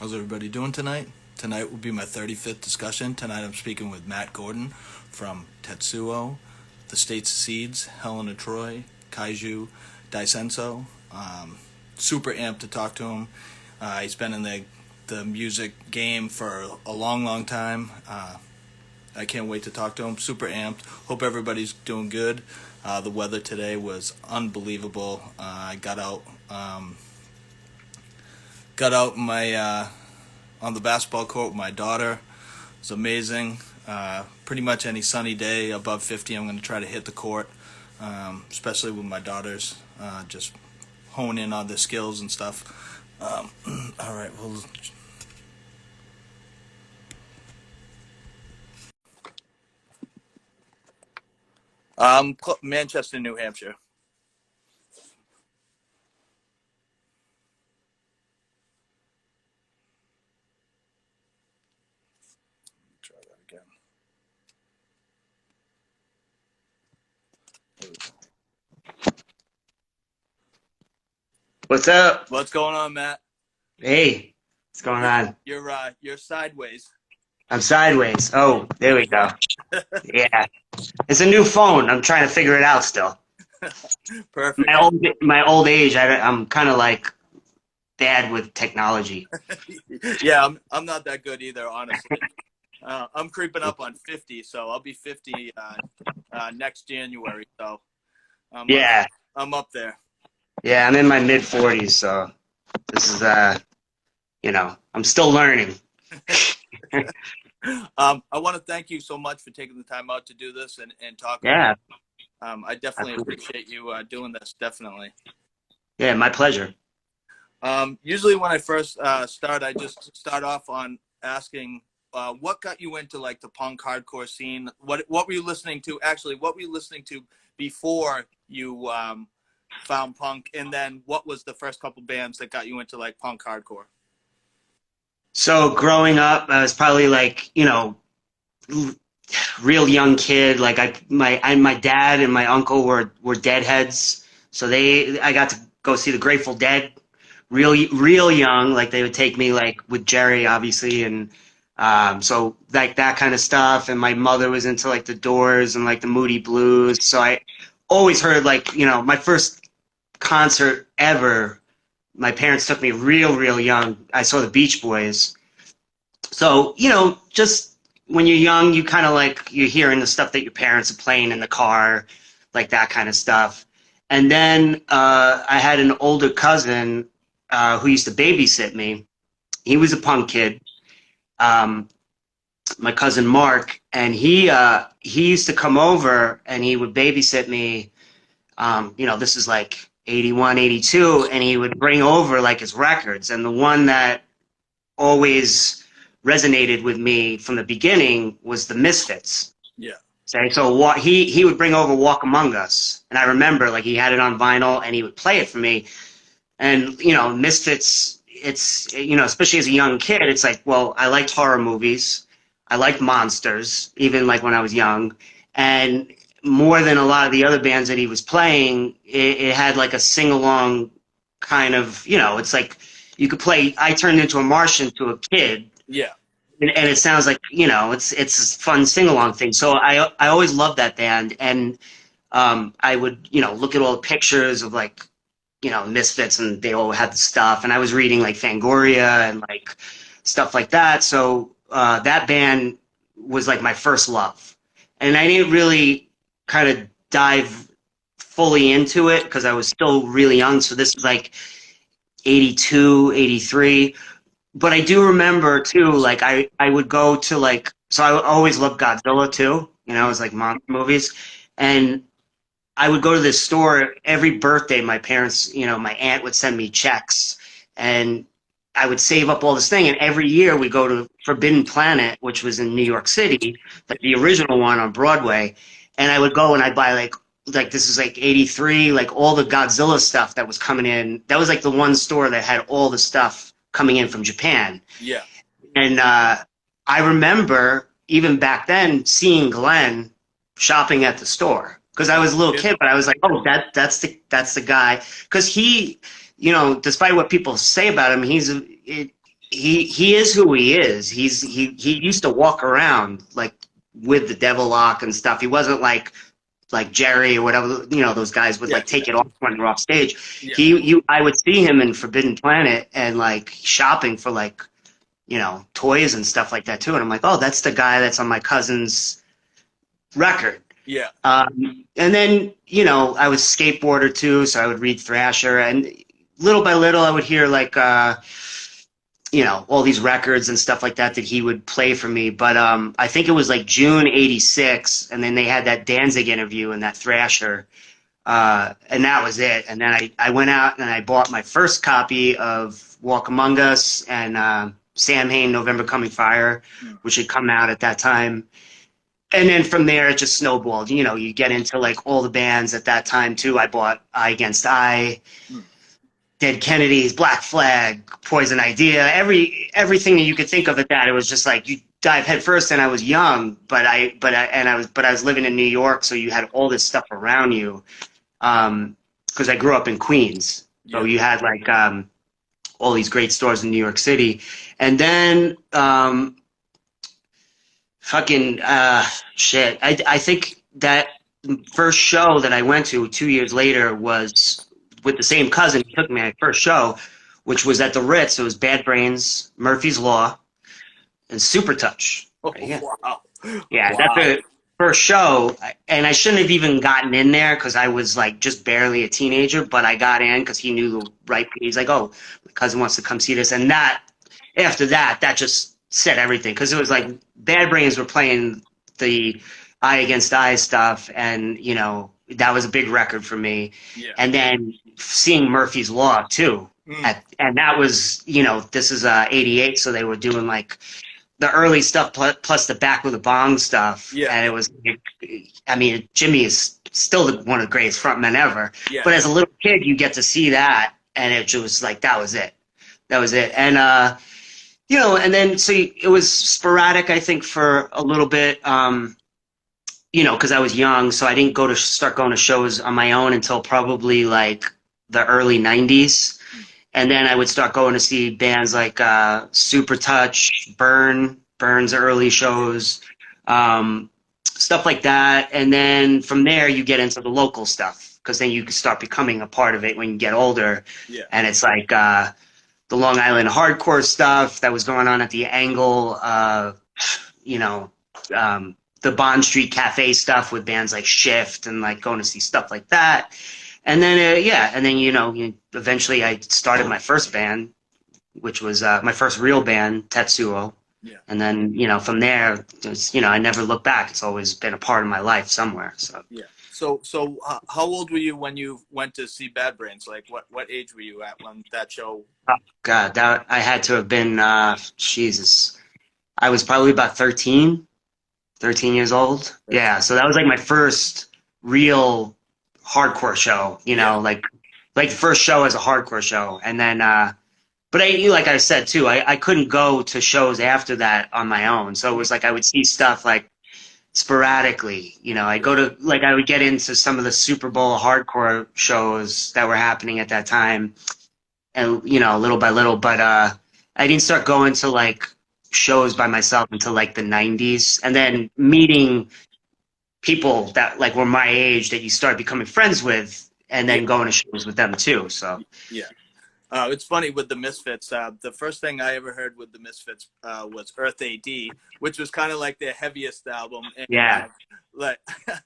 How's everybody doing tonight? Tonight will be my 35th discussion. Tonight I'm speaking with Matt Gordon from Tetsuo, the State Secedes, Helen of Troy, Kaiju, Daisenso. Super amped to talk to him. He's been in the music game for a long, long time. I can't wait to talk to him. Super amped. Hope everybody's doing good. The weather today was unbelievable. I got out my on the basketball court with my daughter. It's amazing. Pretty much any sunny day above 50, I'm going to try to hit the court, especially with my daughters. Just hone in on their skills and stuff. All right, well. Manchester, New Hampshire. Try that again. What's up? What's going on, Matt? Hey, what's going You're on? you're sideways. I'm sideways. Oh, there we go. Yeah, it's a new phone. I'm trying to figure it out still. Perfect. My old age, I'm kind of like bad with technology. Yeah, I'm not that good either, honestly. I'm creeping up on 50, so I'll be 50 next January. So I'm uh, Yeah, I'm up there. yeah, I'm in my mid 40s, so this is I'm still learning. I want to thank you so much for taking the time out to do this and talk with me. Yeah, I definitely absolutely. appreciate you doing this. Definitely. Yeah, my pleasure. Usually when I first start, I just start off on asking what got you into like the punk hardcore scene. What were you listening to? Actually, what were you listening to before you found punk? And then what was the first couple bands that got you into like punk hardcore? So growing up, I was probably like, real young kid. Like my dad and my uncle were deadheads, so I got to go see the Grateful Dead real young. Like they would take me like with Jerry, obviously, and so like that kind of stuff. And my mother was into like the Doors and like the Moody Blues. So I always heard like my first concert ever. My parents took me real young. I saw the Beach Boys. So, just when you're young, you kind of like you're hearing the stuff that your parents are playing in the car, like that kind of stuff. And then I had an older cousin who used to babysit me. He was a punk kid, um, my cousin Mark, and he used to come over and he would babysit me. This is like 81, 82, and he would bring over like his records. And the one that always resonated with me from the beginning was the Misfits. Yeah. Okay, so he would bring over Walk Among Us, and I remember like he had it on vinyl and he would play it for me. And Misfits, it's especially as a young kid, it's like, well, I liked horror movies, I liked monsters, even like when I was young, and more than a lot of the other bands that he was playing, it had like a sing along kind of, it's like you could play I Turned Into a Martian to a kid, Yeah. and it sounds like it's a fun sing along thing. So I always loved that band, and I would look at all the pictures of like Misfits, and they all had the stuff, and I was reading like Fangoria and like stuff like that. So that band was like my first love, and I didn't really kind of dive fully into it because I was still really young. So this was like 82, 83. But I do remember too, like I would go to like, so I always loved Godzilla too, it was like monster movies. And I would go to this store every birthday. My parents, my aunt would send me checks, and I would save up all this thing. And every year we go to Forbidden Planet, which was in New York City, like the original one on Broadway. And I would go and I'd buy like this is like 83, like all the Godzilla stuff that was coming in. That was like the one store that had all the stuff coming in from Japan. Yeah. And I remember even back then seeing Glenn shopping at the store because I was a little kid, but I was like, oh, that's the guy because he, despite what people say about him, he is who he is. He used to walk around like with the devil lock and stuff. He wasn't like Jerry or whatever, you know, those guys would Yeah, like take it off when they're off stage. yeah, I would see him in Forbidden Planet and like shopping for like, you know, toys and stuff like that too. And I'm like, oh, that's the guy that's on my cousin's record. yeah, And then, you know, I was a skateboarder too, so I would read Thrasher, and little by little I would hear like, you know, all these records and stuff like that that he would play for me. But I think it was like June '86, and then they had that Danzig interview and that Thrasher, and that was it. And then I went out and I bought my first copy of Walk Among Us and Sam Hain, November Coming Fire, which had come out at that time. And then from there, it just snowballed. You know, you get into like all the bands at that time too. I bought Eye Against Eye, Dead Kennedys, Black Flag, Poison Idea, everything that you could think of at that. It was just like you dive head first. And I was young, but I was living in New York, so you had all this stuff around you. Because I grew up in Queens, so you had like all these great stores in New York City, and then shit. I think that first show that I went to 2 years later was with the same cousin who took me my first show, which was at the Ritz. It was Bad Brains, Murphy's Law, and Super Touch. Right? Yeah, wow, yeah, wow. that's the first show, and I shouldn't have even gotten in there because I was like just barely a teenager, but I got in because he knew the right. He's like, oh, my cousin wants to come see this, and that after that, that just said everything because it was like Bad Brains were playing the Eye Against Eye stuff, and you know that was a big record for me. Yeah. And then seeing Murphy's Law too, and that was, you know, this is '88, so they were doing like the early stuff plus the Back with the Bong stuff, and it was, I mean, Jimmy is still one of the greatest frontmen ever. Yeah. But as a little kid, you get to see that, and it was like that was it, and you know, and then so it was sporadic, I think, for a little bit. You know, because I was young, so I didn't start going to shows on my own until probably like the early '90s, and then I would start going to see bands like Super Touch, Burn's early shows, stuff like that, and then from there you get into the local stuff because then you can start becoming a part of it when you get older, and it's like the Long Island hardcore stuff that was going on at the Angle, you know. The Bond Street Cafe stuff with bands like Shift and like going to see stuff like that. And then, and then, you know, eventually I started my first band, which was my first real band, Tetsuo. Yeah. And then, you know, from there, just, you know, I never looked back. It's always been a part of my life somewhere. So, yeah. So how old were you when you went to see Bad Brains? Like what age were you at when that show? Oh, God, that I had to have been, Jesus. I was probably about 13 years old. Yeah, so that was like my first real hardcore show, you know, like the first show as a hardcore show. And then, but like I said too, I couldn't go to shows after that on my own. So it was like I would see stuff like sporadically, you know, I would get into some of the Super Bowl hardcore shows that were happening at that time, and, you know, little by little, but I didn't start going to like shows by myself until like the '90s, and then meeting people that like were my age that you start becoming friends with, and then going to shows with them too. So it's funny with the Misfits. The first thing I ever heard with the Misfits was Earth AD, which was kind of like their heaviest album. And, like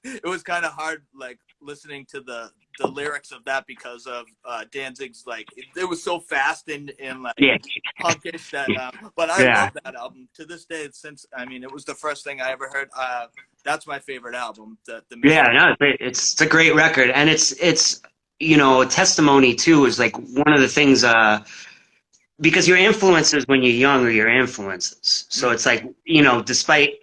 it was kind of hard, like listening to the lyrics of that because of Danzig's, like it was so fast and like punkish that. But I love that album to this day. Since I mean, it was the first thing I ever heard. That's my favorite album. The it's a great record, and it's you know, a testimony too is like one of the things because your influences when you're young are your influences. So it's like, you know, despite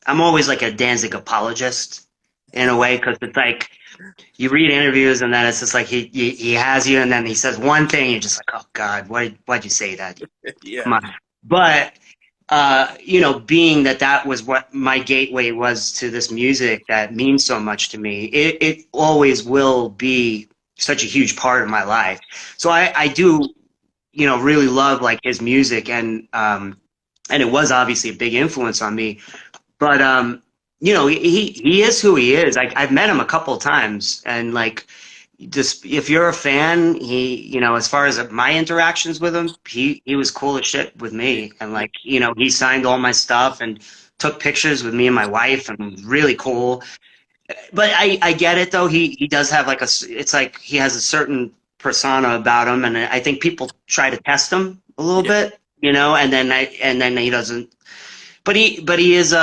I'm always like a Danzig apologist in a way, because it's like you read interviews and then it's just like he has you, and then he says one thing, you're just like, oh God, why'd you say that? Come on. But you know, being that was what my gateway was to this music that means so much to me, it always will be such a huge part of my life. So I do, really love like his music, and it was obviously a big influence on me. But he is who he is. Like I've met him a couple of times, and like just if you're a fan, as far as my interactions with him, he was cool as shit with me, and like he signed all my stuff and took pictures with me and my wife, and was really cool. But I get it though. He does have like it's like he has a certain persona about him, and I think people try to test him a little Yeah. bit, and then he doesn't. But he is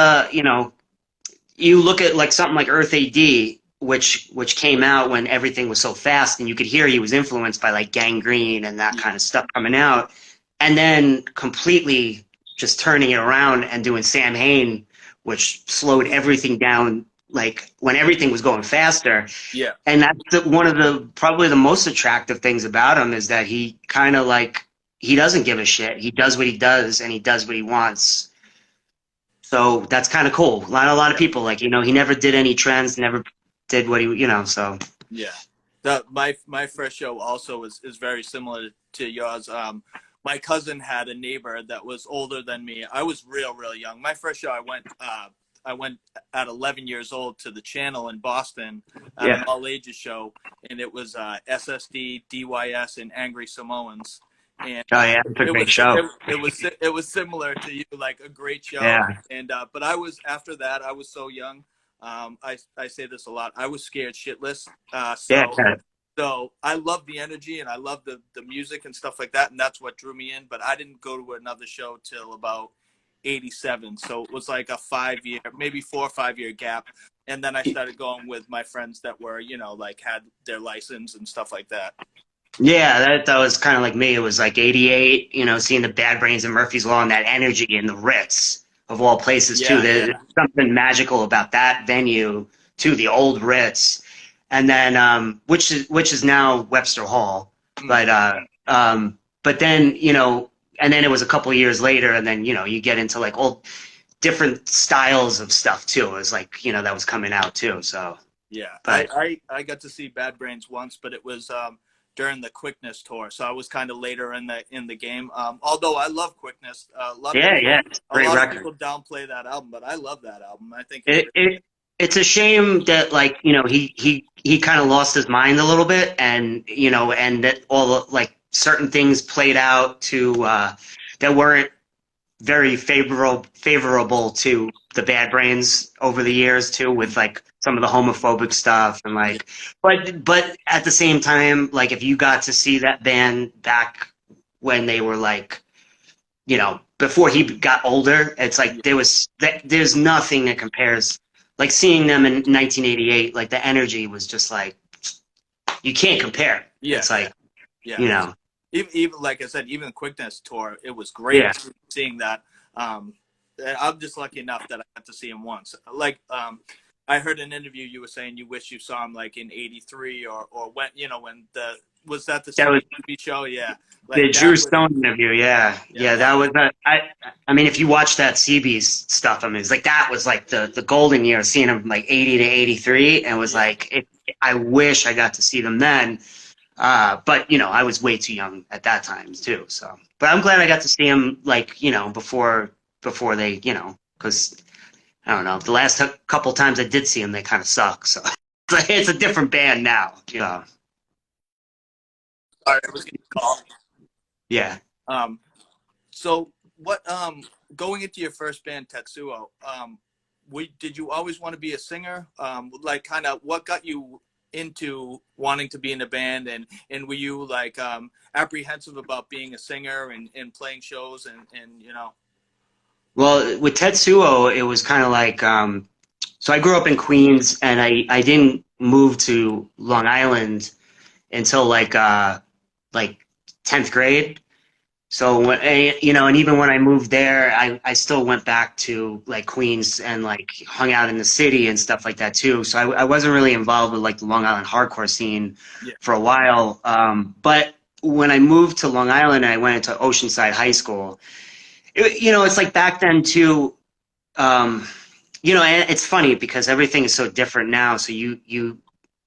you look at like something like Earth AD, which came out when everything was so fast, and you could hear he was influenced by like Gangrene and that kind of stuff coming out, and then completely just turning it around and doing Sam Hain, which slowed everything down like when everything was going faster. Yeah. And that's one of the probably the most attractive things about him is that he kind of like he doesn't give a shit. He does what he does and he does what he wants. So that's kind of cool. A lot of people like, he never did any trends, never did what so. Yeah. My first show also is very similar to yours. My cousin had a neighbor that was older than me. I was real young. My first show I went at 11 years old to the Channel in Boston at an all ages show, and it was SSD, DYS, and Angry Samoans. And Oh yeah, it's a great show. it was similar to you, like a great show. Yeah. And but I was after that I was so young. I say this a lot. I was scared shitless. So I love the energy and I love the music and stuff like that, and that's what drew me in. But I didn't go to another show till about 87. So it was like a 5 year, maybe 4 or 5 year gap. And then I started going with my friends that were, like had their license and stuff like that. Yeah, that was kind of like me. It was like 88, seeing the Bad Brains and Murphy's Law and that energy in the Ritz of all places too. There's something magical about that venue too, the old Ritz. And then which is now Webster Hall. But then, and then it was a couple of years later, and then you get into like old different styles of stuff too. It was like that was coming out too. So yeah, but I got to see Bad Brains once, but it was during the Quickness tour, so I was kind of later in the game. Although I love Quickness, a lot of people downplay that album, but I love that album. I think it's a shame that like he kind of lost his mind a little bit, and and that all the like certain things played out to that weren't very favorable to the Bad Brains over the years too, with like some of the homophobic stuff and like, but at the same time, like if you got to see that band back when they were like, before he got older, it's like there's nothing that compares. Like seeing them in 1988, like the energy was just like you can't compare. Yeah, it's like even like I said, even the Quickness tour, it was great seeing that. I'm just lucky enough that I got to see him once. Like I heard an interview you were saying you wish you saw him like in '83 or when when was that the TV show? Yeah. Like the Drew Stone interview, that was I mean, if you watch that CB's stuff, I mean, it's like that was like the golden year, seeing him like 80 to 83, and it was like I wish I got to see them then, but I was way too young at that time too. So, but I'm glad I got to see him like before they because I don't know, the last couple times I did see him, they kind of suck. So it's a different band now. All right, I was getting called. Yeah. So what? Going into your first band, Tetsuo, did you always want to be a singer? Like, kind of, what got you into wanting to be in a band, and were you like apprehensive about being a singer and playing shows and Well, with Tetsuo, it was kind of like so I grew up in Queens, and I didn't move to Long Island until like 10th grade. So when, and even when I moved there, I still went back to like Queens and like hung out in the city and stuff like that too. So I wasn't really involved with like the Long Island hardcore scene for a while. But when I moved to Long Island and I went into Oceanside High School, it's like back then too. And it's funny because everything is so different now. So you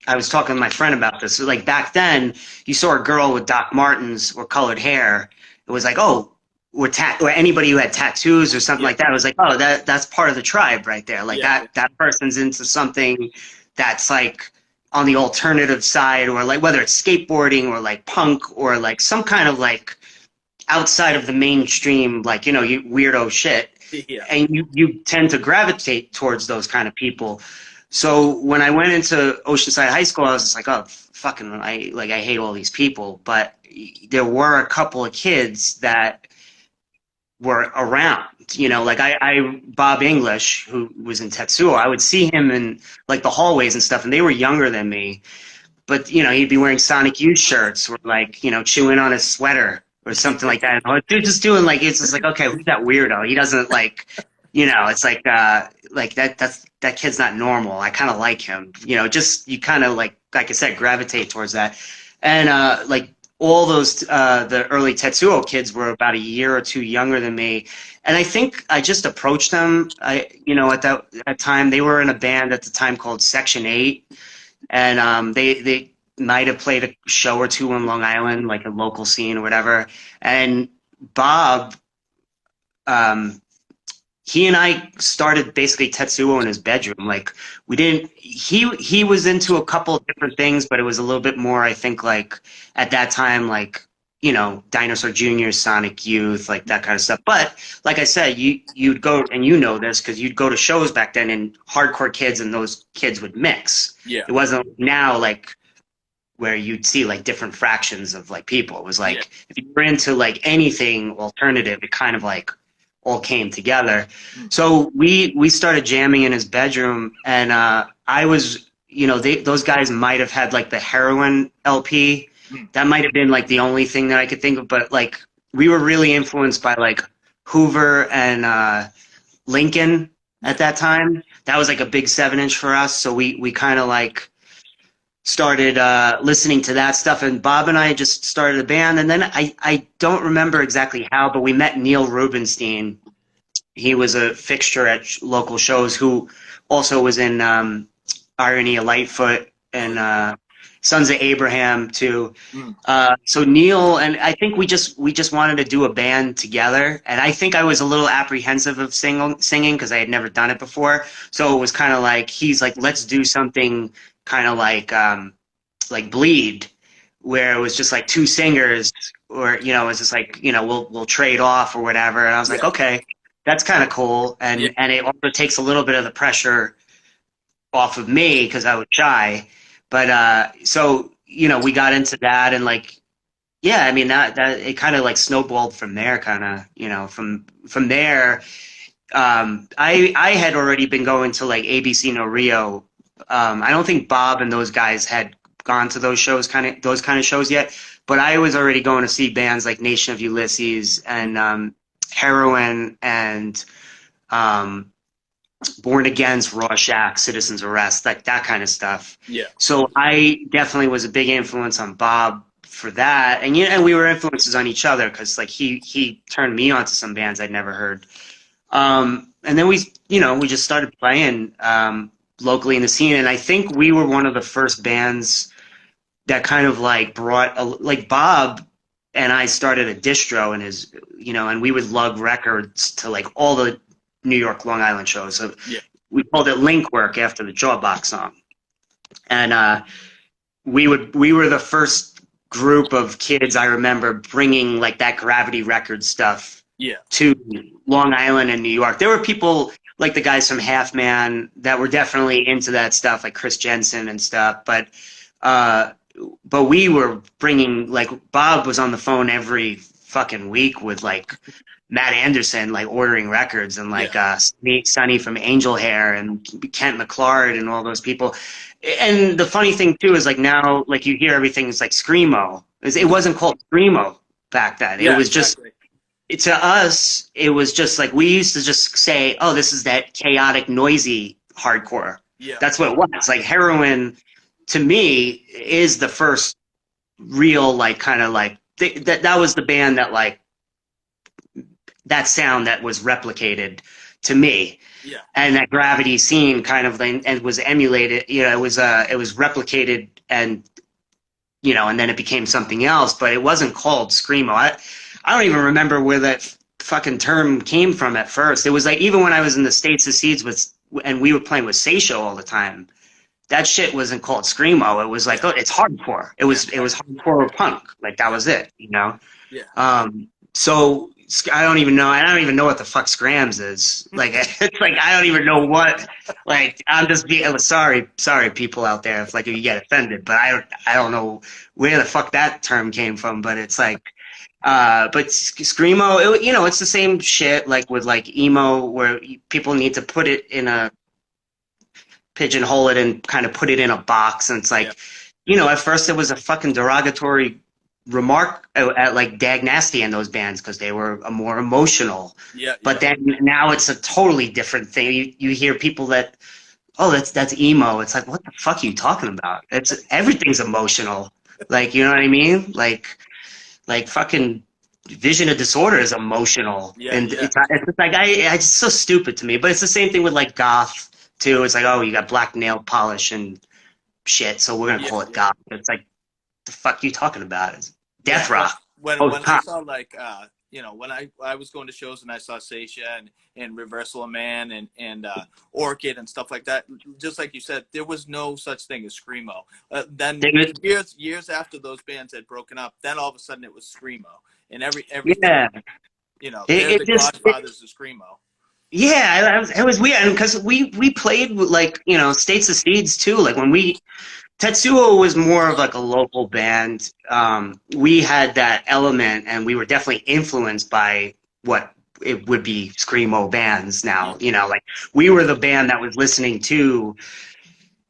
I was talking to my friend about this. So, like back then, you saw a girl with Doc Martens or colored hair. It was like, oh, or anybody who had tattoos or something Yeah. like that. It was like, oh, that's part of the tribe right there. Like Yeah. that person's into something that's like on the alternative side, or like whether it's skateboarding or like punk or like some kind of like outside of the mainstream, like, you weirdo shit. Yeah. And you tend to gravitate towards those kind of people. So when I went into Oceanside High School, I was just like, oh, fucking, I hate all these people. But there were a couple of kids that were around, like Bob English, who was in Tetsuo, I would see him in like the hallways and stuff, and they were younger than me. But, he'd be wearing Sonic Youth shirts or like, chewing on his sweater or something like that. And dude just doing like, it's just like, okay, who's that weirdo? He doesn't like, it's like that kid's not normal. I kind of like him, just, you kind of like I said, gravitate towards that. And, like all those, the early Tetsuo kids were about a year or two younger than me. And I think I just approached them, at that time, they were in a band at the time called Section 8. And they might have played a show or two on Long Island, like a local scene or whatever. And Bob, um, he and I started basically Tetsuo in his bedroom. Like we didn't. He was into a couple of different things, but it was a little bit more, I think, like at that time, like Dinosaur Jr., Sonic Youth, like that kind of stuff. But like I said, you'd go, and this because you'd go to shows back then, and hardcore kids and those kids would mix. Yeah. It wasn't now like where you'd see like different fractions of like people. It was like if you were into like anything alternative, it kind of like all came together. So we started jamming in his bedroom, and I was, those guys might have had like the Heroin LP. That might have been like the only thing that I could think of, but like we were really influenced by like Hoover and Lincoln at that time. That was like a big 7-inch for us. So we kind of like started listening to that stuff, and Bob and I just started a band. And then I don't remember exactly how, but we met Neil Rubenstein. He was a fixture at local shows, who also was in Irony of Lightfoot and Sons of Abraham too. So Neil and I think we just wanted to do a band together, and I think I was a little apprehensive of singing because I had never done it before. So it was kind of like, he's like, let's do something kind of like Bleed, where it was just like two singers, or it's just like we'll trade off or whatever. And I was like, okay, that's kind of cool, and it also takes a little bit of the pressure off of me because I was shy. But so we got into that, and like I mean that it kind of like snowballed from there, kind of from there. I had already been going to like ABC No Rio. I don't think Bob and those guys had gone to those kind of shows yet, but I was already going to see bands like Nation of Ulysses and Heroin and Born Against, Rorschach, Citizen's Arrest, like that kind of stuff. Yeah. So I definitely was a big influence on Bob for that, and we were influences on each other because like he turned me on to some bands I'd never heard. And then we just started playing locally in the scene, and I think we were one of the first bands that kind of like brought like Bob and I started a distro in his, and we would lug records to like all the New York, Long Island shows. So we called it Link Work after the Jawbox song. And we were the first group of kids I remember bringing like that Gravity Records stuff to Long Island and New York. There were people like the guys from Half Man that were definitely into that stuff, like Chris Jensen and stuff. But we were bringing, like, Bob was on the phone every fucking week with like Matt Anderson, like ordering records, and like Sonny from Angel Hair and Kent McClard and all those people. And the funny thing too is like now, like you hear everything is like screamo. It wasn't called screamo back then. It was just, to us, it was just like, we used to just say, oh, this is that chaotic, noisy hardcore. Yeah. That's what it was. Like Heroin, to me, is the first real, like, kind of like, that was the band that, like, that sound that was replicated to me. Yeah. And that gravity scene kind of and was emulated. It was replicated, and and then it became something else. But it wasn't called screamo. I don't even remember where that fucking term came from at first. It was like even when I was in the States of Seeds and we were playing with Seisho all the time. That shit wasn't called screamo. It was like, oh, it's hardcore. It was hardcore punk. Like that was it. Yeah. So I don't even know. I don't even know what the fuck Scrams is. Like it's like I don't even know what. Like I'm just being sorry, people out there. If you get offended, but I don't know where the fuck that term came from. But it's like, but screamo, it's the same shit. Like with emo, where people need to put it in a pigeonhole it and kind of put it in a box, and it's like, at first it was a fucking derogatory remark at Dag Nasty and those bands because they were more emotional. But then now it's a totally different thing. You hear people that, oh, that's emo. It's like, what the fuck are you talking about? Everything's emotional. You know what I mean? Like fucking Vision of Disorder is emotional. It's like it's so stupid to me. But it's the same thing with goth too. It's like, oh, you got black nail polish and shit, so we're gonna call it goth. It's like, the fuck are you talking about? It's death rock. When I saw when I was going to shows and I saw Seisha and Reversal of Man and Orchid and stuff like that, just like you said, there was no such thing as screamo. Then years after those bands had broken up, then all of a sudden it was screamo, and everything. They're the godfathers of screamo. Yeah, it was weird because we played with States of Seeds too. When Tetsuo was more of a local band. We had that element, and we were definitely influenced by what it would be screamo bands now. We were the band that was listening to,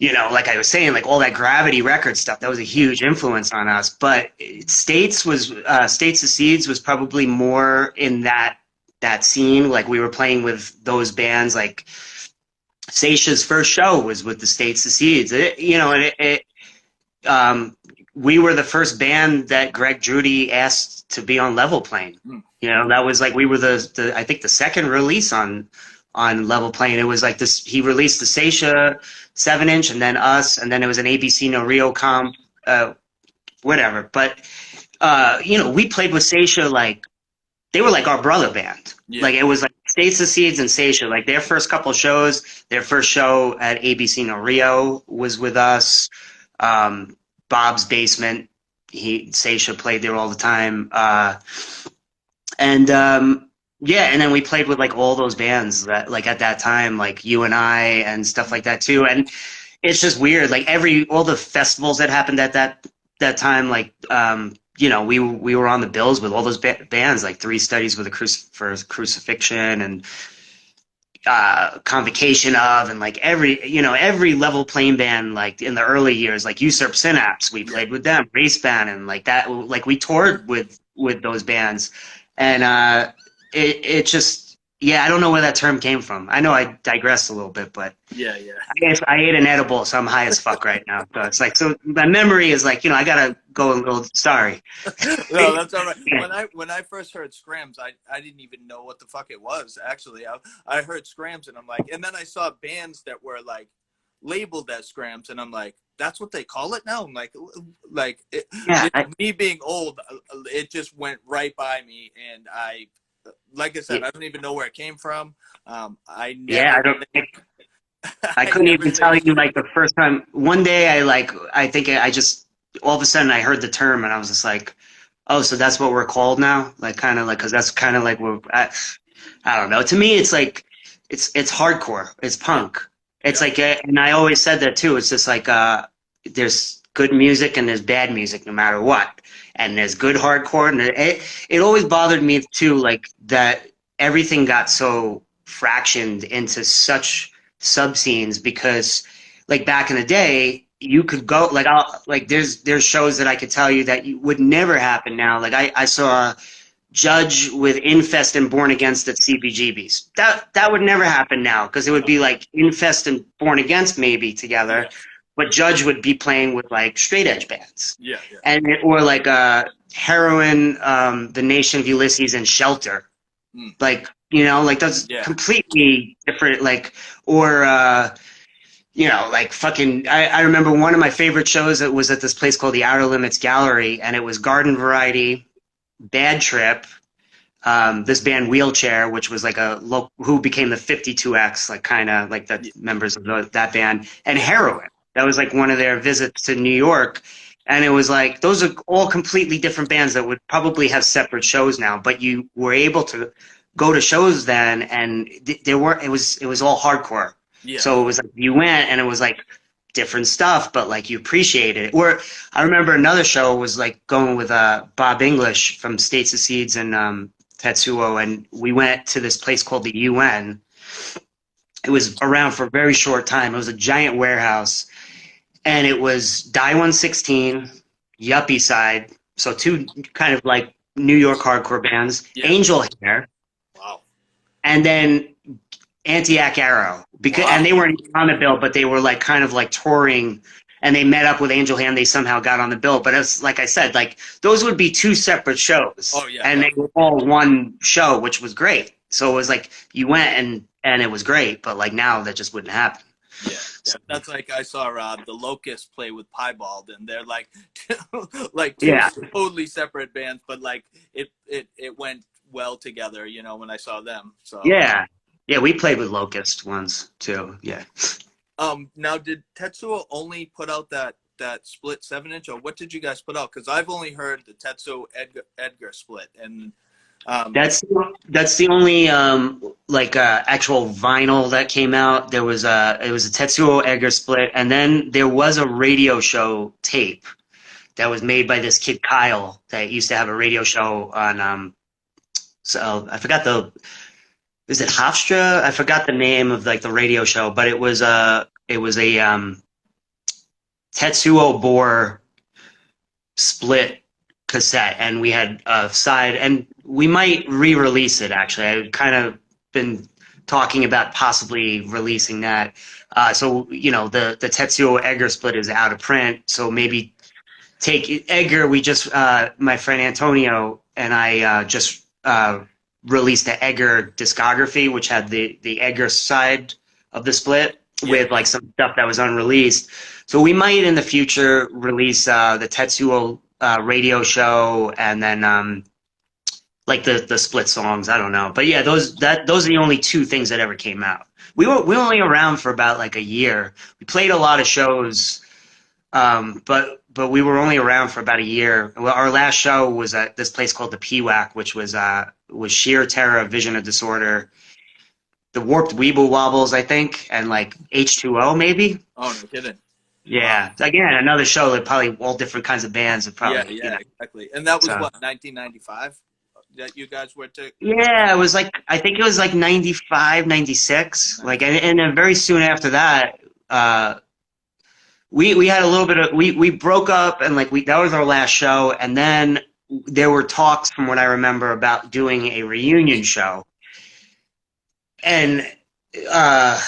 like I was saying, all that Gravity record stuff. That was a huge influence on us. But States of Seeds was probably more in that scene. We were playing with those bands. Seisha's first show was with the States of Seeds. We were the first band that Greg Drudy asked to be on Level Plane. That was we were the I think the second release on Level Plane. It was this. He released the Seisha 7-inch, and then us, and then it was an ABC No Rio comp, whatever. But we played with Seisha they were our brother band. It was States of Seeds and Seisha. Their first couple shows, their first show at ABC No Rio was with us. Bob's Basement, Seisha played there all the time. And then we played with all those bands that at that time, You and I and stuff like that too. And it's just weird. All the festivals that happened at that time, we were on the bills with all those bands, Three Studies for Crucifixion and Convocation of, and every Level Plane band in the early years, Usurp Synapse, we played with them, Race Band, and that, we toured with those bands, and it just, I don't know where that term came from. I know I digressed a little bit, but yeah. I guess I ate an edible, so I'm high as fuck right now. So it's so my memory is I gotta go a little. Sorry. No, that's all right. When I first heard Scrams, I didn't even know what the fuck it was. Actually, I heard Scrams and I'm and then I saw bands that were labeled as Scrams, and I'm that's what they call it now. I'm me being old, it just went right by me, and like I said, I don't even know where it came from. I couldn't even tell you the first time. One day I think I just all of a sudden I heard the term and I was just oh, so that's what we're called now? Because that's kind of we're I don't know. To me, it's it's hardcore. It's punk. It's and I always said that too. It's just there's good music and there's bad music no matter what. And there's good hardcore, and it always bothered me too, that everything got so fractioned into such sub scenes, because back in the day you could go there's shows that I could tell you that would never happen now. I saw Judge with Infest and Born Against at CBGB's. That would never happen now, because it would be Infest and Born Against maybe together. Yeah. But Judge would be playing with straight edge bands, and or Heroin, The Nation of Ulysses, and Shelter. You know, like those Yeah. completely different, like, or, you know, like fucking, I remember one of my favorite shows that was at this place called the Outer Limits Gallery, and it was Garden Variety, Bad Trip, this band Wheelchair, which was like who became the 52X, like kind of like the Yeah. members of that band, and Yeah. Heroin. That was like one of their visits to New York. And it was like, those are all completely different bands that would probably have separate shows now, but you were able to go to shows then, and it was all hardcore. Yeah. So it was like you went and it was like different stuff, but like you appreciated it. Or I remember another show was like going with Bob English from States of Seeds and Tetsuo, and we went to this place called the UN. It was around for a very short time. It was a giant warehouse, and it was Die 116, Yuppie Side, so two kind of like New York hardcore bands, Yeah. Angel Hair, Wow. and then Anti-Ac Arrow. Wow. And they weren't even on the bill, but they were like kind of like touring, and they met up with Angel Hair, and they somehow got on the bill. But it's like I said, like those would be two separate shows. Oh, yeah. And they were all one show, which was great. So it was like you went and it was great, but like now that just wouldn't happen. Yeah, that's like I saw the Locust play with Piebald, and they're like like two Yeah. totally separate bands, but like it went well together, you know, when I saw them. So Yeah. Yeah, we played with Locust once too. Yeah. now did Tetsuo only put out that split 7-inch, or what did you guys put out? Because I've only heard the Tetsuo Edgar split, and That's the only like actual vinyl that came out. There was it was a Tetsuo Edgar split, and then there was a radio show tape that was made by this kid Kyle that used to have a radio show on so I forgot is it Hofstra? I forgot the name of like the radio show, but it was a Tetsuo Bore split cassette, and we had a side, and we might re-release it actually. I've kind of been talking about possibly releasing that. So you know, the Tetsuo Edgar split is out of print, so maybe take Edgar. We just my friend Antonio and I just released the Edgar discography, which had the Edgar side of the split with like some stuff that was unreleased. So we might in the future release the Tetsuo radio show, and then like the split songs. I don't know, but yeah, those are the only two things that ever came out. We were only around for about like a year. We played a lot of shows, but we were only around for about a year. Well, our last show was at this place called the PWAC, which was Sheer Terror, Vision of Disorder, the Warped Weeble Wobbles, I think, and like H2O maybe. Oh, no kidding. Yeah, again, another show that probably all different kinds of bands have probably. Yeah, exactly. And that was what, 1995 that you guys were to? Yeah, it was like, I think it was like 95, 96. Like, and then very soon after that, we had a little bit of, we broke up, and like that was our last show, and then there were talks, from what I remember, about doing a reunion show. And at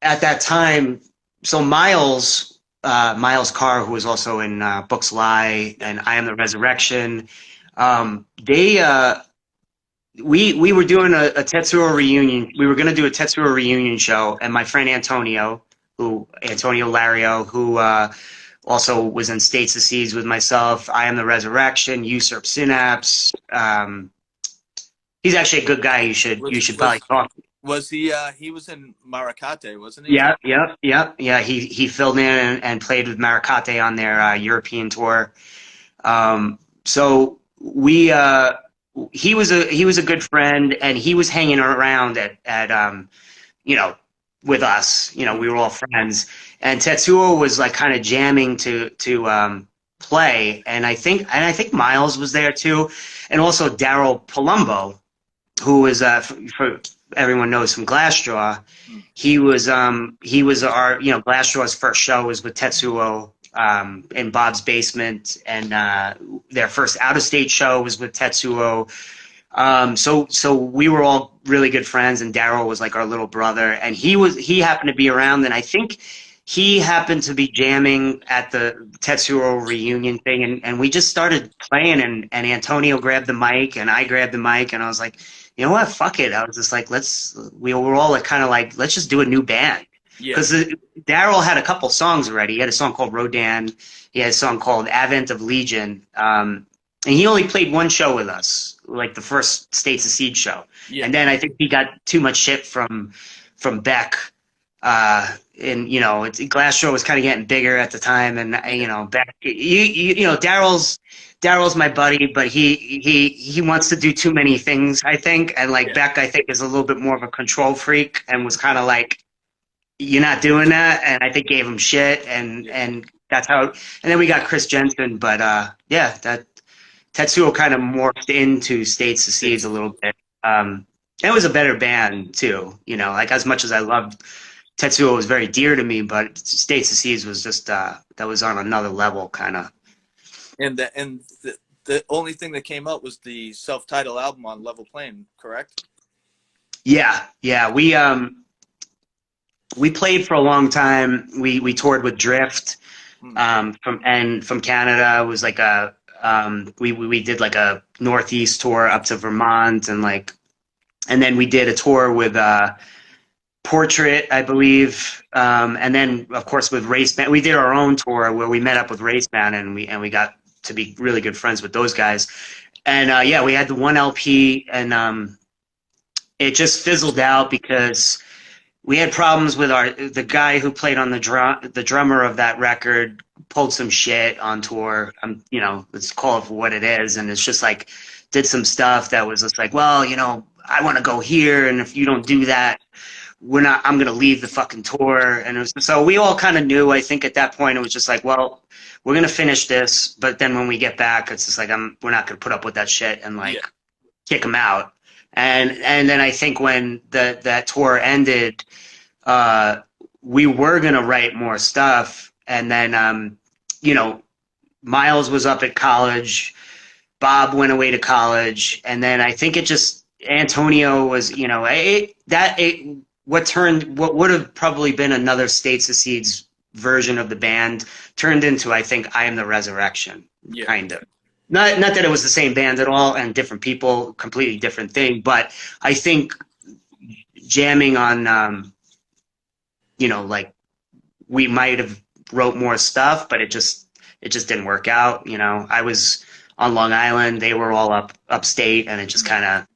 that time, so Miles Carr, who was also in Books Lie and I Am the Resurrection, we were doing a Tetsuo reunion. We were going to do a Tetsuo reunion show, and my friend Antonio Lario, who also was in States of Seeds with myself, I Am the Resurrection, Usurp Synapse. He's actually a good guy. You should probably talk to. Was he was in Maracate, wasn't he? Yeah. He filled in and played with Maracate on their European tour. So he was a good friend, and he was hanging around at you know, with us. You know, we were all friends, and Tetsuo was like kind of jamming to play, and I think Miles was there too, and also Daryl Palumbo, who was for everyone knows from Glassjaw. He was our, you know, Glassjaw's first show was with Tetsuo in Bob's basement, and their first out of state show was with Tetsuo. So we were all really good friends, and Daryl was like our little brother, and he happened to be around, and I think he happened to be jamming at the Tetsuo reunion thing, and we just started playing, and Antonio grabbed the mic, and I grabbed the mic, and I was like, you know what, fuck it. I was just like, we were all like kind of like, let's just do a new band. Yeah. Because Daryl had a couple songs already. He had a song called Rodan. He had a song called Advent of Legion. And he only played one show with us, like the first States of Seed show. Yeah. And then I think he got too much shit from Beck. And Glass Show was kind of getting bigger at the time, and Beck, Daryl's my buddy, but he wants to do too many things, I think, and like Beck, I think, is a little bit more of a control freak, and was kind of like, you're not doing that, and I think gave him shit, and that's how. And then we got Chris Jensen, but that Tetsuo kind of morphed into States of Seeds a little bit. It was a better band too, like as much as I loved Tetsuo, was very dear to me, but States of Seeds was just that was on another level, kind of. And the only thing that came out was the self-titled album on Level Plane, correct? Yeah. We played for a long time. We toured with Drift from Canada. It was like we did like a Northeast tour up to Vermont, and then we did a tour with Portrait, I believe, and then of course with Race Band. We did our own tour where we met up with Race Band, and we got to be really good friends with those guys. And we had the one LP, and it just fizzled out because we had problems with the guy who played on the drummer of that record pulled some shit on tour. Let's call it for what it is, and it's just like did some stuff that was just like, well, I want to go here, and if you don't do that, I'm going to leave the fucking tour. And so we all kind of knew, I think at that point, it was just like, well, we're going to finish this, but then when we get back, it's just like, we're not going to put up with that shit and kick them out. And then I think when that tour ended, we were going to write more stuff. And then, Miles was up at college, Bob went away to college. And then I think Antonio was, what would have probably been another States of Seeds version of the band turned into, I think, I Am the Resurrection, kind of. Not that it was the same band at all and different people, completely different thing, but I think jamming on, we might have wrote more stuff, but it just didn't work out. I was on Long Island, they were all upstate, and it just kind of,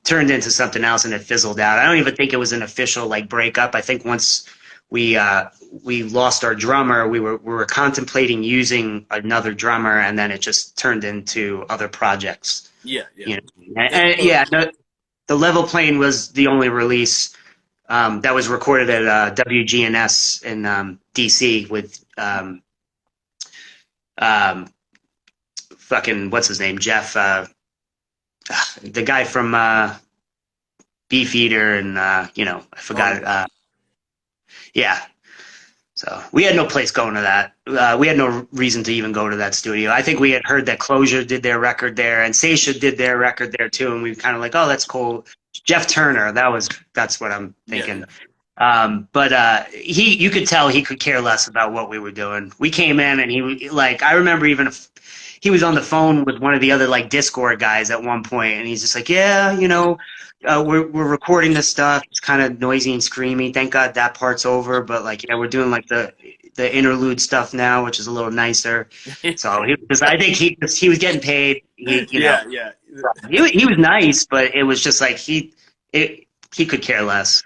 turned into something else, and it fizzled out. I don't even think it was an official breakup. I think once we lost our drummer, we were contemplating using another drummer, and then it just turned into other projects. Yeah. The Level Plane was the only release that was recorded at WGNS in DC with fucking what's his name, Jeff. The guy from Beefeater and I forgot it. So we had no place going to that. We had no reason to even go to that studio. I think we had heard that Closure did their record there and Seisha did their record there too, and we were kind of like, oh, that's cool. Jeff Turner, that's what I'm thinking. But you could tell he could care less about what we were doing. We came in and I remember even he was on the phone with one of the other Discord guys at one point, and he's just like, yeah, we're recording this stuff. It's kind of noisy and screamy. Thank God that part's over. But we're doing the interlude stuff now, which is a little nicer. So I think he was getting paid. He was nice, but it was just he could care less.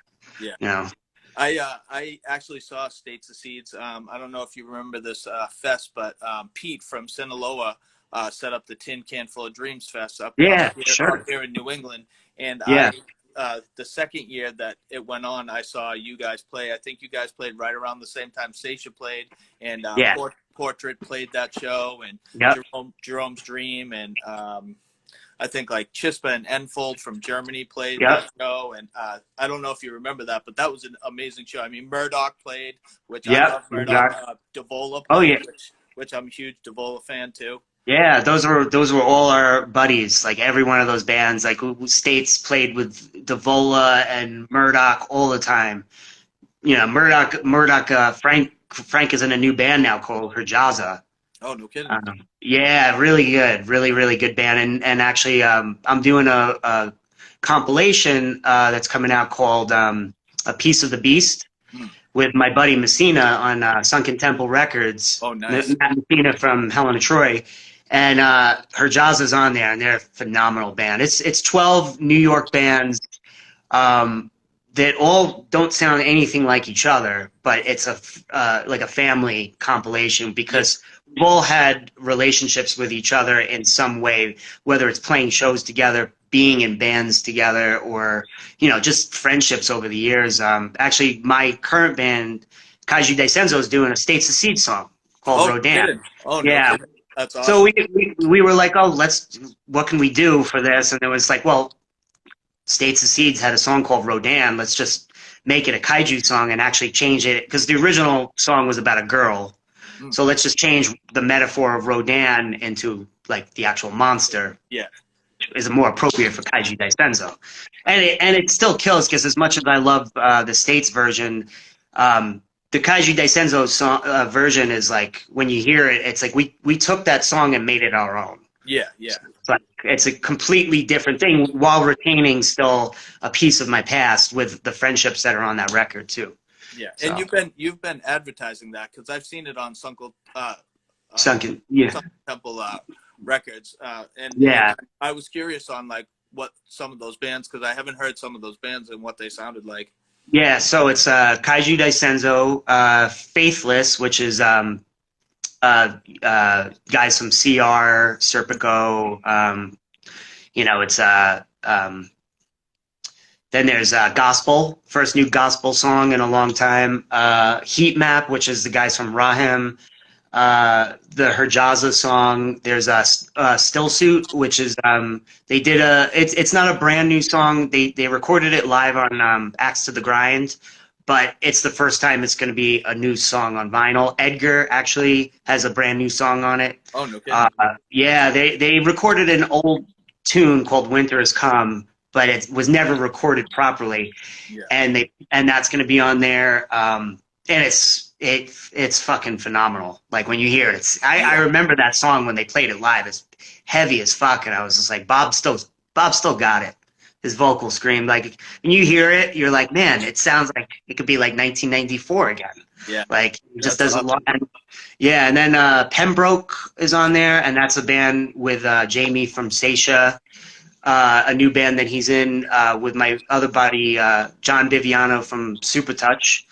Yeah. I actually saw States of Seeds. I don't know if you remember this fest, but Pete from Sinaloa set up the Tin Can Full of Dreams Fest up here in New England. And the second year that it went on, I saw you guys play. I think you guys played right around the same time Seisha played, and Portrait played that show, and Jerome's Dream, and I think Chispa and Enfold from Germany played that show, and I don't know if you remember that, but that was an amazing show. I mean, Murdoch played, which I love Murdoch. Devola played, which I'm a huge Devola fan too. Yeah, those were all our buddies. Every one of those bands, States played with Devola and Murdoch all the time. Murdoch. Frank is in a new band now called Herjaza. Oh, no kidding. Yeah, really good, really, really good band. And actually, I'm doing a compilation that's coming out called A Piece of the Beast with my buddy Messina on Sunken Temple Records. Oh, nice. Matt Messina from Helen of Troy. And her Jaws is on there, and they're a phenomenal band. It's 12 New York bands that all don't sound anything like each other, but it's like a family compilation because we've all had relationships with each other in some way, whether it's playing shows together, being in bands together, or just friendships over the years. Actually, my current band, Kaiju Daisenso, is doing a State Secedes song called Rodan. Kidding. Oh, no, yeah. kidding. That's awesome. So we were like, oh, what can we do for this? And it was like, well, State Secedes had a song called Rodan. Let's just make it a kaiju song and actually change it, because the original song was about a girl. So let's just change the metaphor of Rodan into like the actual monster. Yeah. Is more appropriate for Kaiju Daisenso. And it still kills, because as much as I love the States version, the Kaiju Daisenso song, version is like, when you hear it, it's like we took that song and made it our own. Yeah, yeah. But it's a completely different thing while retaining still a piece of my past with the friendships that are on that record too. Yeah, so. And you've been advertising that, because I've seen it on Sunken Temple Records, and I was curious on like what some of those bands, because I haven't heard some of those bands and what they sounded like. Yeah, so it's Kaiju Daisenso, Faithless, which is guys from CR, Serpico, it's then there's Gospel, first new gospel song in a long time. Heat Map, which is the guys from Rahim. The Herjaza song. There's a Still Suit, which is they did it's not a brand new song. They recorded it live on Axe to the Grind, but it's the first time it's going to be a new song on vinyl. Edgar actually has a brand new song on it. Oh, no kidding. Yeah, they recorded an old tune called Winter Has Come, but it was never recorded properly. Yeah. And that's going to be on there. And it's fucking phenomenal. Like when you hear it, I remember that song when they played it live. It's heavy as fuck, and I was just like, Bob still got it. His vocal scream, like when you hear it, you're like, man, it sounds like it could be like 1994 again. Yeah, like it just does a lot. Yeah, and then Pembroke is on there, and that's a band with Jamie from Seisha, a new band that he's in with my other buddy John Viviano from Super Touch.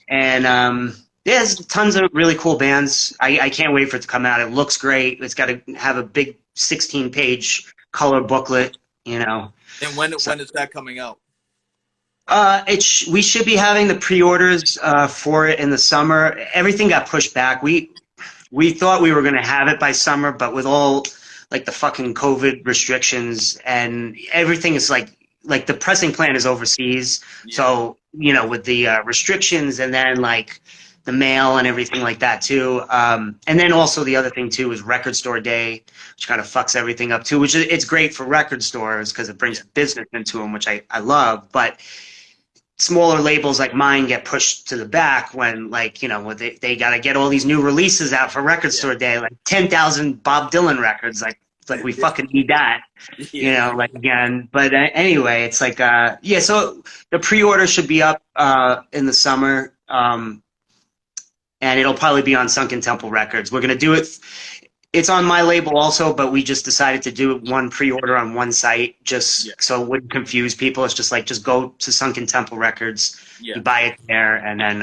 And there's tons of really cool bands. I can't wait for it to come out. It looks great. It's got to have a big 16-page color booklet, And when is that coming out? We should be having the pre-orders for it in the summer. Everything got pushed back. We thought we were going to have it by summer, but with all like the fucking COVID restrictions and everything is like the pressing plant is overseas. Yeah. So, with the restrictions and then like the mail and everything like that too. And then also the other thing too is Record Store Day, which kind of fucks everything up too, which it's great for record stores because it brings business into them, which I love. But smaller labels like mine get pushed to the back when they got to get all these new releases out for Record Store Day, like 10,000 Bob Dylan records. Like we fucking need that, again. But anyway, it's like, so the pre-order should be up in the summer. And it'll probably be on Sunken Temple Records. We're going to do it. It's on my label also, but we just decided to do one pre-order on one site so it wouldn't confuse people. It's just just go to Sunken Temple Records, you buy it there, and then,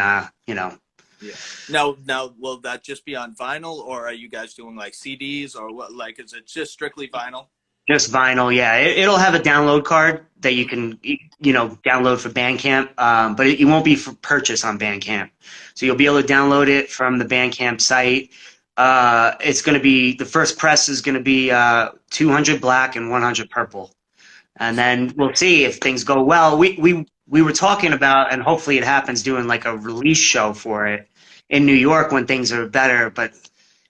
Yeah. Now, will that just be on vinyl, or are you guys doing like CDs, or what? Like, is it just strictly vinyl? Just vinyl, yeah. It'll have a download card that you can, download for Bandcamp, but it won't be for purchase on Bandcamp. So you'll be able to download it from the Bandcamp site. It's going to be, the first press is going to be 200 black and 100 purple. And then we'll see if things go well. We were talking about, and hopefully it happens, doing like a release show for it in New York when things are better, but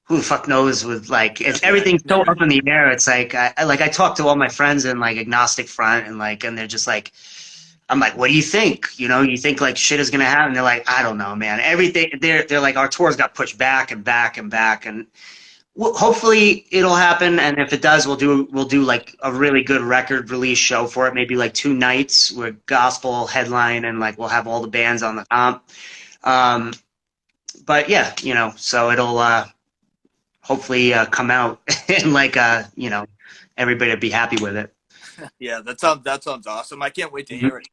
who the fuck knows with everything's so up in the air. It's like I talk to all my friends in like Agnostic Front and they're just like, I'm like, what do you think? You think like shit is gonna happen? They're like, I don't know, man. Everything they're like, our tours got pushed back and back and back, and Well, hopefully it'll happen, and if it does, we'll do like a really good record release show for it. Maybe like 2 nights with gospel headline, and like we'll have all the bands on the comp. Um, but yeah, so it'll hopefully come out and like everybody will be happy with it. Yeah, that sounds awesome. I can't wait to Mhm. hear it.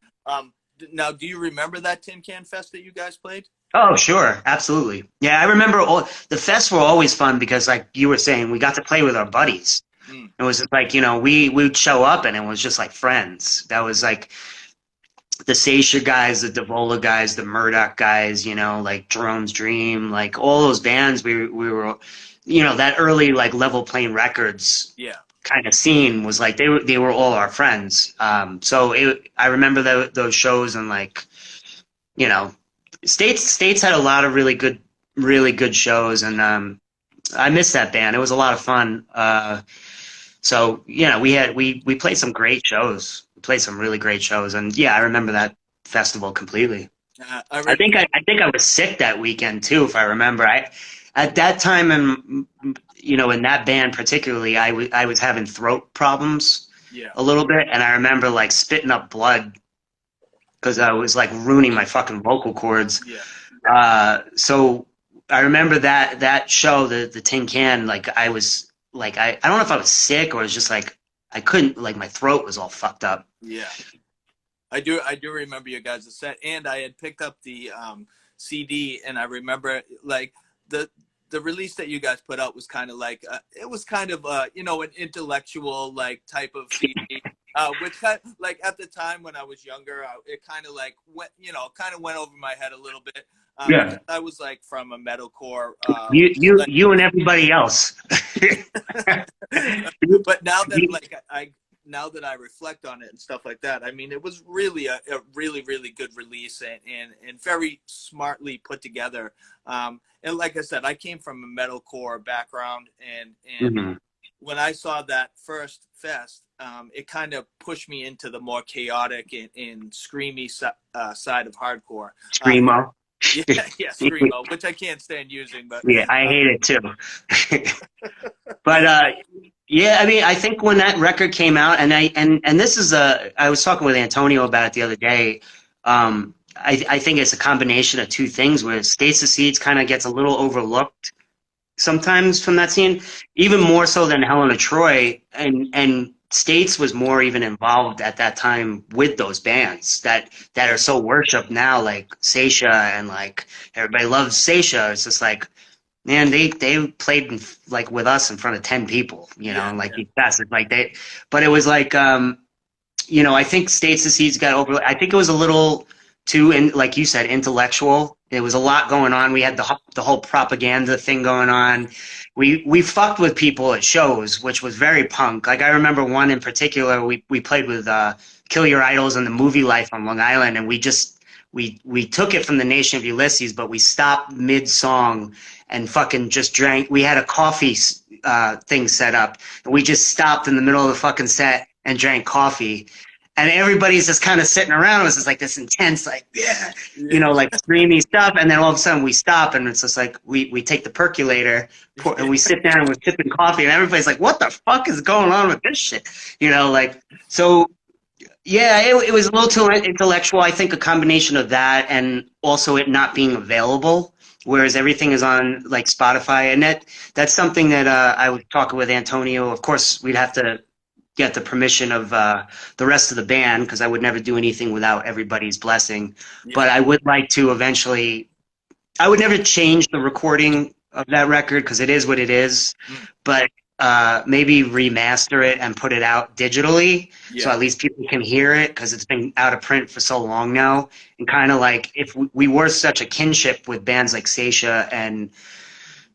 Now, do you remember that Tin Can Fest that you guys played? Oh, sure, absolutely. Yeah, I remember the fests were always fun because, like you were saying, we got to play with our buddies. Mm, It was just like, we'd show up and it was just like friends. That was like the Seisha guys, the Devola guys, the Murdoch guys, like Jerome's Dream, like all those bands. We were, that early like Level Plane Records yeah, kind of scene was like they were all our friends. So I remember those shows, and like you know, States had a lot of really good shows, and I miss that band. It was a lot of fun. So we played some great shows. We played some really great shows, and yeah, I remember that festival completely. I I remember. think I was sick that weekend too, if I remember. I At that time, and in that band particularly, I was having throat problems Yeah, a little bit, and I remember like spitting up blood because I was like ruining my fucking vocal cords. yeah, So I remember that show, the Tin Can. Like I was like I don't know if I was sick or it was just like I couldn't, like my throat was all fucked up. yeah. I do remember your guys' set, and I had picked up the CD, and I remember like the the release that you guys put out was kind of like it was kind of an intellectual like type of CD, which like at the time when I was younger, it kind of like went over my head a little bit because Yeah. I was like from a metalcore You like you and everybody else. but now that like now that I reflect on it and stuff like that, I mean, it was really a really, really good release and very smartly put together. And like I said, I came from a metalcore background, and Mhm. when I saw that first fest, it kind of pushed me into the more chaotic and screamy side of hardcore. Um, Screamo. yeah, yeah, screamo, which I can't stand using, but Yeah, I uh, hate it too. But yeah, I mean, I think when that record came out, and this is I was talking with Antonio about it the other day. I think it's a combination of two things where States of Seeds kind of gets a little overlooked sometimes from that scene, even more so than Helena Troy, and States was more even involved at that time with those bands that are so worshipped now, like Seisha, and like everybody loves Seisha. It's just like, man, they played like with us in front of 10 people, yeah, and like yeah, these bastards, like but it was like, I think States of Seeds got over. I think it was a little too, like you said, intellectual. There was a lot going on. We had the whole propaganda thing going on. We fucked with people at shows, which was very punk. Like I remember one in particular. We played with Kill Your Idols and the Movie Life on Long Island, and we took it from the Nation of Ulysses, but we stopped mid song and fucking just drank. We had a coffee thing set up, and we just stopped in the middle of the fucking set and drank coffee. And everybody's just kind of sitting around. It was just like this intense, like, yeah, yeah. like screamy stuff. And then all of a sudden we stop, and it's just like we take the percolator and we sit down and we're sipping coffee, and everybody's like, what the fuck is going on with this shit? Like, so yeah, it was a little too intellectual. I think a combination of that and also it not being available, whereas everything is on like Spotify, and that's something that I was talking with Antonio. Of course, we'd have to get the permission of the rest of the band because I would never do anything without everybody's blessing. Yeah. But I would like to eventually. I would never change the recording of that record because it is what it is, Mm, but maybe remaster it and put it out digitally so yeah. at least people can hear it because it's been out of print for so long now. And kind of like if we were such a kinship with bands like Seisha and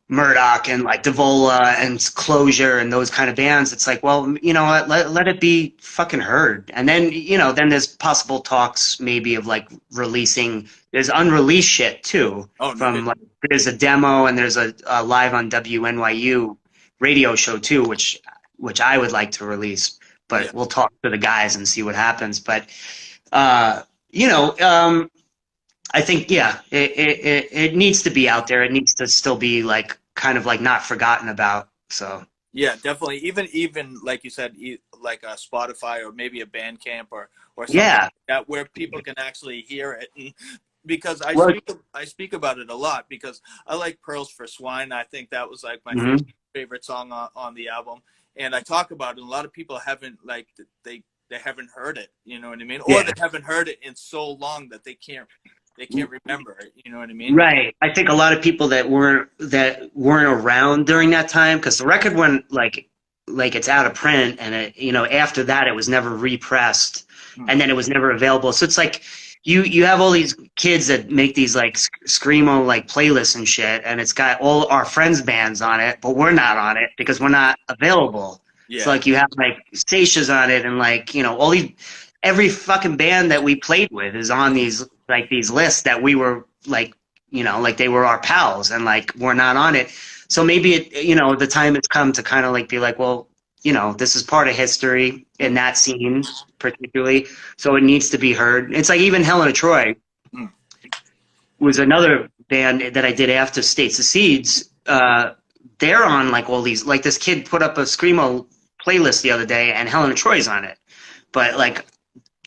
Murdoch and like Devola and Closure and those kind of bands, it's like, well, you know what, let it be fucking heard. And then, then there's possible talks maybe of like releasing, there's unreleased shit too Oh, no from kidding. like, there's a demo and there's a live on WNYU radio show too, which I would like to release, Yeah. but we'll talk to the guys and see what happens. But, uh, you know, um, I think yeah, it needs to be out there. It needs to still be like kind of like not forgotten about. So Yeah, definitely. Even like you said, like a Spotify or maybe a Bandcamp or something yeah, like that where people can actually hear it. And because well, I speak about it a lot because I like Pearls for Swine. I think that was like my mhm. favorite song on the album, and I talk about it. And a lot of people haven't like they haven't heard it. You know what I mean? Or they Yeah. haven't heard it in so long that they can't remember it. You know what I mean? Right. I think a lot of people that weren't around during that time, because the record went like it's out of print, and after that it was never repressed, Hmm. and then it was never available. So it's like you have all these kids that make these like screamo like playlists and shit, and it's got all our friends' bands on it, but we're not on it because we're not available. So Yeah. like you have like Stacia's on it, and like all these every fucking band that we played with is on these lists that we were like they were our pals, and like we're not on it. So maybe the time has come to kind of like be like, well, this is part of history in that scene particularly, so it needs to be heard. It's like even Helen of Troy Hmm. was another band that I did after States of Seeds. They're on like all these, like this kid put up a screamo playlist the other day, and Helen of Troy's on it, but like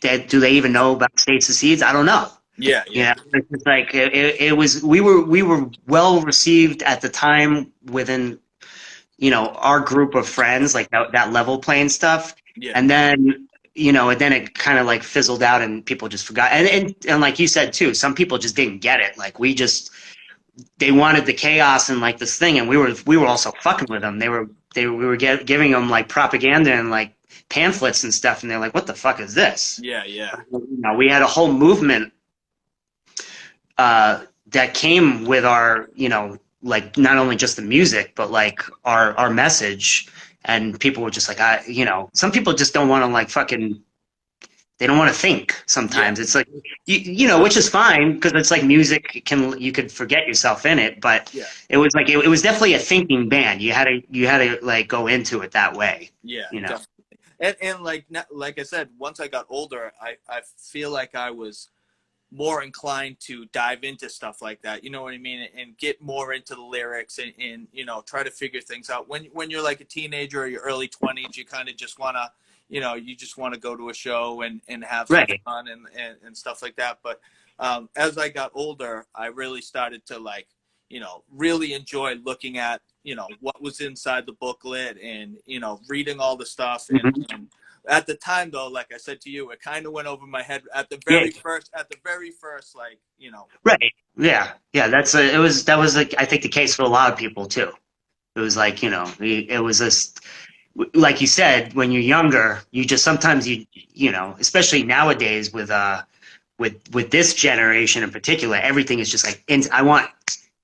do they even know about States of Seeds? I don't know. Yeah. Yeah. It's like it was. We were well received at the time within our group of friends, like that level playing stuff, Yeah. and then it kind of like fizzled out, and people just forgot. And like you said too, some people just didn't get it. Like they wanted the chaos and like this thing, and we were also fucking with them. We were giving them like propaganda and like pamphlets and stuff, and they're like, "What the fuck is this?" Yeah. Yeah. We had a whole movement that came with our, like not only just the music, but like our message. And people were just like, some people just don't want to like fucking, they don't want to think sometimes. Yeah. It's like, which is fine because it's like music you could forget yourself in it. But Yeah. it was like, it was definitely a thinking band. You had to like go into it that way, Yeah. you know? Definitely. And like I said, once I got older, I feel like I was more inclined to dive into stuff like that. You know what I mean? And get more into the lyrics and try to figure things out. When you're like a teenager or your early 20s, you kind of just want to, you just want to go to a show and have some Right. fun and stuff like that. But as I got older, I really started to like, really enjoy looking at, what was inside the booklet and, reading all the stuff. Mhm. And at the time though, like I said to you, it kind of went over my head Yeah. at the very first, like, Right. Yeah. Yeah. That was like, I think the case for a lot of people too. It was like, it was this, like you said, when you're younger, you just sometimes especially nowadays with this generation in particular, everything is just like, I want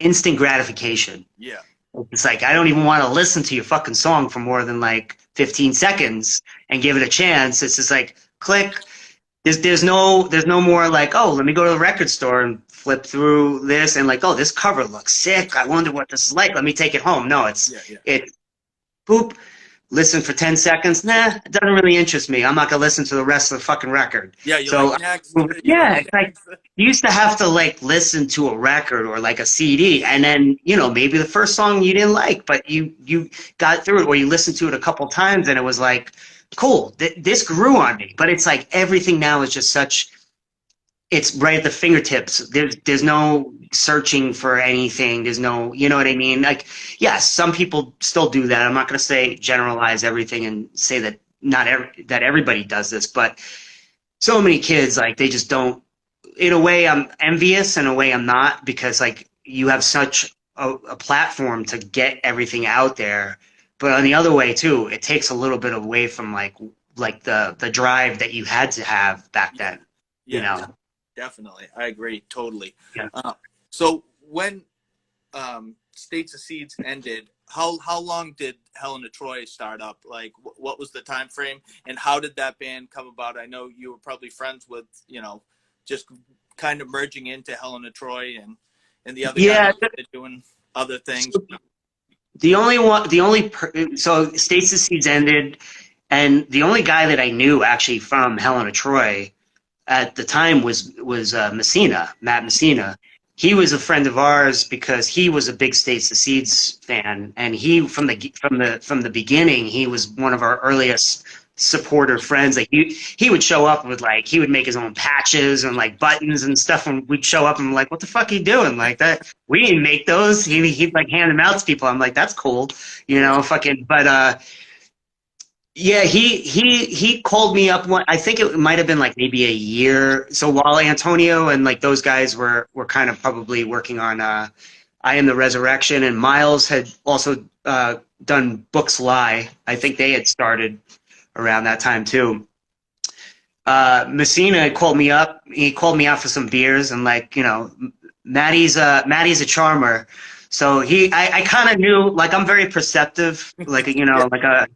instant gratification. yeah, It's like, I don't even want to listen to your fucking song for more than like 15 seconds and give it a chance. It's just like, click. There's no more like, oh, let me go to the record store and flip through this and like, oh, this cover looks sick. I wonder what this is like. Let me take it home. No, yeah, yeah, it boop, listen for 10 seconds. Nah, it doesn't really interest me. I'm not gonna listen to the rest of the fucking record. yeah. You're So like next. You're yeah, like it's like next. you used to have to like listen to a record or like a CD, and then maybe the first song you didn't like, but you got through it, or you listened to it a couple times, and it was like, cool, this grew on me. But it's like everything now is just such. It's right at the fingertips. There's no searching for anything. There's no, you know what I mean? Like, yes, some people still do that. I'm not going to say generalize everything and say that that everybody does this, but so many kids like they just don't. In a way, I'm envious. In a way, I'm not, because like you have such a platform to get everything out there. But on the other way too, it takes a little bit away from like the drive that you had to have back Yeah, then. You yeah, know. definitely. I agree totally. Yeah. So when States of Seeds ended, how long did Helen of Troy start up? Like, what was the time frame, and how did that band come about? I know you were probably friends with, just kind of merging into Helen of Troy and the other guys Yeah. doing other things. So the only one, so States of Seeds ended, and the only guy that I knew actually from Helen of Troy at the time was Messina, Matt Messina. he was a friend of ours because he was a big State Secedes fan, and he from the beginning he was one of our earliest supporter friends. Like he would show up with like he would make his own patches and like buttons and stuff, and we'd show up and I'm like, what the fuck are you doing? Like that we didn't make those. He'd like hand them out to people. I'm like, that's cool, you know, fucking. But yeah, he called me up one. I think it might have been like maybe a year. So while Antonio and like those guys were kind of probably working on I Am the Resurrection, and Miles had also done Books Lie. I think they had started around that time too. Messina called me up. He called me out for some beers, and like, you know, Maddie's a charmer. So I kind of knew, like, I'm very perceptive, like, you know, like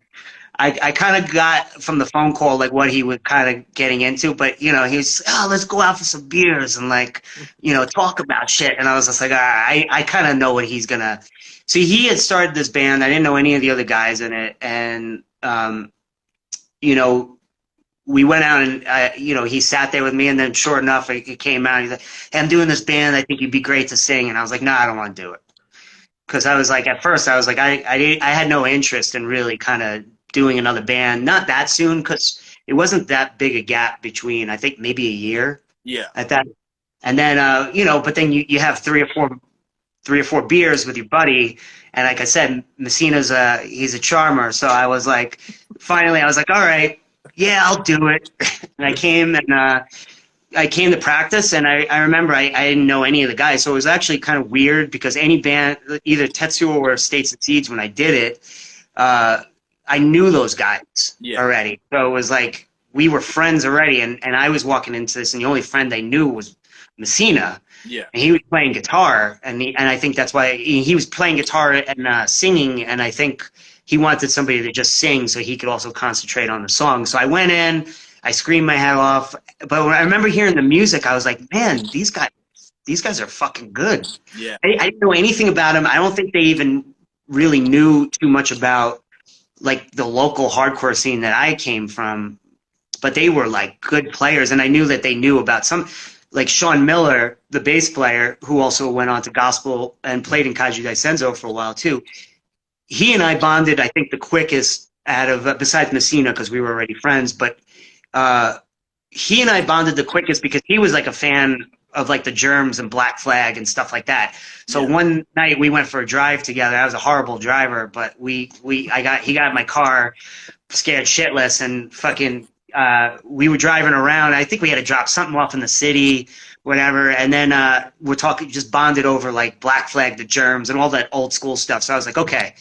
I kind of got from the phone call like what he was kind of getting into, but you know, he was, oh, let's go out for some beers and like, you know, talk about shit. And I was just like, I kind of know what he's gonna. See, he had started this band. I didn't know any of the other guys in it, and you know, we went out and you know, he sat there with me, and then sure enough, it came out. He's like, hey, I'm doing this band. I think you'd be great to sing. And I was like, no, I don't want to do it, because I was like, at first, I was like, I had no interest in really kind of doing another band, not that soon, because it wasn't that big a gap between, I think maybe a year Yeah. at that. And then, you know, but then you have three or four beers with your buddy. And like I said, Messina's he's a charmer. So I was like, finally, I was like, all right, yeah, I'll do it. And I came to practice, and I remember I didn't know any of the guys. So it was actually kind of weird because any band, either Tetsuo or States and Seeds, when I did it, I knew those guys already. So it was like we were friends already, and I was walking into this, and the only friend I knew was Messina. Yeah. And he was playing guitar, and I think that's why he was playing guitar and singing, and I think he wanted somebody to just sing so he could also concentrate on the song. So I went in, I screamed my head off, but when I remember hearing the music, I was like, man, these guys are fucking good. Yeah. I didn't know anything about them. I don't think they even really knew too much about like the local hardcore scene that I came from, but they were like good players, and I knew that they knew about some, like Sean Miller, the bass player, who also went on to gospel and played in Kaiju Daisenso for a while too. He and I bonded, I think, the quickest out of besides Messina, because we were already friends, but he and I bonded the quickest because he was like a fan of like the Germs and Black Flag and stuff like that. So one night we went for a drive together. I was a horrible driver, but he got in my car, scared shitless, and fucking we were driving around. I think we had to drop something off in the city, whatever. And then we're talking, just bonded over like Black Flag, the Germs, and all that old school stuff. So I was like, okay,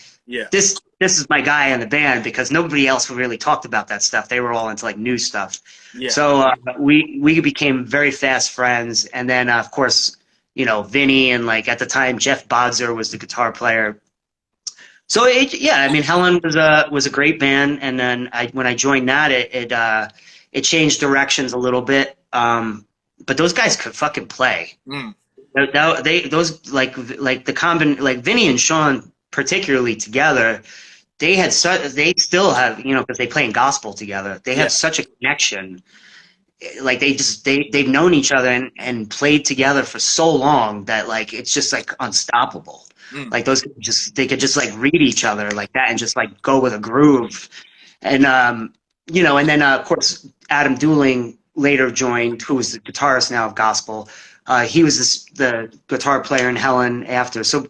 this is my guy in the band, because nobody else really talked about that stuff. They were all into like new stuff. Yeah. So we became very fast friends. And then of course, you know, Vinny, and like at the time Jeff Bodzer was the guitar player. So I mean, Helen was a great band. And then when I joined that, it changed directions a little bit. But those guys could fucking play. Those like Vinny and Sean particularly together, they still have, you know, because they play in gospel together, they have such a connection. Like they've known each other and played together for so long that like it's just like unstoppable. Like they could just like read each other like that and just like go with a groove. And you know, and then of course Adam Dooling later joined, who was the guitarist now of gospel. He was the guitar player in Helen after. So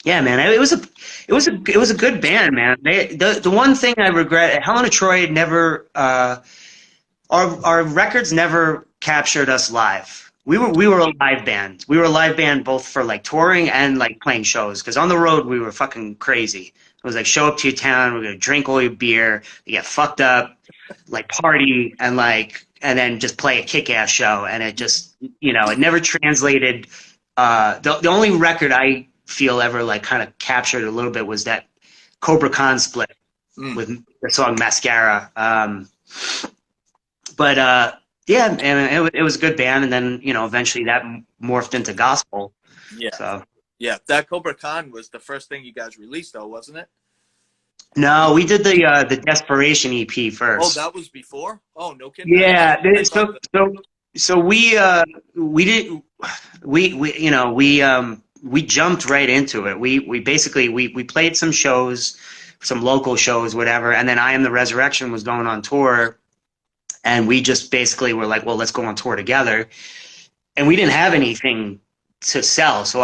yeah, man, it was a good band, man. The one thing I regret, Helen of Troy never our records never captured us live. We were a live band. We were a live band both for like touring and like playing shows, because on the road we were fucking crazy. It was like, show up to your town, we're gonna drink all your beer, you get fucked up, like party, and then just play a kick-ass show. And it just, you know, it never translated. The only record I feel ever like kind of captured a little bit was that Cobra Khan split with the song Mascara. But yeah, and it was a good band, and then, you know, eventually that morphed into gospel. Yeah. So yeah, that Cobra Khan was the first thing you guys released, though, wasn't it? no, we did the Desperation EP first. Oh, that was before? Oh, no kidding. Yeah, so So we did we you know we jumped right into it. We basically we played some shows, some local shows, whatever, and then I Am the Resurrection was going on tour, and we just basically were like, well, let's go on tour together, and we didn't have anything to sell. So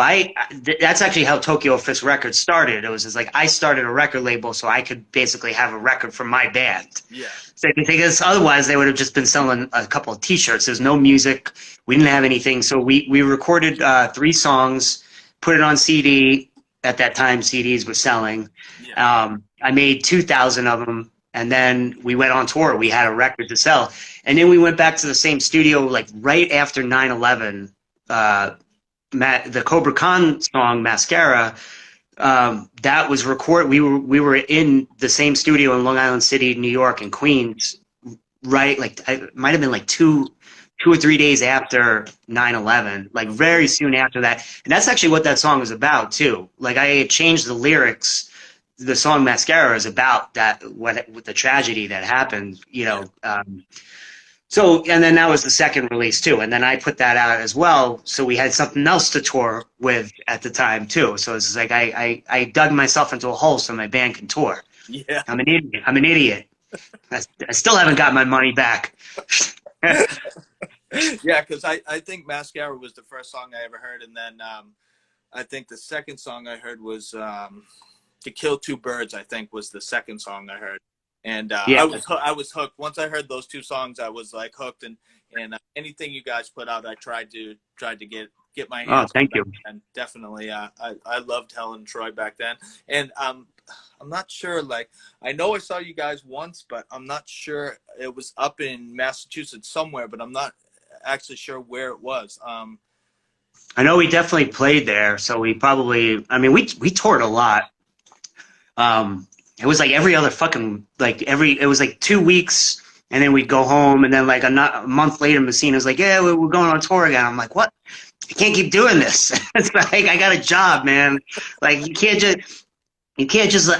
that's actually how Tokyo Fist Records started. It was just like I started a record label so I could basically have a record for my band. Yeah. So because otherwise they would have just been selling a couple of T-shirts. There's no music. We didn't have anything. So we recorded 3 songs, put it on CD. At that time, CDs were selling. Yeah. I made 2,000 of them, and then we went on tour. We had a record to sell, and then we went back to the same studio like right after 9/11. The Cobra Khan song "Mascara" that was recorded. We were in the same studio in Long Island City, New York, and Queens, right? Like it might have been like two or 3 days after 9/11, like very soon after that. And that's actually what that song is about too. Like I had changed the lyrics. The song "Mascara" is about that, with the tragedy that happened, you know. So, and then that was the second release too. And then I put that out as well. So we had something else to tour with at the time too. So it's like I dug myself into a hole so my band can tour. Yeah. I'm an idiot. I'm an idiot. I still haven't got my money back. Yeah, because I think Mascara was the first song I ever heard, and then I think the second song I heard was "To Kill Two Birds." I think was the second song I heard, and Yeah. I was hooked. Once I heard those 2 songs, I was like hooked, and anything you guys put out, I tried to get my hands. Oh, thank on you. and definitely, I loved Helen and Troy back then, and I'm not sure. Like, I know I saw you guys once, but I'm not sure. It was up in Massachusetts somewhere, but I'm not actually sure where it was. I know we definitely played there. So we probably, I mean, we toured a lot. It was like every other fucking, it was like 2 weeks, and then we'd go home, and then like a month later, Messina's like, yeah, we're going on tour again. I'm like, what? I can't keep doing this. It's like, I got a job, man. Like I can't just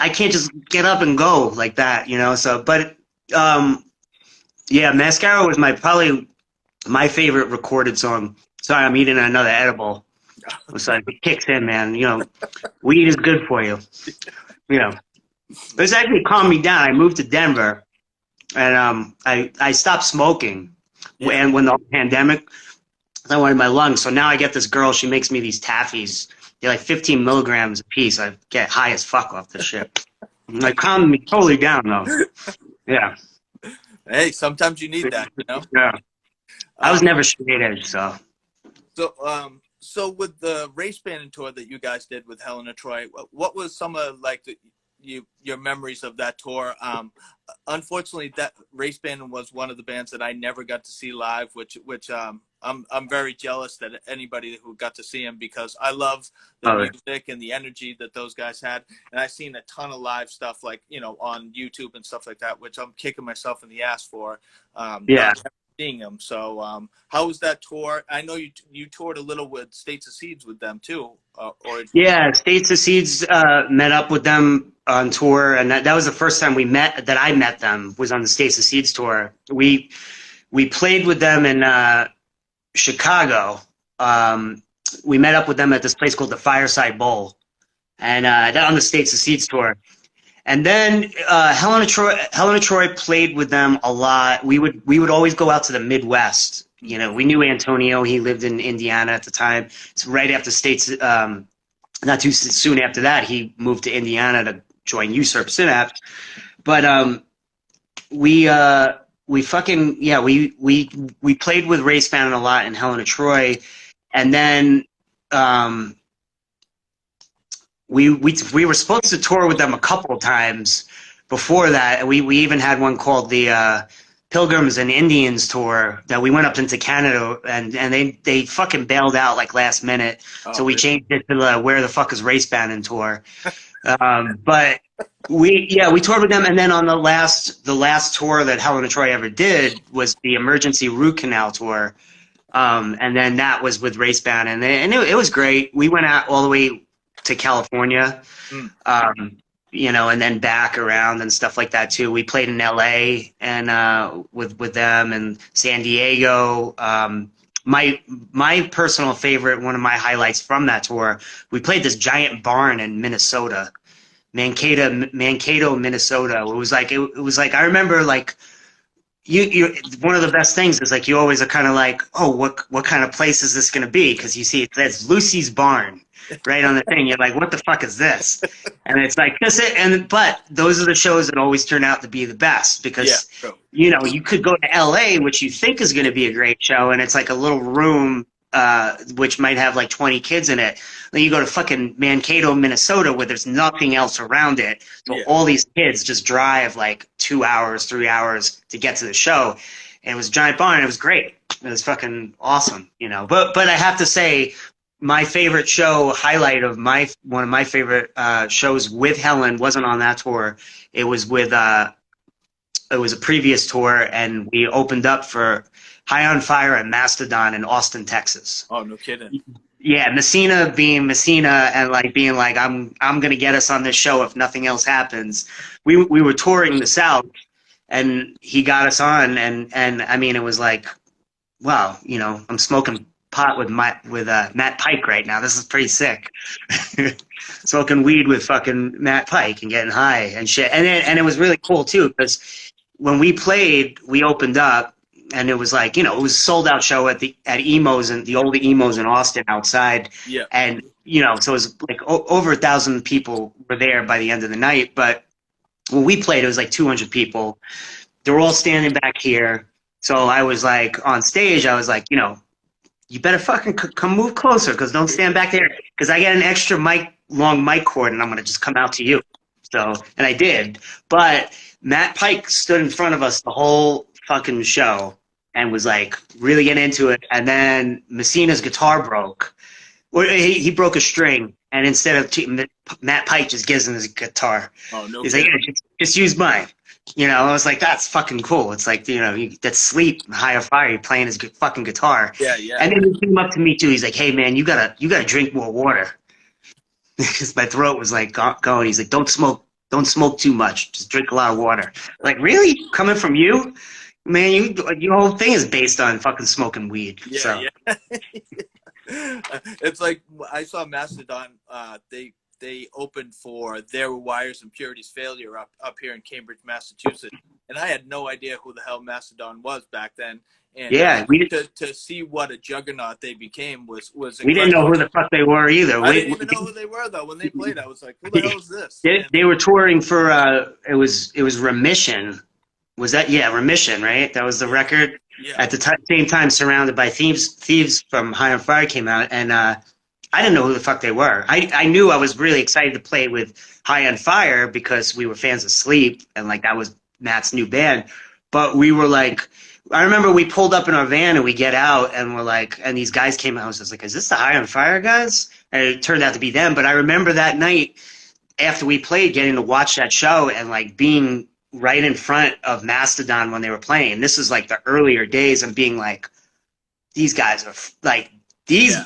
get up and go like that, you know? So, but, yeah, Mascara was probably my favorite recorded song. Sorry, I'm eating another edible. So it kicks in, man. You know, weed is good for you. You know, it's actually calmed me down. I moved to Denver, and I stopped smoking. Yeah. And when the pandemic, I wanted my lungs. So now I get this girl. She makes me these taffies. They're like 15 milligrams a piece. I get high as fuck off this shit. Like calmed me totally down though. Yeah. Hey, sometimes you need that, you know. Yeah. I was never straight edge, so. So with the race band tour that you guys did with Helen and Troy, what was some of like your memories of that tour? Unfortunately, that race band was one of the bands that I never got to see live, which I'm very jealous that anybody who got to see them, because I love the music and the energy that those guys had, and I've seen a ton of live stuff, like, you know, on YouTube and stuff like that, which I'm kicking myself in the ass for. Yeah. Seeing them. So how was that tour? I know you toured a little with Secedes with them too. Yeah, Secedes met up with them on tour, and that was the first time that I met them, was on the Secedes tour. We played with them in Chicago. We met up with them at this place called the Fireside Bowl, and that on the Secedes tour. And then Helen and Troy played with them a lot. We would always go out to the Midwest. You know, we knew Antonio. He lived in Indiana at the time. So right after not too soon after that, he moved to Indiana to join Usurp Synapse. But we played with Race Band a lot and Helen and Troy, and then we were supposed to tour with them a couple of times before that. We even had one called the Pilgrims and Indians tour that we went up into Canada, and they fucking bailed out like last minute. So we changed it to the Where the Fuck is Race Band and tour. But we toured with them, and then on the last tour that Helen and Troy ever did was the Emergency Root Canal tour. And then that was with Race Band, and it was great. We went out all the way to California. and then back around and stuff like that too. We played in LA and with them and San Diego. My personal favorite, one of my highlights from that tour, we played this giant barn in Minnesota, Mankato, Minnesota. It was like I remember like you one of the best things is like you always are kind of like, oh, what kind of place is this going to be? Because you see it says Lucy's Barn right on the thing. You're like, what the fuck is this? And it's like this. But those are the shows that always turn out to be the best because you could go to LA, which you think is going to be a great show, and it's like a little room which might have like 20 kids in it. Then you go to fucking Mankato, Minnesota, where there's nothing else around it. So all these kids just drive like 2 hours, 3 hours to get to the show. And it was a giant barn. It was great. It was fucking awesome, But I have to say, my favorite show highlight of one of my favorite shows with Helen wasn't on that tour. It was with it was a previous tour, and we opened up for High on Fire and Mastodon in Austin, Texas. Oh, no kidding. Yeah, Messina being Messina and like being like, I'm gonna get us on this show if nothing else happens. We were touring the South, and he got us on, and I mean it was like, wow, I'm smoking pot with Matt Pike right now. This is pretty sick. Smoking weed with fucking Matt Pike and getting high and shit, and it was really cool too because when we played, we opened up. And it was like, it was a sold out show at Emos and the old Emos in Austin outside. Yeah. And, so it was like over 1,000 people were there by the end of the night. But when we played, it was like 200 people. They were all standing back here. So I was like on stage, I was like, you better fucking come move closer because don't stand back there because I got an extra long mic cord and I'm going to just come out to you. So, and I did. But Matt Pike stood in front of us the whole fucking show and was like really getting into it, and then Messina's guitar broke, or he broke a string, and instead of Matt Pike just gives him his guitar. Oh no! He's like, yeah, just use mine. I was like, that's fucking cool. It's like that's Sleep, Higher Fire, you're playing his fucking guitar. Yeah. And then he came up to me too. He's like, hey man, you gotta drink more water because my throat was like going. He's like, don't smoke too much. Just drink a lot of water. Like, really? Coming from you? Man, your whole thing is based on fucking smoking weed. Yeah, so. yeah. It's like I saw Mastodon. They opened for There Were Wires and Purity's Failure up here in Cambridge, Massachusetts, and I had no idea who the hell Mastodon was back then. And to see what a juggernaut they became was incredible. We didn't know who the fuck they were either. I didn't even know who they were though when they played. I was like, who the hell is this? They were touring for it was Remission. Was that Remission, right? That was the record. Yeah. At the same time, Surrounded by Thieves from High on Fire came out, and I didn't know who the fuck they were. I knew I was really excited to play with High on Fire because we were fans of Sleep, and like that was Matt's new band. But we were like, I remember we pulled up in our van and we get out and we're like, and these guys came out. I was just like, is this the High on Fire guys? And it turned out to be them. But I remember that night after we played, getting to watch that show and like being right in front of Mastodon when they were playing. This was like the earlier days of being like, these guys are like, this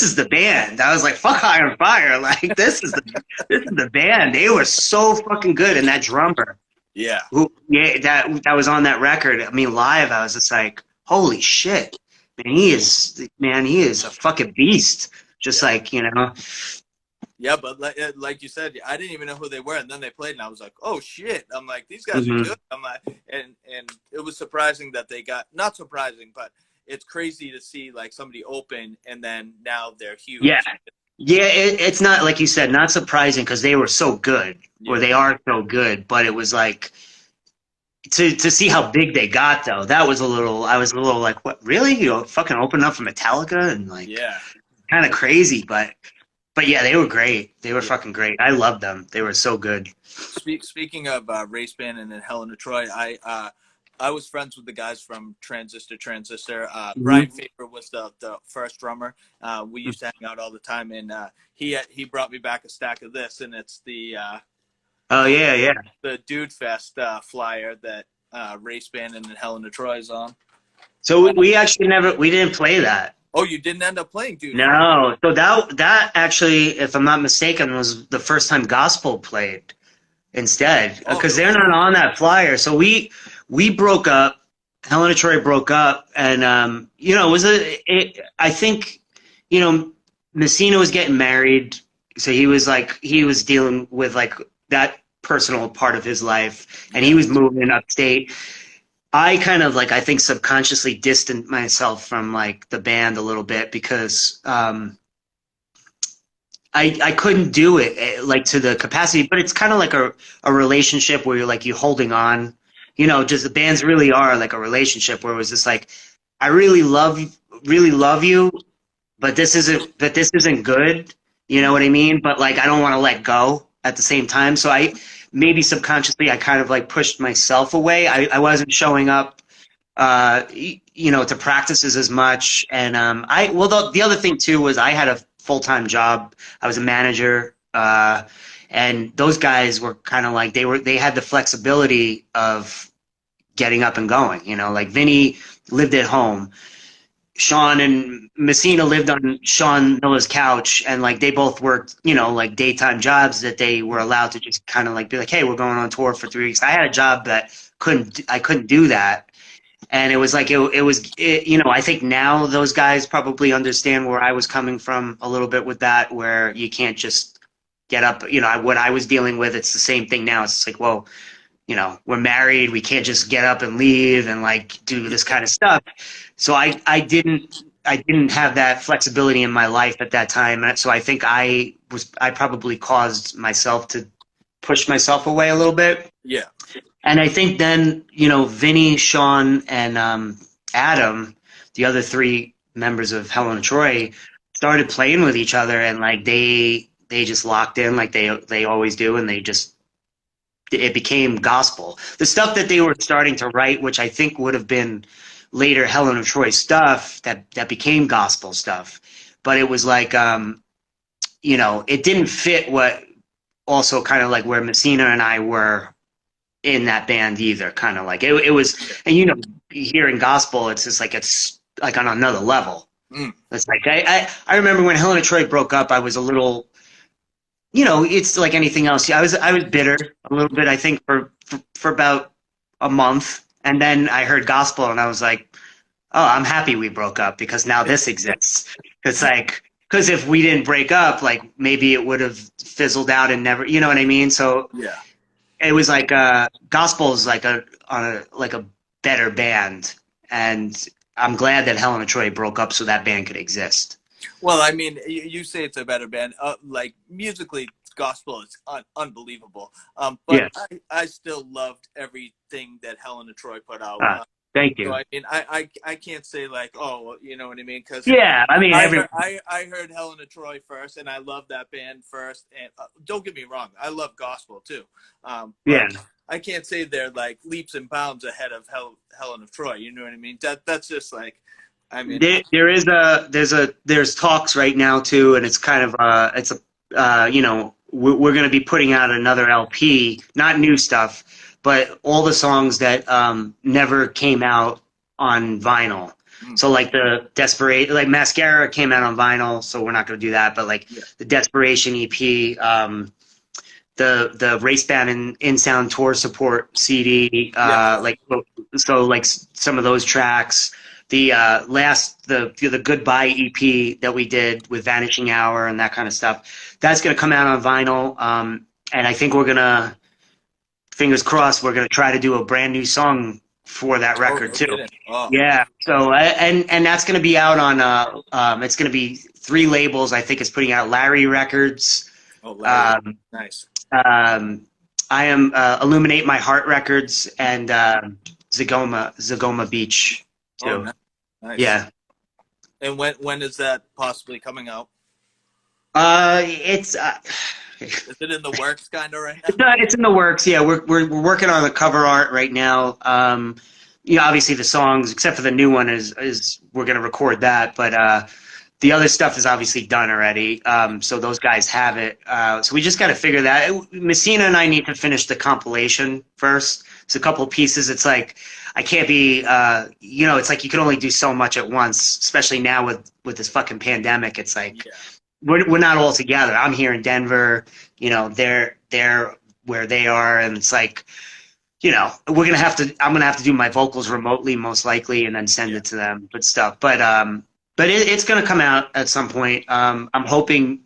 is the band. I was like, fuck High on Fire. Like, this is the band. They were so fucking good. And that drummer, that was on that record. I mean, live, I was just like, holy shit, man, he is a fucking beast. Just like, Yeah, but like you said, I didn't even know who they were, and then they played, and I was like, "Oh shit!" I'm like, "These guys are good." I'm like, and it was surprising that they got, not surprising, but it's crazy to see like somebody open, and then now they're huge. Yeah, it's not like you said, not surprising because they were so good, or they are so good. But it was like to see how big they got, though. That was I was a little like, what? Really? Fucking open up for Metallica and like, kind of crazy, But yeah, they were great. They were fucking great. I loved them. They were so good. Speaking of Race Band and then Helen of Troy, I was friends with the guys from Transistor. Brian Faber was the first drummer. We used to hang out all the time, and he brought me back a stack of this, and it's the the Dude Fest flyer that Race Band and then Helen of Troy is on. So we actually we didn't play that. Oh, you didn't end up playing, dude? No. So that actually, if I'm not mistaken, was the first time Gospel played. instead Oh, because no they're kidding. not on that flyer. So we broke up. Helen and Troy broke up, and it was I think, Messina was getting married, so he was dealing with like that personal part of his life, and he Yeah. was moving upstate. I kind of like I think subconsciously distanced myself from like the band a little bit because I couldn't do it like to the capacity, but it's kind of like a relationship where you're like you holding on, just the bands really are like a relationship where it was just like I really love you, but this isn't good. You know what I mean? But like I don't want to let go at the same time. So I maybe subconsciously I kind of like pushed myself away. I wasn't showing up to practices as much. And the other thing too was I had a full-time job. I was a manager, and those guys were kind of like they had the flexibility of getting up and going. Like Vinny lived at home. Sean and Messina lived on Sean Miller's couch, and like they both worked, like daytime jobs that they were allowed to just kind of like be like, "Hey, we're going on tour for 3 weeks." I had a job that I couldn't do that, and it was like I think now those guys probably understand where I was coming from a little bit with that, where you can't just get up. What I was dealing with, it's the same thing now. It's like, well, we're married, we can't just get up and leave and like do this kind of stuff. So I didn't have that flexibility in my life at that time. So I think I probably caused myself to push myself away a little bit. Yeah. And I think then, Vinny, Sean, and Adam, the other three members of Helen and Troy, started playing with each other, and like they just locked in like they always do, and it became gospel. The stuff that they were starting to write, which I think would have been later Helen of Troy stuff, that became gospel stuff. But it was like, it didn't fit what also kind of like where Messina and I were in that band either. Kind of like it was, and hearing gospel, it's like on another level. Mm. It's like I remember when Helen of Troy broke up, I was a little, it's like anything else. I was bitter a little bit. I think for about a month, and then I heard gospel, and I was like, "Oh, I'm happy we broke up because now this exists." It's like because if we didn't break up, like maybe it would have fizzled out and never. You know what I mean? So Yeah. it was like gospel is like a better band, and I'm glad that Helen and Troy broke up so that band could exist. Well, I mean, you say it's a better band. Like musically, gospel is unbelievable. But Yeah. I still loved everything that Helen and Troy put out. Thank So you. I mean, I can't say like, oh, you know what I mean? Because Yeah, I mean, I heard Helen and Troy first, and I loved that band first. And don't get me wrong, I love gospel too. yeah. But I can't say they're like leaps and bounds ahead of Helen of Troy. You know what I mean? That's just like, I mean, There's talks right now too, and it's kind of we're going to be putting out another LP, not new stuff, but all the songs that never came out on vinyl. So like the Desperate, like Mascara came out on vinyl, so we're not going to do that. But like the Desperation EP, the Race Band and In Sound Tour Support CD, like some of those tracks. The the Goodbye EP that we did with Vanishing Hour and that kind of stuff, that's going to come out on vinyl. And I think we're going to, fingers crossed, we're going to try to do a brand new song for that record too. Oh. Yeah. So and that's going to be out on it's going to be 3 labels. I think it's putting out Larry Records. Oh, Larry. Nice. I am Illuminate My Heart Records and Zagoma Beach too. Oh, nice. Yeah. And when is that possibly coming out? It's Is it in the works kind of right now? it's in the works. Yeah, we're working on the cover art right now. Obviously the songs, except for the new one, is we're gonna record that, but the other stuff is obviously done already. So those guys have it. So we just got to figure that. Messina and I need to finish the compilation first. It's a couple of pieces. It's like I can't be, it's like you can only do so much at once, especially now with this fucking pandemic. It's like we're not all together. I'm here in Denver. They're where they are, and it's like, I'm gonna have to do my vocals remotely most likely, and then send Yeah. it to them, but stuff. But it's gonna come out at some point. I'm hoping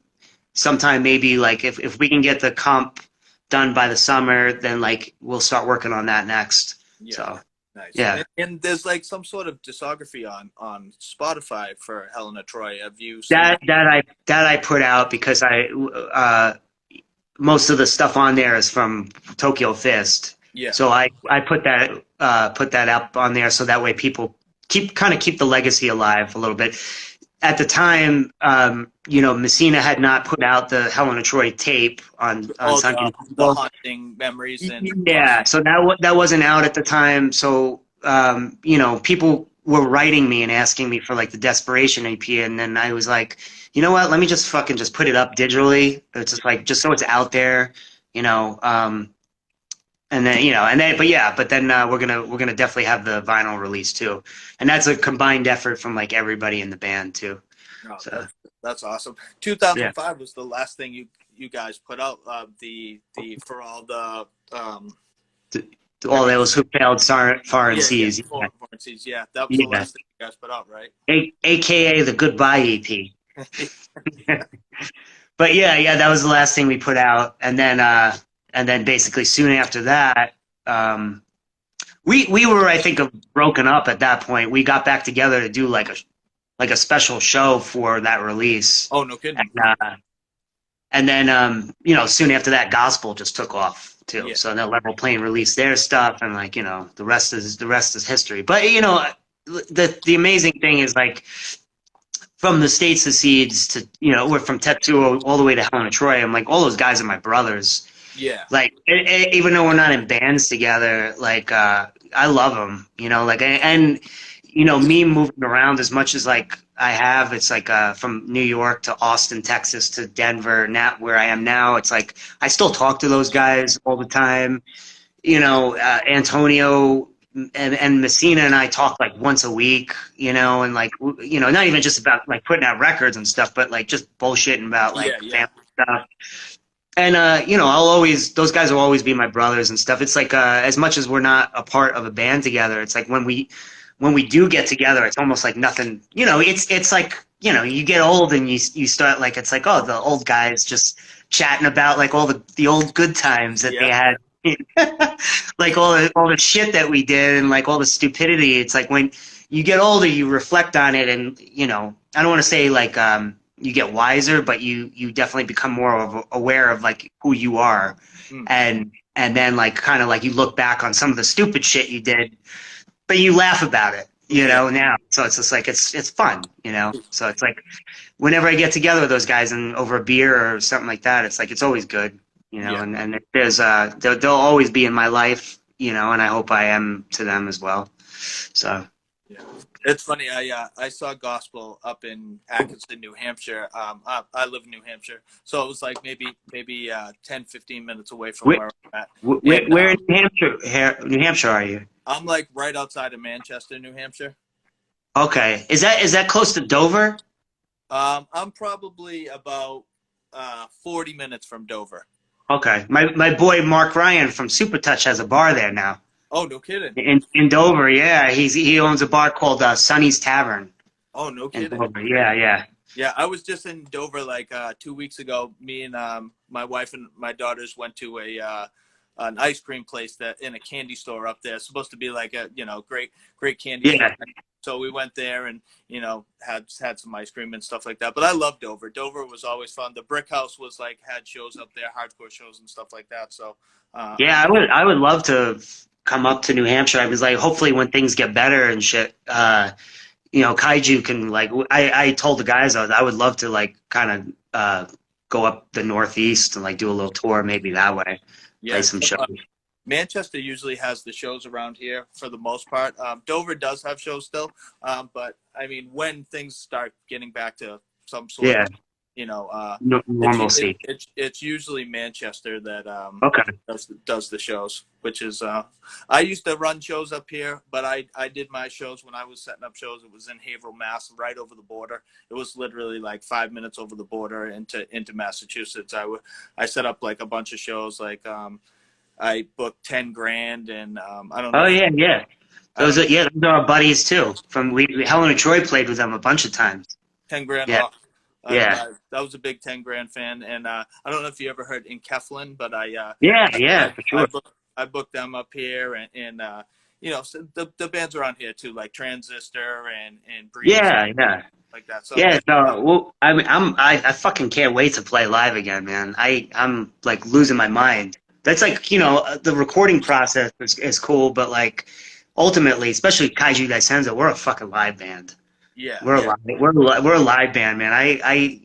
sometime, maybe like if we can get the comp done by the summer, then like we'll start working on that next. Yeah. So Nice. yeah, And there's like some sort of discography on Spotify for Helena Troy. Have you seen that that? I put out because most of the stuff on there is from Tokyo Fist. Yeah. So I put that up on there so that way people keep the legacy alive a little bit. At the time, Messina had not put out the Helen of Troy tape on Oh, Sunken the Temple. haunting memories and Yeah, so that wasn't out at the time. So people were writing me and asking me for like the Desperation EP, and then I was like, you know what? Let me just fucking just put it up digitally. It's just like just so it's out there, you know. But then we're gonna definitely have the vinyl release too, and that's a combined effort from like everybody in the band too. no, So that's awesome. yeah, 2005 was the last thing you guys put out. The for all the to I all mean those who failed foreign yeah seas, foreign seas. Yeah, that was the yeah, last thing you guys put out, right? AKA the Goodbye EP. But yeah, that was the last thing we put out, and then basically soon after that, we were, I think, broken up at that point. We got back together to do like a special show for that release, Oh, no kidding. and then soon after that, gospel just took off too. Yeah, So then Level Plane released their stuff, and like the rest is history. But the amazing thing is like from the States Secedes to we're from Tetsuo all the way to Helen of Troy. I'm like all those guys are my brothers. yeah, Like even though we're not in bands together, like I love them. And me moving around as much as like I have, it's like from New York to Austin, Texas to Denver, now where I am now. It's like I still talk to those guys all the time. Antonio and Messina and I talk like once a week, and like not even just about like putting out records and stuff, but like just bullshitting about like yeah. family stuff. And those guys will always be my brothers and stuff. It's like as much as we're not a part of a band together, it's like when we do get together, it's almost like nothing. It's like you get old and you start like it's like, oh, the old guys just chatting about like all the old good times that they Yeah. had. Like all the shit that we did and like all the stupidity. It's like when you get older, you reflect on it, and I don't want to say like you get wiser, but you definitely become more aware of like who you are, Mm. and then like kind of like you look back on some of the stupid shit you did, but you laugh about it, now. So it's just like it's fun, So it's like whenever I get together with those guys and over a beer or something like that, it's like it's always good, Yeah. And there's they'll always be in my life, and I hope I am to them as well. So Yeah. It's funny. I saw gospel up in Atkinson, New Hampshire. I live in New Hampshire, so it was like maybe 10, 15 minutes away from where where I'm at. And where in New Hampshire are you? I'm like right outside of Manchester, New Hampshire. Okay, is that close to Dover? I'm probably about 40 minutes from Dover. Okay, my boy Mark Ryan from Super Touch has a bar there now Oh, no kidding. in Dover. Yeah, he owns a bar called Sonny's Tavern Oh, no in kidding. Dover. Yeah. Yeah, I was just in Dover like 2 weeks ago. Me and my wife and my daughters went to an ice cream place that in a candy store up there. It's supposed to be like a great candy store. Yeah, So we went there and had some ice cream and stuff like that. But I love Dover. Dover was always fun. The Brick House was like had shows up there, hardcore shows and stuff like that. So yeah. I would love to come up to New Hampshire. I was like, hopefully when things get better and shit, Kaiju can like. I told the guys I would love to like kind of go up the Northeast and like do a little tour maybe that way, play yeah, some shows. Manchester usually has the shows around here for the most part. Dover does have shows still, but I mean, when things start getting back to some sort Yeah. of Normalcy. It's usually Manchester that Okay. does the shows, which is I used to run shows up here, but I did my shows when I was setting up shows. It was in Haverhill, Mass, right over the border. It was literally like 5 minutes over the border into Massachusetts. I set up like a bunch of shows. Like I booked 10 grand, and I don't know Oh if yeah, yeah. I don't know Those are our buddies too. From Helen and Troy played with them a bunch of times. 10 grand Yeah, off. yeah, That was a big 10 grand fan, and I don't know if you ever heard in Keflin, but yeah, yeah, for sure. I booked them up here, and so the bands around here too, like Transistor and Breeze, Yeah, yeah, like that. So yeah. So, well, I mean, I fucking can't wait to play live again, man. I'm like losing my mind. That's like, the recording process is cool, but like ultimately, especially Kaiju Daisenso, we're a fucking live band. yeah, We're a yeah, live, we're a live band, man.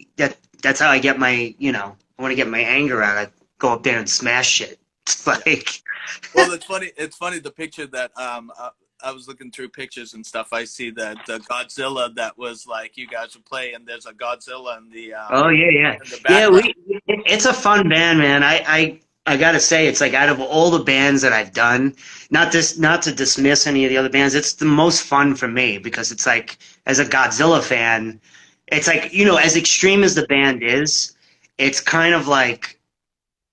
That's how I get my, I want to get my anger out. I go up there and smash shit. It's yeah. like, Well, it's funny. It's funny the picture that I was looking through pictures and stuff. I see that the Godzilla that was like you guys would play, and there's a Godzilla oh yeah, yeah, in the yeah. background. It's a fun band, man. I gotta say, it's like out of all the bands that I've done, not to dismiss any of the other bands, it's the most fun for me because it's like as a Godzilla fan, it's like as extreme as the band is, it's kind of like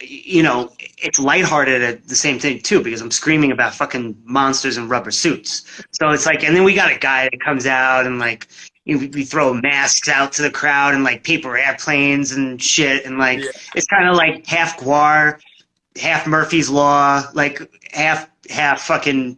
it's lighthearted at the same thing too because I'm screaming about fucking monsters in rubber suits. So it's like, and then we got a guy that comes out and like we throw masks out to the crowd and like paper airplanes and shit, and like Yeah, it's kind of like half Guar, half Murphy's Law, like half fucking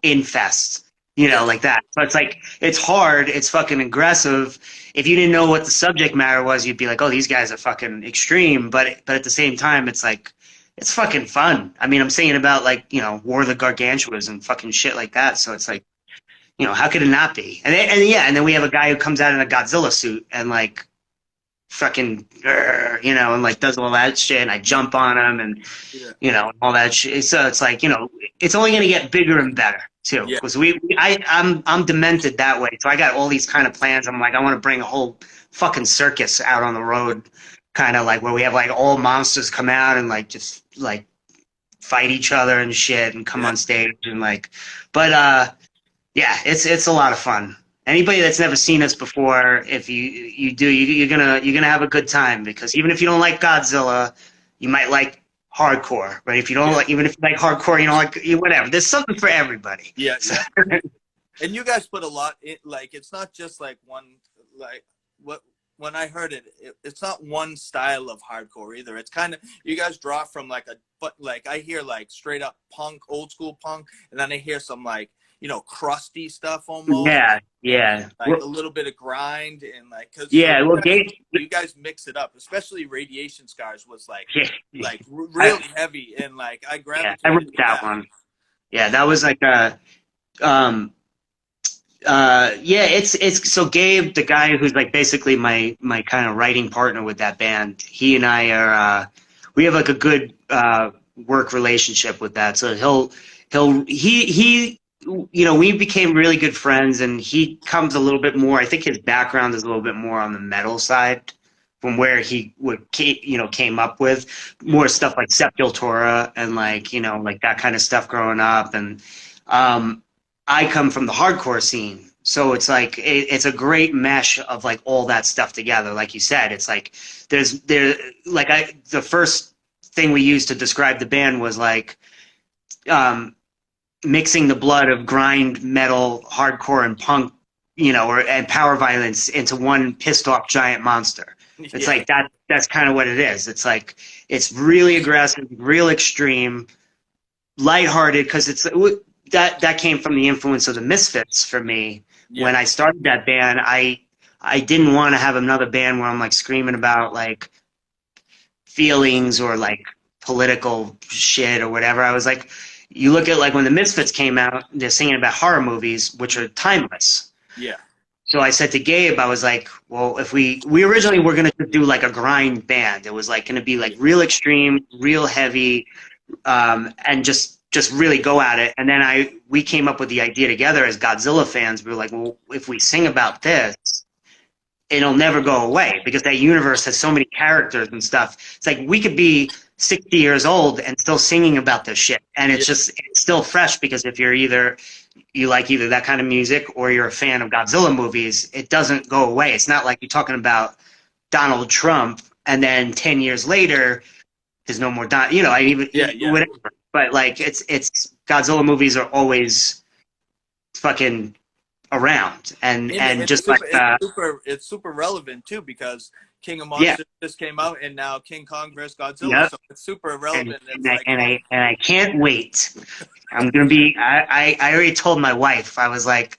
Infest, yeah, like that. So it's like it's hard, it's fucking aggressive. If you didn't know what the subject matter was, you'd be like, oh, these guys are fucking extreme. But at the same time, it's like it's fucking fun. I mean, I'm saying about like War of the Gargantuas and fucking shit like that. So it's like how could it not be? And then we have a guy who comes out in a Godzilla suit and like fucking and like does all that shit, and I jump on him and yeah, all that shit. So it's like, it's only going to get bigger and better too. yeah, Because I'm demented that way. So I got all these kind of plans. I'm like, I want to bring a whole fucking circus out on the road, kind of like where we have like all monsters come out and like just like fight each other and shit and come yeah. on stage and like, but yeah, it's a lot of fun. Anybody that's never seen us before, if you do, you're gonna have a good time because even if you don't like Godzilla, you might like hardcore, right? If you don't Yeah. like, even if you like hardcore, whatever. There's something for everybody. Yeah, So, yeah. And you guys put a lot in, like it's not just like one, like what when I heard it's not one style of hardcore either. It's kind of you guys draw from but like I hear like straight up punk, old school punk, and then I hear some like crusty stuff almost, yeah, and yeah, like a little bit of grind, and like because yeah. Well, you guys mix it up. Especially Radiation Scars was yeah, really heavy, and like I I gravitated wrote to that that. one. Yeah, that was like a um yeah, it's so Gabe, the guy who's like basically my kind of writing partner with that band, he and I are we have like a good work relationship with that. So he we became really good friends, and he comes a little bit more, I think his background is a little bit more on the metal side from where he came up with more stuff like Sepultura and like like that kind of stuff growing up. And um I come from the hardcore scene. So it's like it's a great mesh of like all that stuff together. Like you said, it's like the first thing we used to describe the band was like um, mixing the blood of grind metal, hardcore, and punk, and power violence into one pissed off giant monster. It's Yeah, like that. That's kind of what it is. It's like it's really aggressive, real extreme, lighthearted because it's that came from the influence of the Misfits for me. yeah, When I started that band, I didn't want to have another band where I'm like screaming about like feelings or like political shit or whatever. I was like, you look at like when the Misfits came out, they're singing about horror movies, which are timeless. yeah, So I said to Gabe, I was like, well, if we originally were going to do like a grind band, it was like going to be like real extreme, real heavy, and just really go at it. And then we came up with the idea together as Godzilla fans. We were like, well, if we sing about this, it'll never go away because that universe has so many characters and stuff. It's like we could be 60 years old and still singing about this shit, and Yeah. it's still fresh because if you like either that kind of music or you're a fan of Godzilla movies, it doesn't go away. It's not like you're talking about Donald Trump and then 10 years later there's no more whatever. But like it's Godzilla movies are always fucking around and just super, like it's super relevant too because King of yeah. Monsters just came out and now King Kong vs Godzilla, Yep. so it's super relevant. And I can't wait. I'm gonna be. I already told my wife. I was like,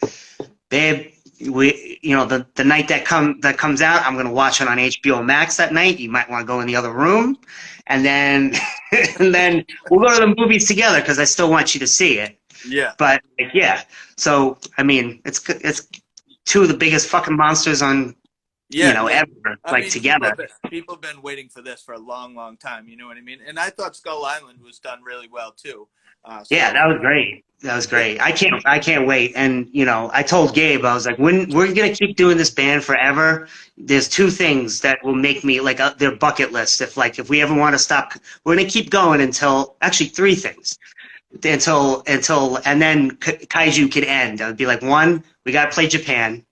babe, the night that comes out, I'm gonna watch it on HBO Max that night. You might want to go in the other room, and then and then we'll go to the movies together because I still want you to see it. Yeah. But yeah. So I mean, it's two of the biggest fucking monsters on. Ever together. People have been waiting for this for a long, long time. You know what I mean? And I thought Skull Island was done really well too. Yeah, that was great. That was great. I can't wait. And I told Gabe, I was like, when we're gonna keep doing this band forever, there's two things that will make me like their bucket list. If we ever want to stop, we're gonna keep going until actually three things. Until and then Kaiju could end. I'd be like, one, we gotta play Japan,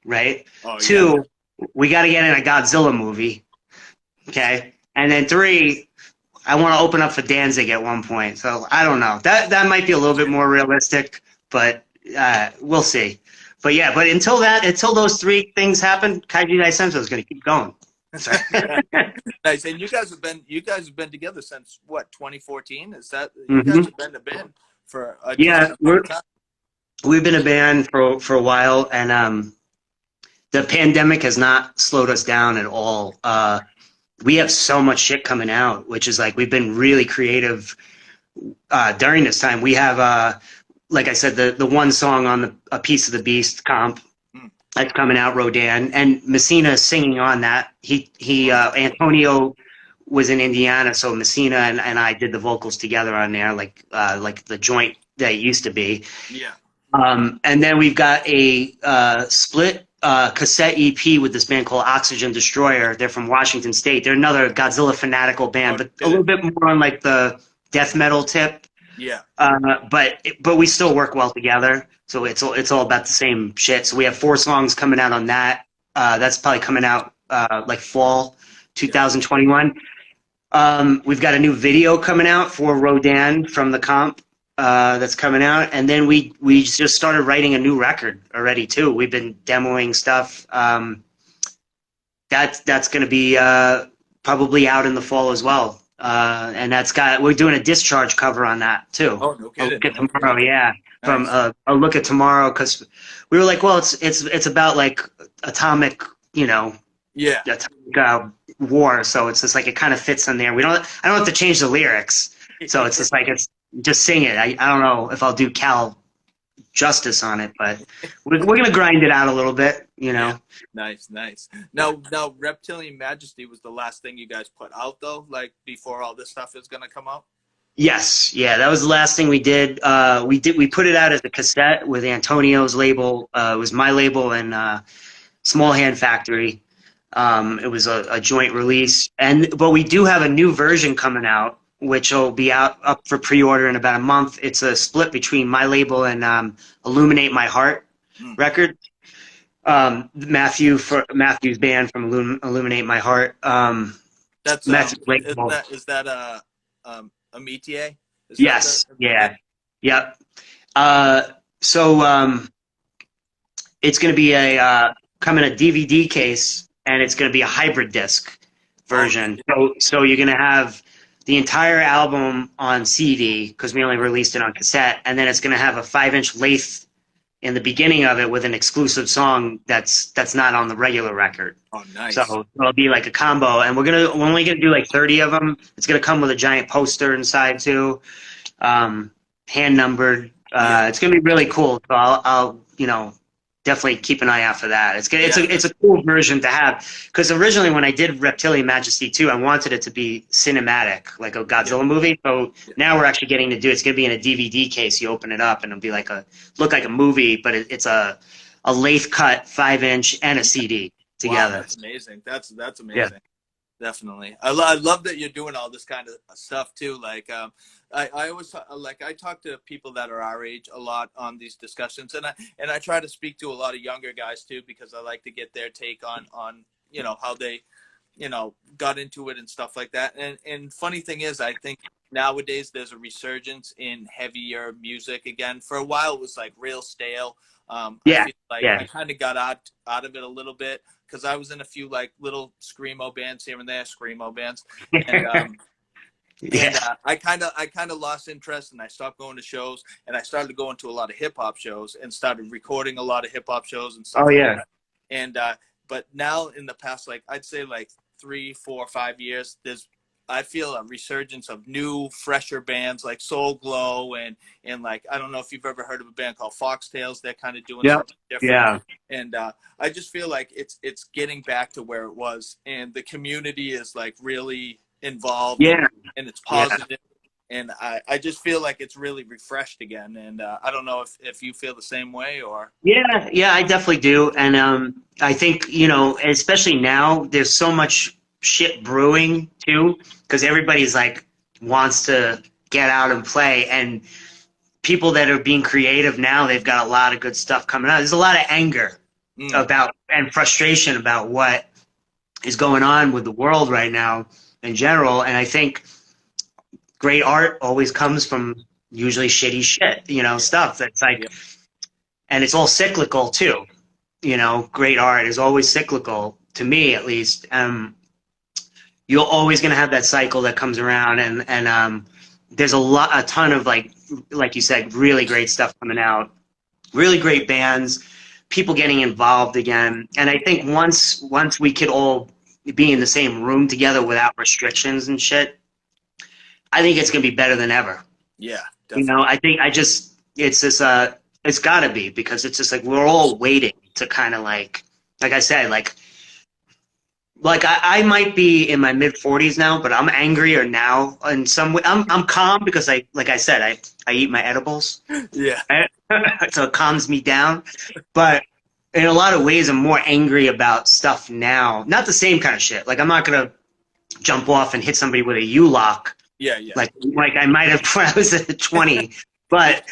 right? Oh, two. Yeah. We got to get in a Godzilla movie, okay? And then three, I want to open up for Danzig at one point. So I don't know. That might be a little bit more realistic, but we'll see. But yeah, until those three things happen, Kaiju Daisenso is going to keep going. Nice. And you guys have been together since what, 2014? Is that you guys have been a band for a long time? We've been a band for a while, and the pandemic has not slowed us down at all. We have so much shit coming out, which is like we've been really creative during this time. We have, like I said, the one song on A Piece of the Beast comp that's coming out, Rodan, and Messina is singing on that. Antonio was in Indiana, so Messina and I did the vocals together on there, like the joint that it used to be. Yeah. And then we've got a split cassette EP with this band called Oxygen Destroyer. They're from Washington State. They're another Godzilla fanatical band, but a little bit more on like the death metal tip. Yeah. But we still work well together. So it's all about the same shit. So we have 4 songs coming out on that. That's probably coming out like fall 2021. We've got a new video coming out for Rodan from the comp. That's coming out, and then we just started writing a new record already too. We've been demoing stuff. That's going to be probably out in the fall as well. And we're doing a Discharge cover on that too. Oh, no kidding. A Look at Tomorrow, yeah. Nice. From A Look at Tomorrow, because we were like, well, it's about like atomic, atomic war. So it's just like it kind of fits in there. I don't have to change the lyrics. So it's just like just sing it. I don't know if I'll do Cal justice on it, but we're gonna grind it out a little bit, Yeah. Nice. Now, Reptilian Majesty was the last thing you guys put out though, like before all this stuff is gonna come out. Yes, yeah, that was the last thing we did. We put it out as a cassette with Antonio's label. It was my label and Small Hand Factory. It was a joint release, but we do have a new version coming out, which will be up for pre-order in about a month. It's a split between my label and Illuminate My Heart Records. Matthew's band from Illuminate My Heart. That's Matthew's is that a métier? Yes. Yeah. Yep. So it's going to be come in a DVD case, and it's going to be a hybrid disc version. So you're going to have the entire album on CD because we only released it on cassette, and then it's going to have a 5-inch lathe in the beginning of it with an exclusive song that's not on the regular record. Oh, nice. So it'll be like a combo, and we're only gonna do like 30 of them. It's gonna come with a giant poster inside too, hand numbered. It's gonna be really cool. So I'll definitely keep an eye out for that. It's a cool version to have, because originally when I did Reptilian Majesty 2, I wanted it to be cinematic, like a Godzilla movie. So now we're actually getting to do it's going to be in a DVD case. You open it up and it'll be look like a movie, but it's a lathe cut 5-inch and a CD. Wow, together. that's amazing. That's Yeah. amazing. Definitely. I love that you're doing all this kind of stuff too. Like, I always like I talk to people that are our age a lot on these discussions, and I try to speak to a lot of younger guys too because I like to get their take on how they got into it and stuff like that. And funny thing is, I think nowadays there's a resurgence in heavier music again. For a while, it was like real stale. I Yeah. feel like Yeah. I kind of got out of it a little bit because I was in a few like little screamo bands here and there, screamo bands, and Yeah. I kind of lost interest, and I stopped going to shows, and I started going to a lot of hip hop shows, and started recording a lot of hip hop shows and stuff Oh like yeah. that. And but now in the past, like I'd say like 3, 4, 5 years, I feel a resurgence of new, fresher bands like Soul Glow and like I don't know if you've ever heard of a band called Foxtails. They're kind of doing Yep. something different, Yeah. and I just feel like it's getting back to where it was, and the community is like really involved Yeah. and it's Yeah. positive, and I just feel like it's really refreshed again. And I don't know if you feel the same way or. Yeah. Yeah. I definitely do, and I think especially now, there's so much shit brewing too, because everybody's like wants to get out and play, and people that are being creative now, they've got a lot of good stuff coming out. There's a lot of anger Mm, about and frustration about what is going on with the world right now in general. And I think great art always comes from usually shitty shit, yeah, stuff that's like, yeah, and it's all cyclical too. Great art is always cyclical to me, at least. You're always going to have that cycle that comes around, and there's a ton of like you said, really great stuff coming out, really great bands, people getting involved again. And I think once we could all be in the same room together without restrictions and shit, I think it's gonna be better than ever. yeah, definitely. I think it's just it's gotta be, because it's just like we're all waiting to kind of like I said, like I might be in my mid 40s now, but I'm angrier now in some way. I'm calm because like I said, I eat my edibles. Yeah, So it calms me down. But in a lot of ways, I'm more angry about stuff now. Not the same kind of shit. Like, I'm not gonna jump off and hit somebody with a U-lock yeah, yeah, like I might have when I was at 20. But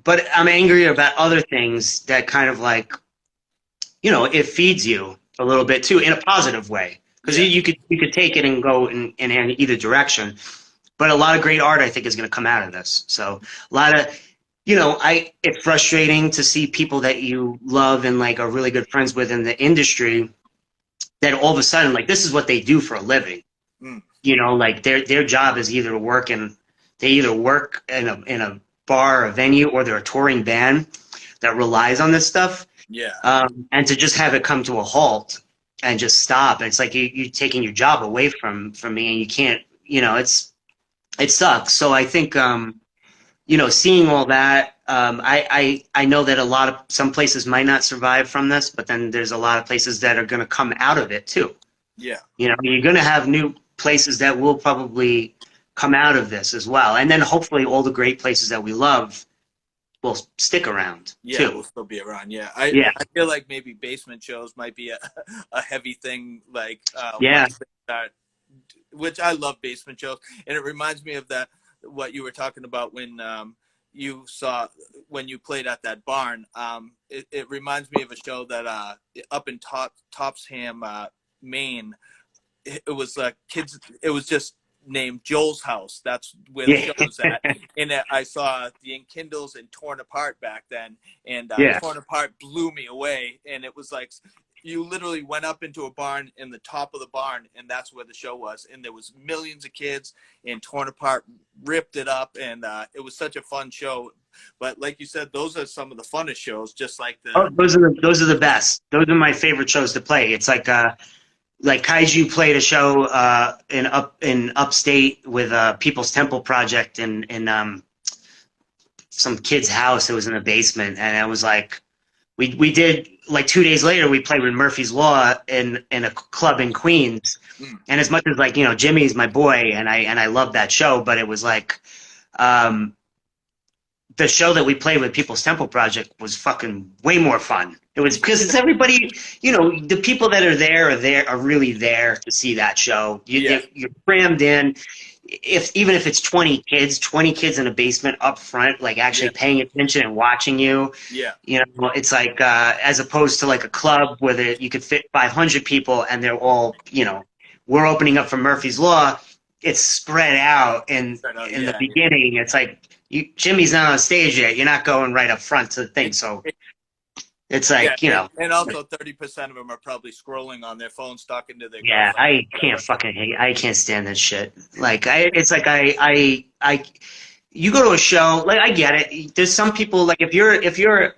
but I'm angry about other things that kind of it feeds you a little bit too, in a positive way, because yeah, you could take it and go in either direction. But a lot of great art, I think, is going to come out of this. So a lot of, it's frustrating to see people that you love and like are really good friends with in the industry that all of a sudden, like, this is what they do for a living. mm, Like their job is either they either work in a bar or a venue, or they're a touring band that relies on this stuff. yeah, And to just have it come to a halt and just stop, it's like you're taking your job away from me, and you can't, it sucks. So I think, seeing all that, I know that some places might not survive from this, but then there's a lot of places that are going to come out of it too. yeah, You're going to have new places that will probably come out of this as well. And then hopefully all the great places that we love will stick around yeah. We'll too. still be around. Yeah, I Yeah. I feel like maybe basement shows might be a heavy thing. Like Yeah. once they start, which I love basement shows, and it reminds me of that what you were talking about when you saw when you played at that barn. It reminds me of a show that up in Topsham, Maine. It was kids. It was just named Joel's House. That's where the Yeah. show was at. And I saw the Enkindles and Torn Apart back then, and Yeah. Torn Apart blew me away. And it was like you literally went up into a barn in the top of the barn, and that's where the show was. And there was millions of kids, and Torn Apart ripped it up, and it was such a fun show. But like you said, those are some of the funnest shows. Just like Oh, those are the best. Those are my favorite shows to play. It's like Kaiju played a show in upstate with People's Temple Project in some kid's house. It was in a basement, and it was like we did, like, 2 days later we played with Murphy's Law in a club in Queens. mm, And as much as, like, Jimmy's my boy, and I love that show, but it was like, the show that we played with People's Temple Project was fucking way more fun. It was because it's everybody, the people that are really there to see that show. You're crammed in. Even if it's 20 kids in a basement up front, like actually paying attention and watching you. Yeah. It's like as opposed to like a club where you could fit 500 people and they're all, we're opening up for Murphy's Law. It's spread out, and in the beginning, it's like Jimmy's not on stage yet. You're not going right up front to the thing, so it's like and also 30% of them are probably scrolling on their phones, talking to their yeah. girlfriend. I can't stand this shit. Like you go to a show, like I get it. There's some people like if you're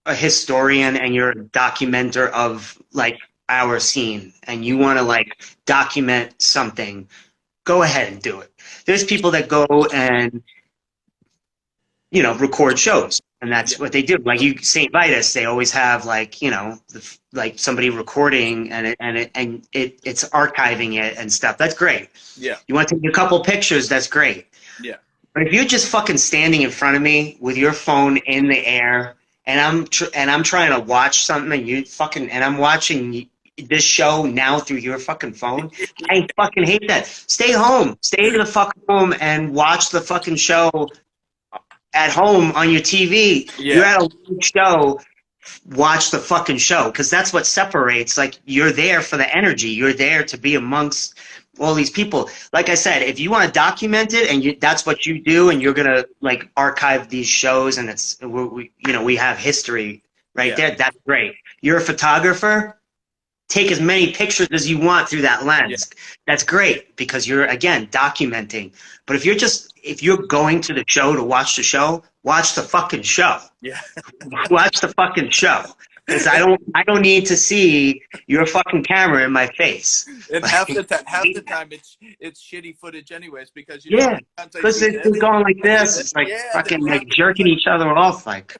a historian and you're a documenter of like our scene and you want to like document something, go ahead and do it. There's people that go and record shows, and that's what they do. Like St. Vitus, they always have like like somebody recording and it's archiving it and stuff. That's great. Yeah. You want to take a couple pictures? That's great. Yeah. But if you're just fucking standing in front of me with your phone in the air, and I'm trying to watch something, and I'm watching this show now through your fucking phone, I fucking hate that. Stay home. Stay the fuck home and watch the fucking show at home on your TV. Yeah. You're at a show, watch the fucking show, because that's what separates. Like, you're there for the energy. You're there to be amongst all these people. Like I said, if you want to document it and that's what you do, and you're gonna like archive these shows, and we have history right there. That's great. You're a photographer. Take as many pictures as you want through that lens. Yeah. That's great because you're, again, documenting. But if you're going to the show to watch the show, watch the fucking show. Yeah. Watch the fucking show. Because I don't need to see your fucking camera in my face. And half the time it's shitty footage anyways, because because they're going like this. It's like fucking like jerking each other off. Like,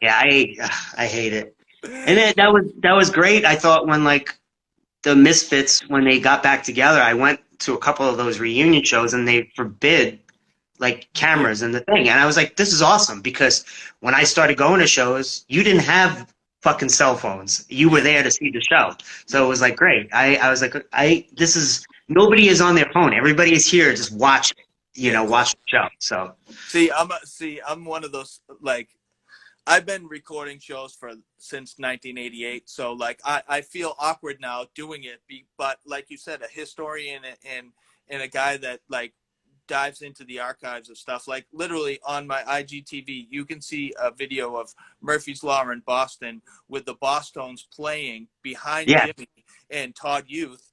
I hate it. And that was great. I thought when like the Misfits, when they got back together, I went to a couple of those reunion shows and they forbid like cameras and the thing. And I was like, this is awesome, because when I started going to shows, you didn't have fucking cell phones. You were there to see the show. So it was like, great. I was like, nobody is on their phone. Everybody is here just watch the show. So I'm one of those, like, I've been recording shows since 1988, so like I feel awkward now doing it. But like you said, a historian and a guy that like dives into the archives of stuff. Like literally on my IGTV, you can see a video of Murphy's Law in Boston with the Bosstones playing behind Jimmy and Todd Youth,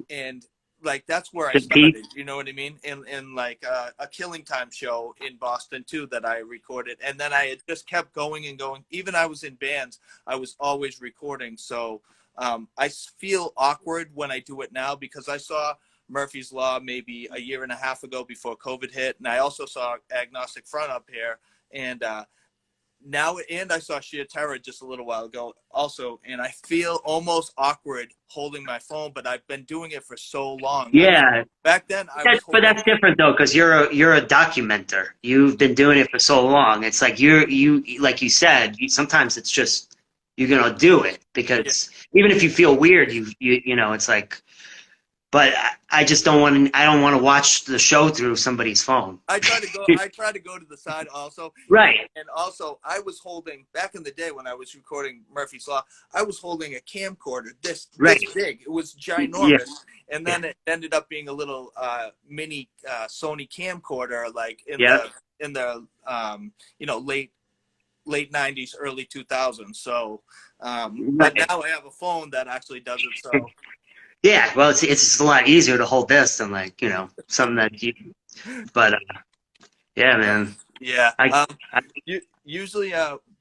and like that's where I started, you know what I mean? In like a Killing Time show in Boston too that I recorded, and then I had just kept going and going. Even I was in bands, I was always recording. So I feel awkward when I do it now, because I saw Murphy's Law maybe a year and a half ago before COVID hit, and I also saw Agnostic Front up here, and I saw Sheer Terror just a little while ago also, and I feel almost awkward holding my phone, but I've been doing it for so long. Yeah. Back then, but that's different though, because you're a documenter. You've been doing it for so long. It's like you like you said, sometimes it's just you're gonna do it because even if you feel weird, it's like. But I just don't want to watch the show through somebody's phone. I try to go to the side also. Right. And also, I was holding, back in the day when I was recording Murphy's Law, I was holding a camcorder this big. It was ginormous. Yeah. And then it ended up being a little mini Sony camcorder, like in the late 90s, early 2000s. So, but now I have a phone that actually does it. So. Yeah, well, it's just a lot easier to hold this than like something that you. But yeah, man. Yeah. Usually,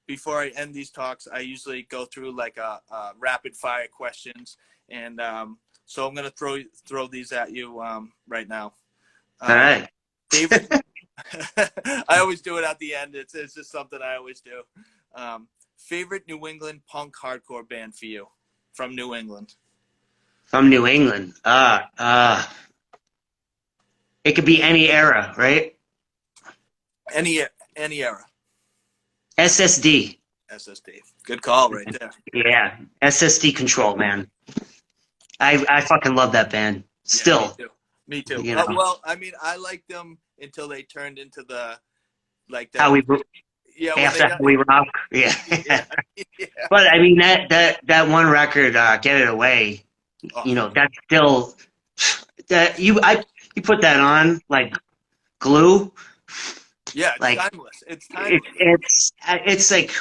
before I end these talks, I usually go through like a rapid fire questions, and so I'm gonna throw these at you right now. All right. Favorite. I always do it at the end. It's just something I always do. Favorite New England punk hardcore band for you from New England. From New England. It could be any era, right? Any era. SSD. SSD. Good call right there. Yeah, SSD Control, man. I fucking love that band. Yeah, me Still, too. Me too. you know Well, I mean, I liked them until they turned into the like how that. we Yeah, when they after how got we rock. Yeah, yeah, yeah. but I mean that one record, Get It Away. Oh, You know, that's still that you put that on like glue. yeah, it's Like timeless. It's timeless. it's like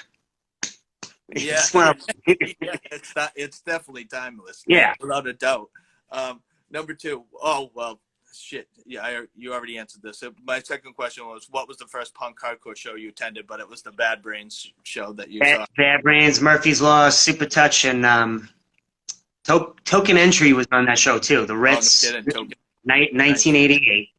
Yeah, it's one yeah, of yeah. It's not. It's definitely timeless, yeah. without a doubt. Number two. Oh well, shit. Yeah, you already answered this. My second question was, what was the first punk hardcore show you attended? But it was the Bad Brains show that you saw. Bad Brains, Murphy's Law, Super Touch, and Token Entry was on that show too. The Oh no Ritz, kidding. Token. Nice, 1988.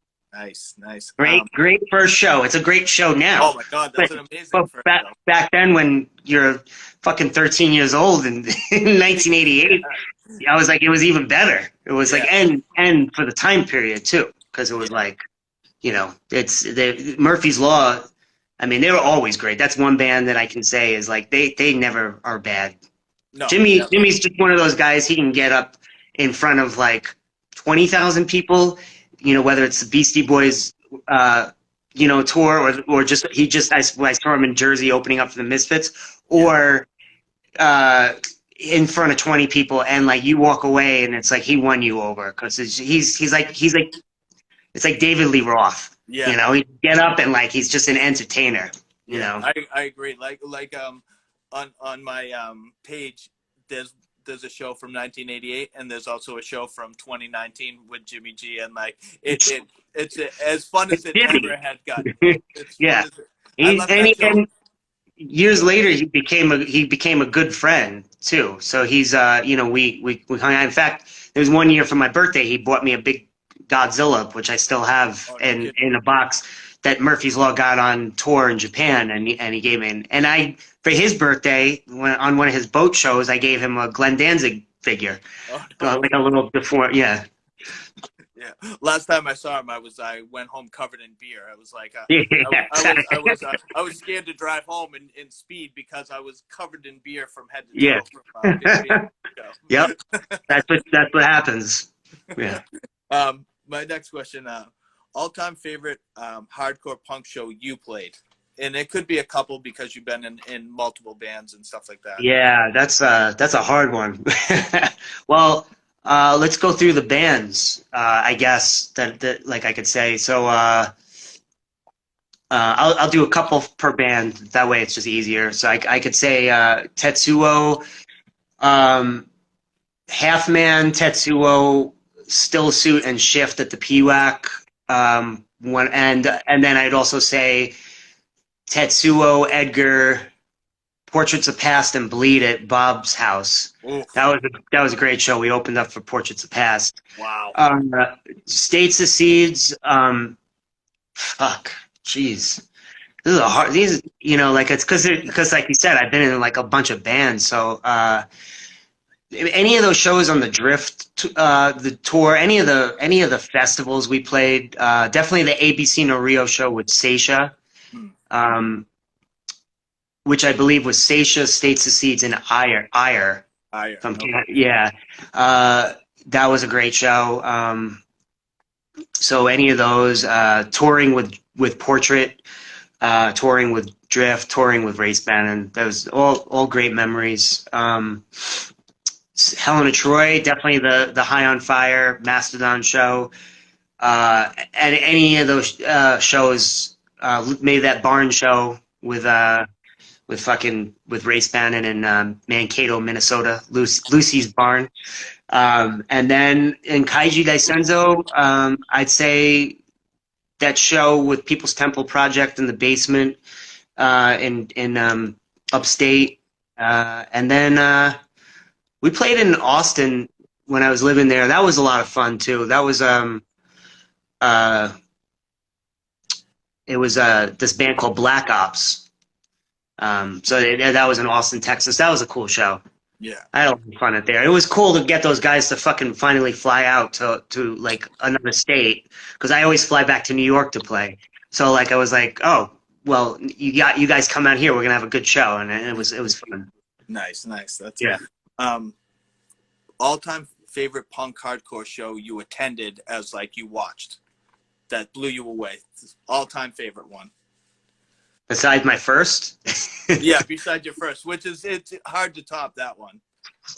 nice. Great first show. It's a great show Oh now. my god, But that's an amazing first show. back then, when you're fucking 13 years old in 1988, I was like, it was even better. It was like, Yeah, and for the time period too, because it was yeah. like, you know, it's the Murphy's Law. I mean, they were always great. That's one band that I can say is like they never are bad. No, never. Jimmy's just one of those guys. He can get up in front of like 20,000 people. You know, whether it's the Beastie Boys, tour or just I saw him in Jersey opening up for the Misfits, or in front of 20 people, and like you walk away and it's like he won you over because he's like it's like David Lee Roth. Yeah. You know, he get up and like he's just an entertainer. You know, I agree. Like on my page, there's a show from 1988, and there's also a show from 2019 with Jimmy G, and like it's as fun as it Jimmy. ever had gotten. It's Yeah. fun as I love that show. And years later, he became a good friend too. So he's we hung out. In fact, there was one year for my birthday, he bought me a big Godzilla, which I still have in a box that Murphy's Law got on tour in Japan, and he gave me. And I, for his birthday, on one of his boat shows, I gave him a Glenn Danzig figure, like a little before, yeah. Yeah. Last time I saw him, I went home covered in beer. I was like, I was scared to drive home in speed because I was covered in beer from head to toe. Yeah. Yep. That's what happens. Yeah. My next question: all-time favorite hardcore punk show you played, and it could be a couple because you've been in multiple bands and stuff like that. Yeah, that's a hard one. Well. Let's go through the bands, I guess, that like I could say. So I'll do a couple per band. That way it's just easier. So I could say Tetsuo, Half Man, Tetsuo, Still Suit, and Shift at the PWAC. And then I'd also say Tetsuo, Edgar, Portraits of Past, and Bleed at Bob's house. Ooh. That was a great show. We opened up for Portraits of Past. Wow. Secedes. Fuck. Jeez. This is a hard. These, like it's because like you said, I've been in like a bunch of bands. So any of those shows on the Drift, the tour, any of the festivals we played, definitely the ABC No Rio show with Seisha. Which I believe was Seisha, States of Seeds, and Ire. Yeah. That was a great show. So any of those, touring with Portrait, touring with Drift, touring with Race Band, and those all great memories. Helen of Troy, definitely the High on Fire, Mastodon show. And any of those shows, maybe that Barn show with Race Bannon in Mankato, Minnesota, Lucy's Barn. And then in Kaiju Daisenso, I'd say that show with People's Temple Project in the basement in upstate. And then we played in Austin when I was living there. That was a lot of fun too. That was it was this band called Black Ops. So that was in Austin, Texas. That was a cool show. Yeah. I had a lot of fun out there. It was cool to get those guys to fucking finally fly out to like another state, because I always fly back to New York to play. So like I was like, oh, well, you guys come out here. We're gonna have a good show, and it was fun. Nice, nice. That's Yeah. um all-time favorite punk hardcore show you attended as like you watched that blew you away. All-time favorite one. Besides my first. Yeah, besides your first, which is it's hard to top that one.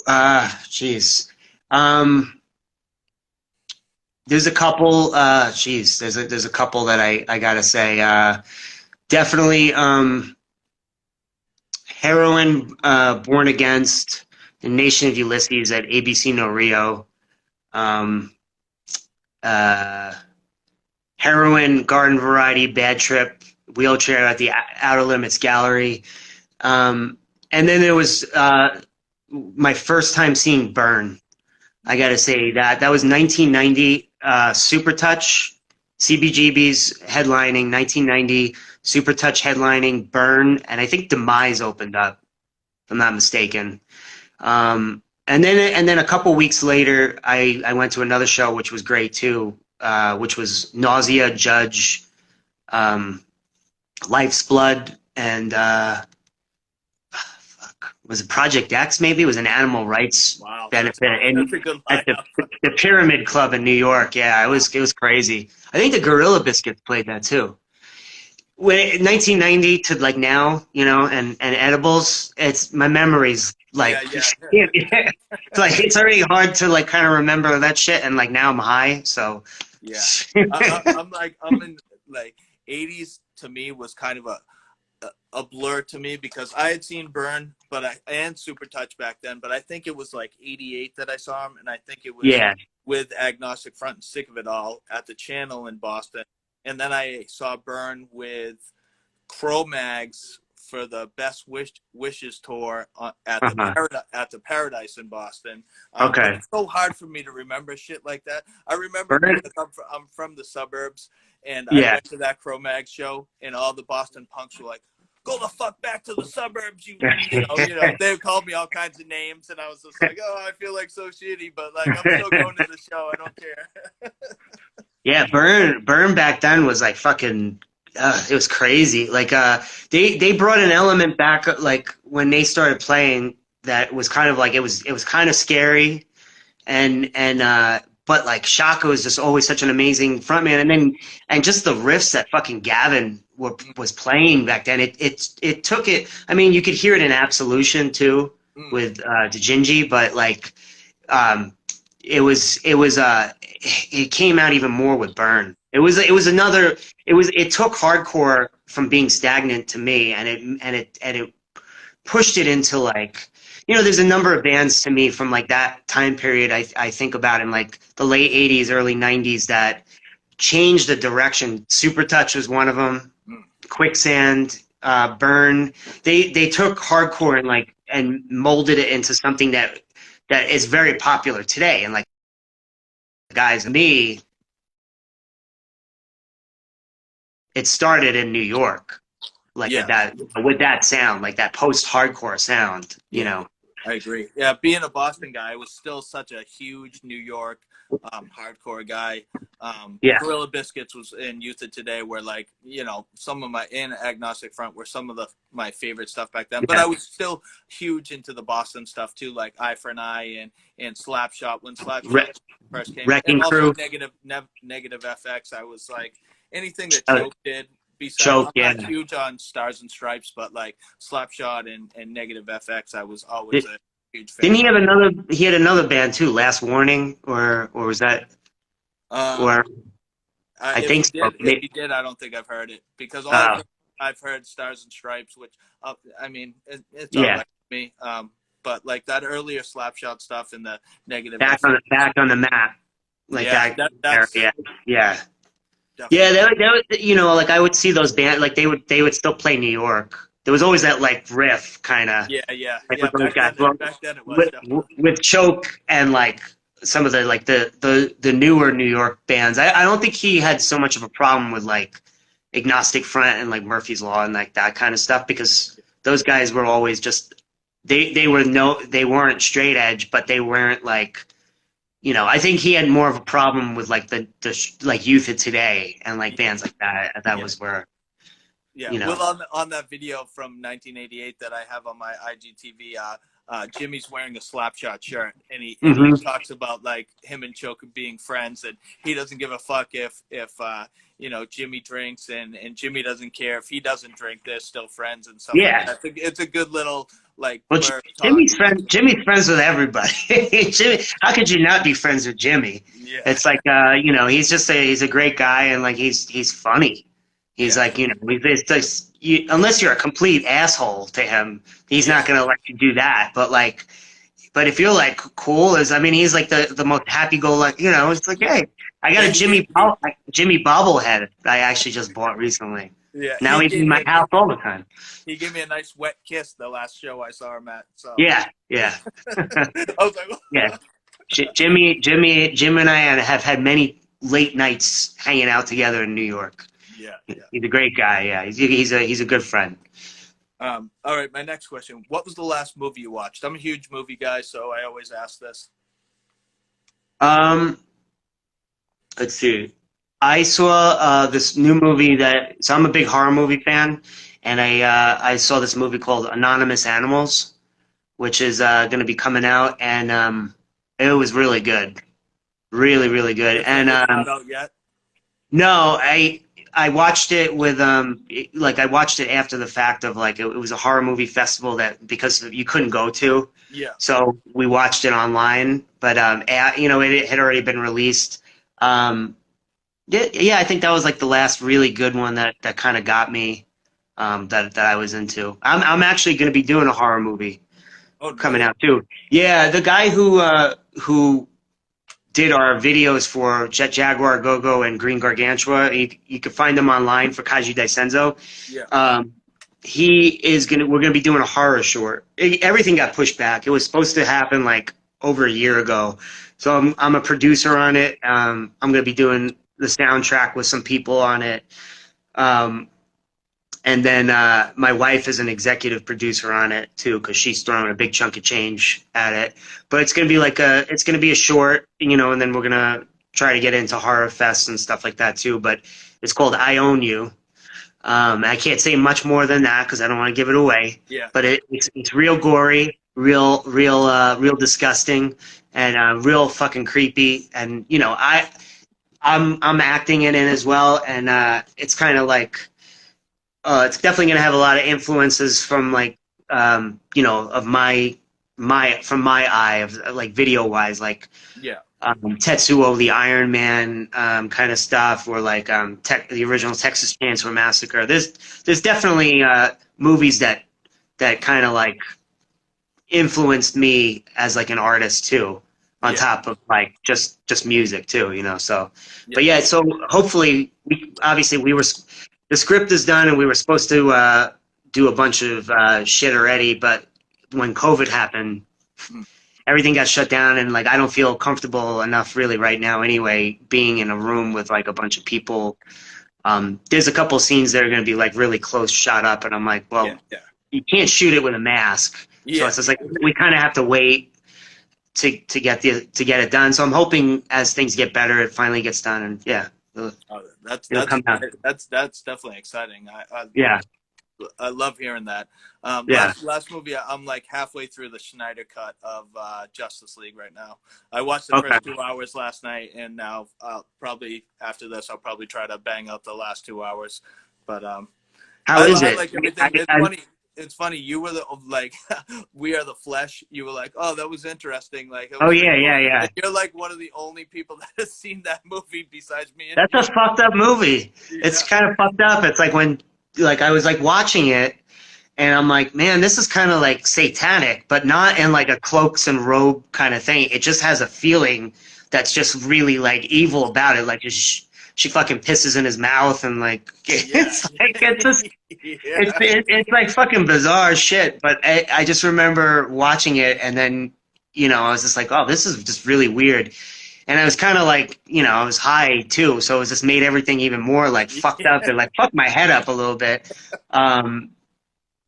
Jeez. There's a couple. There's a couple that I gotta say. Definitely. Heroin, Born Against, The Nation of Ulysses at ABC No Rio. Um, uh, Heroin, Garden Variety, Bad Trip, Wheelchair at the Outer Limits Gallery. And then there was my first time seeing Burn. I got to say that was 1990. Super Touch, CBGB's headlining 1990. Super Touch headlining Burn, and I think Demise opened up, if I'm not mistaken. And then a couple weeks later, I went to another show which was great too, which was Nausea, Judge, Life's Blood, and was it Project X? Maybe it was an animal rights benefit That's a good at lineup. the Pyramid Club in New York. Yeah, it was crazy. I think the Gorilla Biscuits played that too. When 1990 to like now, and edibles, it's my memories like Yeah. it's like it's already hard to like kind of remember that shit, and like now I'm high, so Yeah. I'm in like 80s to me was kind of a blur to me because I had seen Burn, and Super Touch back then, but I think it was like 88 that I saw him, and I think it was yeah. with Agnostic Front and Sick of It All at the Channel in Boston. And then I saw Burn with Cro-Mags for the Best Wishes tour at Uh-huh. the Paradise in Boston. But Okay. it's so hard for me to remember shit like that. I remember Burn. because I'm from the suburbs, and I Yeah. went to that Cro-Mags show, and all the Boston punks were like, "Go the fuck back to the suburbs, you know." They called me all kinds of names, and I was just like, "Oh, I feel like so shitty," but like I'm still going to the show. I don't care. Yeah, Burn back then was like fucking. It was crazy. Like they brought an element back like when they started playing that was kind of like it was kind of scary, and but like Shaka was just always such an amazing frontman, and just the riffs that fucking Gavin was playing back then. It took it. I mean, you could hear it in Absolution too with Djinji, but like it came out even more with Burn. It took hardcore from being stagnant to me, and it pushed it into like, there's a number of bands to me from like that time period I think about in like the late 80s, early 90s that changed the direction. Super Touch was one of them. Quicksand, Burn. They took hardcore and molded it into something that is very popular today. And like guys, me, it started in New York, like with that sound, like that post-hardcore sound, I agree. Yeah, being a Boston guy, I was still such a huge New York hardcore guy. Yeah. Gorilla Biscuits was in Youth of Today, where like some of in Agnostic Front were some of my favorite stuff back then. But I was still huge into the Boston stuff too, like Eye for an Eye and Slapshot when Slapshot first came, Wrecking and also Crew. Negative FX. I was like anything that Uh, Choke did. Besides, Choke, I'm not huge on Stars and Stripes, but like Slapshot and Negative FX, I was always a huge fan. Didn't he have another? He had another band too, Last Warning, or was that? Or I think so. If he did, I don't think I've heard it because all I've heard Stars and Stripes, which I mean it's all right for me. But like that earlier Slapshot stuff and the Negative back on the map, like that's yeah. Yeah, like I would see those bands, like they would still play New York. There was always that like riff kind of. Yeah. With those guys. Back then it was with Choke and like some of the like the newer New York bands. I don't think he had so much of a problem with like Agnostic Front and like Murphy's Law and like that kind of stuff because those guys were always just they weren't straight edge, but they weren't like. I think he had more of a problem with like the like Youth of Today and like bands like that. That was where. Yeah, you well, know. on that video from 1988 that I have on my IGTV, Jimmy's wearing a Slapshot shirt, and he Hmm. talks about like him and Choke being friends, and he doesn't give a fuck if Jimmy drinks, and Jimmy doesn't care if he doesn't drink. They're still friends and stuff like Yeah. that. It's a good little like Well, blur talk. Jimmy's friends with everybody. Jimmy, how could you not be friends with Jimmy? Yeah, It's like, he's a great guy, and like he's funny. He's yeah, like, it's just, unless you're a complete asshole to him, he's yeah, not gonna let you do that. But if you're like cool, he's like the most happy-go-lucky. It's like, yeah. hey, I got Yeah, a Jimmy bobblehead I actually just bought recently. yeah. Now he's in my house all the time. He gave me a nice wet kiss the last show I saw him at. So Yeah, yeah, I was yeah. like, Jim and I have had many late nights hanging out together in New York. yeah, yeah. He's a great guy. Yeah, he's a good friend. All right, my next question. What was the last movie you watched? I'm a huge movie guy, so I always ask this. Um, let's see. I saw this new movie so I'm a big horror movie fan, and I saw this movie called Anonymous Animals, which is going to be coming out, and it was really good, really really good. And It's not out yet. no, I watched it with I watched it after the fact of like it was a horror movie festival that because you couldn't go to, Yeah. so we watched it online. But it had already been released. Yeah, I think that was like the last really good one that kind of got me that I was into. I'm actually going to be doing a horror movie Oh, coming really? out too. Yeah, the guy who did our videos for Jet Jaguar, Go-Go, and Green Gargantua. You can find them online for Kaiju Daisenso. Yeah. We're gonna be doing a horror short. Everything got pushed back. It was supposed to happen like over a year ago. So I'm a producer on it. I'm gonna be doing the soundtrack with some people on it. Um, and then my wife is an executive producer on it too, because she's throwing a big chunk of change at it. But it's gonna be a short, and then we're gonna try to get into horror fests and stuff like that too. But it's called I Own You. I can't say much more than that because I don't want to give it away. Yeah. But it's real gory, real disgusting, and real fucking creepy. And I'm acting in it as well, and it's kind of like. It's definitely going to have a lot of influences from of from my eye of like video wise, like Yeah. Tetsuo the Iron Man kind of stuff, or like the original Texas Chainsaw Massacre. There's definitely movies that kind of like influenced me as like an artist too, on Yeah. top of like just music too, So, Yeah. but yeah, so hopefully we were the script is done and we were supposed to do a bunch of shit already, but when COVID happened, Mm. everything got shut down, and like I don't feel comfortable enough really right now anyway, being in a room with like a bunch of people. There's a couple scenes that are going to be like really close shot up, and I'm like, Yeah. well, Yeah. you can't shoot it with a mask. So Yeah. it's just like we kind of have to wait to get it done. So I'm hoping as things get better, it finally gets done, and yeah, Oh, that's it'll come out. that's definitely exciting. Yeah, I love hearing that. yeah. Last movie, I'm like halfway through the Schneider cut of Justice League right now. I watched the Okay. first 2 hours last night, and now probably after this, I'll probably try to bang out the last 2 hours. But How is I it? like everything. It's funny. You were the like, We Are the Flesh. You were like, oh, that was interesting. Like, it Oh was yeah, yeah, yeah. and you're like one of the only people that has seen that movie besides me and That's you. a fucked up movie. It's Yeah, kind of fucked up. It's like when like I was like watching it, and I'm like, man, this is kind of like satanic, but not in like a cloaks and robe kind of thing. It just has a feeling that's just really like evil about it. Like just she fucking pisses in his mouth, and like it's like it's just yeah. it's like fucking bizarre shit. But I just remember watching it, and then I was just like, oh, this is just really weird. And I was kind of like, I was high too, so it was just made everything even more like fucked up and like fucked my head up a little bit. Um,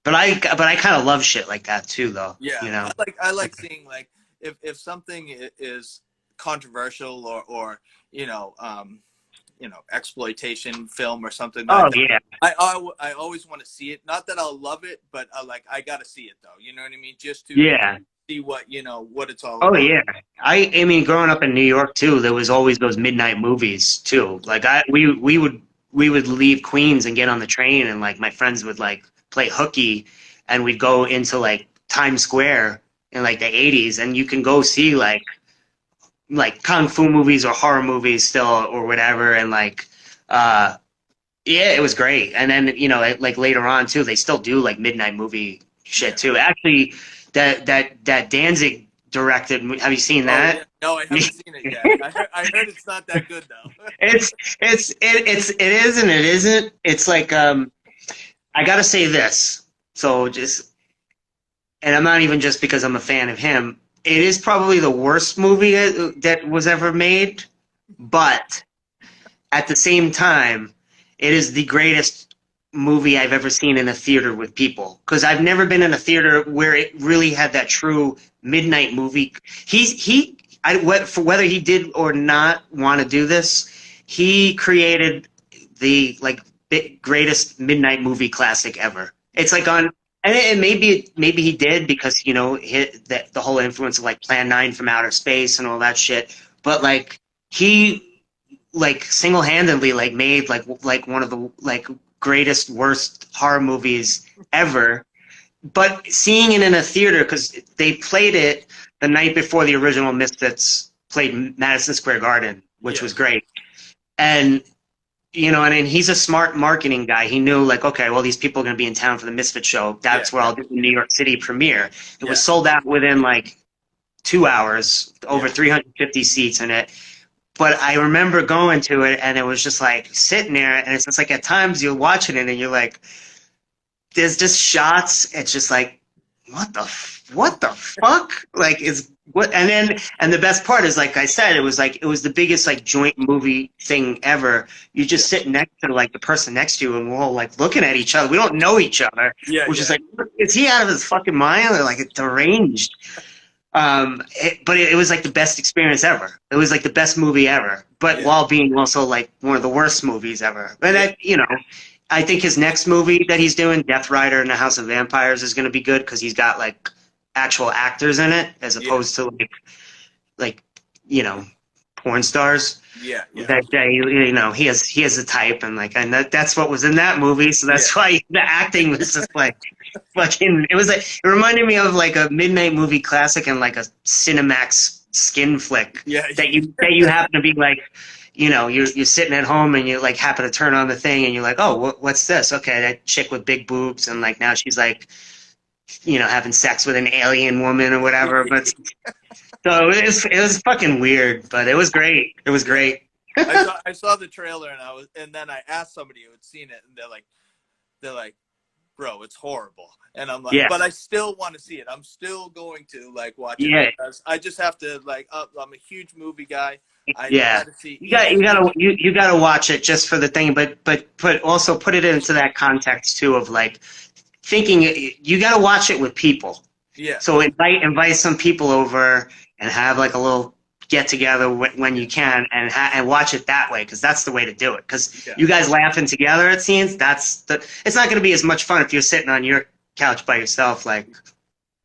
but I kind of love shit like that too, though. Yeah, I like seeing like if something is controversial or exploitation film or something Oh like that. yeah, I always want to see it. Not that I'll love it, but I gotta see it though. You know what I mean? Just to yeah. see what it's all Oh about. yeah. I mean, growing up in New York too, there was always those midnight movies too. Like we would leave Queens and get on the train, and like my friends would like play hooky, and we'd go into like Times Square in like the '80s, and you can go see like kung fu movies or horror movies still or whatever, and like uh yeah, it was great. And then like later on too, they still do like midnight movie shit too. Actually, that Danzig directed. Have you seen Oh yeah. that? No, I haven't seen it yet. I heard it's not that good though. It is and it isn't. It's like I gotta say this. So just, and I'm not even just because I'm a fan of him. It is probably the worst movie that was ever made, but at the same time, it is the greatest movie I've ever seen in a theater with people. Because I've never been in a theater where it really had that true midnight movie. For whether he did or not want to do this, he created the like greatest midnight movie classic ever. It's like on, and maybe he did because the whole influence of like Plan 9 from Outer Space and all that shit. But like he like single-handedly like made like one of the like greatest worst horror movies ever. But seeing it in a theater, because they played it the night before the original Misfits played Madison Square Garden, which was great. And and he's a smart marketing guy. He knew like, okay, well, these people are going to be in town for the Misfit show. That's where I'll do the New York City premiere. It was sold out within like 2 hours, over 350 seats in it. But I remember going to it, and it was just like sitting there, and it's just like at times you're watching it, and you're like, there's just shots. It's just like, what the fuck? Like, it's what? And the best part is, like I said, it was the biggest like joint movie thing ever. You just sit next to like the person next to you, and we're all like looking at each other. We don't know each other, which is like, is he out of his fucking mind or like deranged? But it was like the best experience ever. It was like the best movie ever, but while being also like one of the worst movies ever. And I think his next movie that he's doing, Death Rider and the House of Vampires, is going to be good because he's got like actual actors in it as opposed to like porn stars. Yeah. He has a type, and that's what was in that movie. So that's why the acting was just like fucking. It reminded me of like a midnight movie classic and like a Cinemax skin flick. That you happen to be like, you're sitting at home and you like happen to turn on the thing and you're like, oh, what's this? Okay, that chick with big boobs, and like now she's like, having sex with an alien woman or whatever. But so it was fucking weird, but it was great. It was great. I saw the trailer and then I asked somebody who had seen it, and they're like, bro, it's horrible. And I'm like, but I still want to see it. I'm still going to like watch it because I just have to like. I'm a huge movie guy. I gotta see. You gotta watch it just for the thing, but also put it into that context too of like thinking you gotta watch it with people. Yeah. So invite some people over and have like a little get together when you can and watch it that way, because that's the way to do it. Because you guys laughing together at scenes, it's not going to be as much fun if you're sitting on your couch by yourself. Like,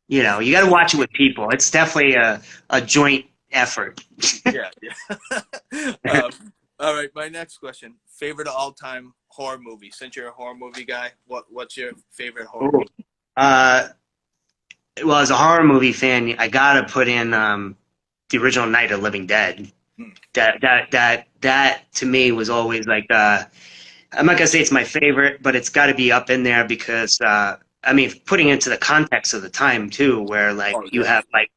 you got to watch it with people. It's definitely a joint effort. Yeah. All right, my next question: favorite all-time horror movie? Since you're a horror movie guy, what's your favorite horror movie? Well, as a horror movie fan, I gotta put in the original Night of the Living Dead. That to me was always like I'm not gonna say it's my favorite, but it's got to be up in there because putting into the context of the time too, where like you have like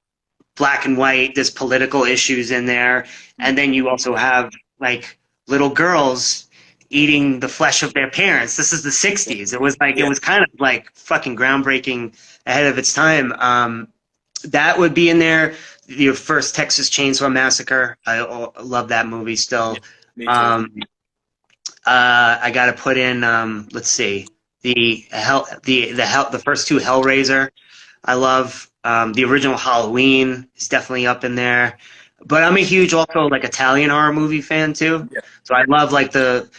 black and white, there's political issues in there, and then you also have like little girls eating the flesh of their parents. This is the '60s. It was like it was kind of like fucking groundbreaking, ahead of its time. That would be in there. Your first Texas Chainsaw Massacre. I love that movie still. Me too. I got to put in. Let's see, the first two Hellraiser. I love the original Halloween is definitely up in there. But I'm a huge also like Italian horror movie fan too. Yeah. So I love like the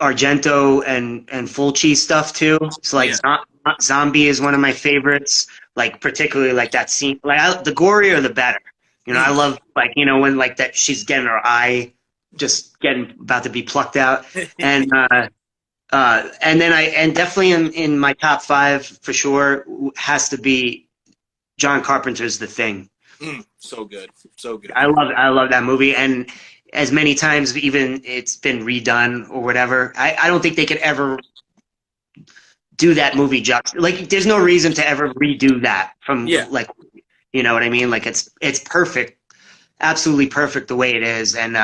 Argento and Fulci stuff too. So like Yeah. Zombie is one of my favorites. Like particularly like that scene. Like the gorier the better. You know, I Mm. love like when like that she's getting her eye just getting about to be plucked out, and and then and definitely in my top five for sure has to be John Carpenter's The Thing. So good. So good. I love that movie, and as many times even it's been redone or whatever. I don't think they could ever do that movie justice. Like, there's no reason to ever redo that from Yeah. like, you know what I mean? Like, it's perfect, absolutely perfect the way it is, and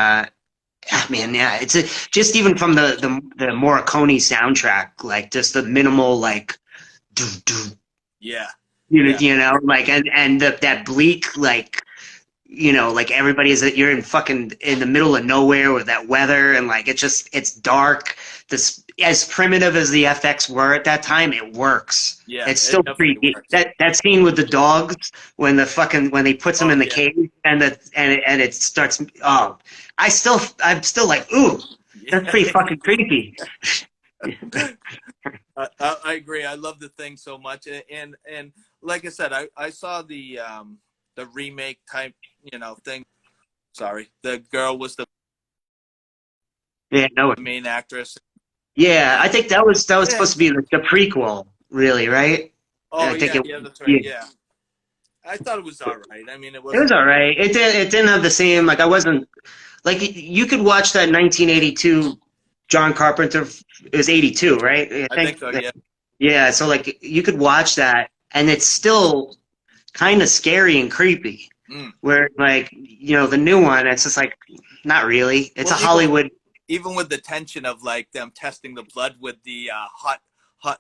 man, yeah, just even from the Morricone soundtrack, like just the minimal like, doo, doo, Yeah. Yeah. you know, like and that bleak like like everybody is that you're in fucking in the middle of nowhere with that weather and like it's dark. This as primitive as the FX were at that time, it works. Yeah. It's It still definitely creepy. works. That scene with the dogs when they puts them Oh in the yeah. cage and it starts. Oh, I'm still like, ooh, that's Yeah. pretty fucking creepy. I agree. I love The Thing so much, and like I said, I saw the remake type thing. Sorry, the girl was the Yeah, no, main actress. yeah, I think that was Yeah. supposed to be the prequel, really, right? Oh I think yeah, it. yeah, that's right. Yeah. Yeah, I thought it was all right. I mean, it It was wasn't. all right. It didn't have the same like I wasn't like you could watch that 1982 John Carpenter. It was 82, right? I I think think. so. Yeah. Yeah, so like you could watch that and it's still kind of scary and creepy. Mm. Where like the new one, it's just like not really. It's a Well, Hollywood. even with the tension of like them testing the blood with the hot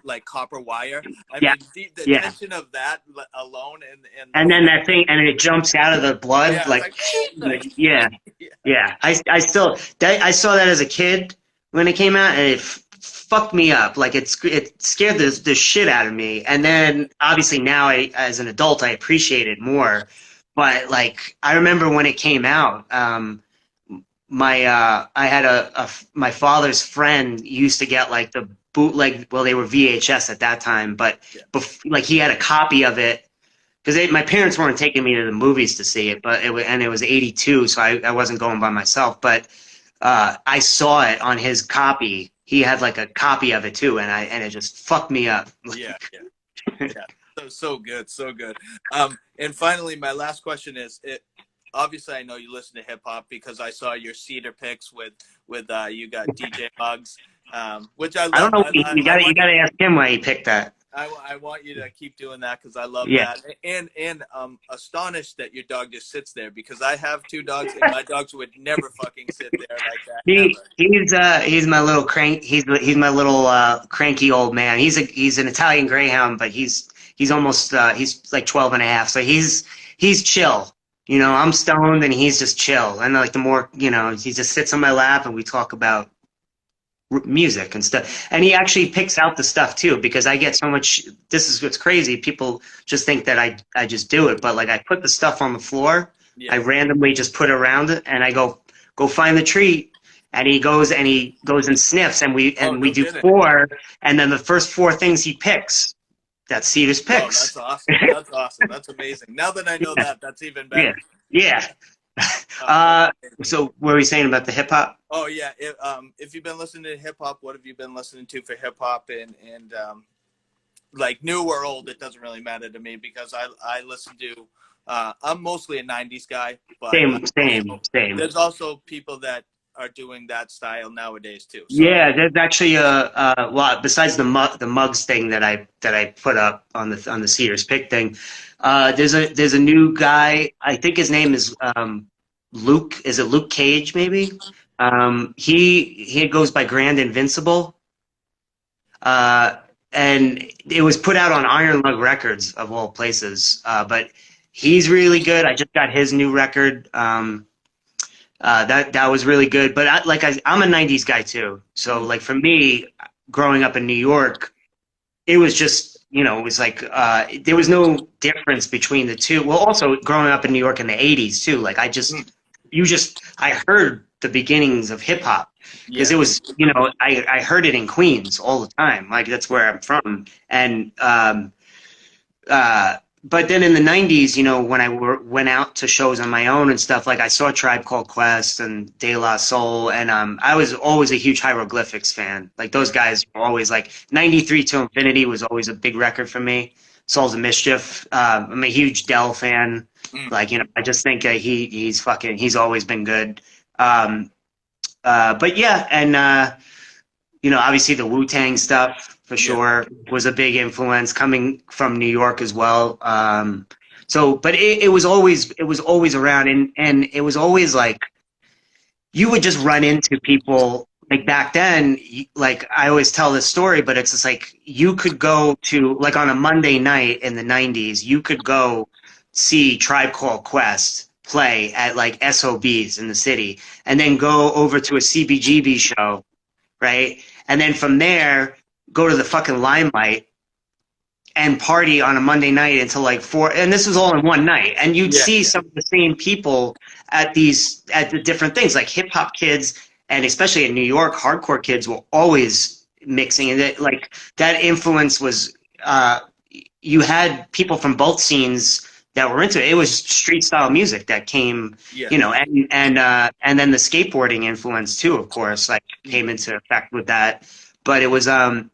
like copper wire. I Yeah, mean, the yeah. tension of that alone, and And then that thing, and it jumps out of the blood, yeah, it's like, like yeah, yeah, yeah. I saw that as a kid when it came out, and it fucked me up. Like it scared the shit out of me. And then obviously now, as an adult, I appreciate it more. But like I remember when it came out, I had my father's friend used to get like the bootleg. Well, they were VHS at that time, but yeah. like he had a copy of it because my parents weren't taking me to the movies to see it, but it was 82, so I wasn't going by myself. But I saw it on his copy. He had like a copy of it too, and it just fucked me up. Yeah, yeah, yeah. So good, so good. And finally, my last question is: obviously, I know you listen to hip hop because I saw your Cedar picks with you got DJ Muggs, which I I don't love. know. You gotta ask him why he picked that. I want you to keep doing that because I love Yeah. that, and astonished that your dog just sits there because I have two dogs and my dogs would never fucking sit there like that ever. He's my little crank. He's my little cranky old man. He's an Italian Greyhound, but he's almost he's like 12 and a half. So he's chill. I'm stoned and he's just chill. And like the more he just sits on my lap and we talk about music and stuff. And he actually picks out the stuff too because I get so much. This is what's crazy. People just think that I just do it, but like I put the stuff on the floor. I Yeah. randomly just put it around it, and I go find the treat. And he goes and sniffs, and we Oh, and we no do kidding. four, and then the first four things he picks, that's Cedar's Oh, that's picks. awesome. That's awesome. That's amazing. Now that I know Yeah, that, that's even yeah, better. yeah. That's Uh, amazing. so what were we saying about the hip hop? Oh yeah. If you've been listening to hip hop, what have you been listening to for hip hop and like new or old? It doesn't really matter to me because I listen to. I'm mostly a '90s guy, but Same. there's also people that are doing that style nowadays too. So Yeah, there's actually well, besides the mugs thing that I put up on the Cedars pick thing, there's a new guy. I think his name is Luke. Is it Luke Cage maybe? He goes by Grand Invincible, uh, and it was put out on Iron Lung Records of all places. But he's really good. I just got his new record. That was really good. But I'm a '90s guy too. So like for me, growing up in New York, it was just it was like there was no difference between the two. Well, also growing up in New York in the '80s too, like I heard the beginnings of hip hop because Yeah. it was, I heard it in Queens all the time. Like that's where I'm from, and but then in the '90s, when I went out to shows on my own and stuff, like I saw Tribe Called Quest and De La Soul, and I was always a huge Hieroglyphics fan. Like those guys were always like '93 to Infinity was always a big record for me. Souls of Mischief. I'm a huge Dell fan. Mm. Like I just think he's always been good. But yeah, and obviously the Wu-Tang stuff for Yeah. sure was a big influence coming from New York as well. But it was always around, and it was always like you would just run into people like back then. Like I always tell this story, but it's just like you could go to like on a Monday night in the '90s, you could go see Tribe Called Quest play at like SOBs in the city, and then go over to a CBGB show, right? And then from there, go to the fucking Limelight and party on a Monday night until like 4. And this was all in one night. And you'd see some of the same people at the different things, like hip hop kids, and especially in New York, hardcore kids were always mixing. And that influence was, you had people from both scenes that were into it. It was street style music that came, Yeah. And then the skateboarding influence too, of course, like came into effect with that. But it was, and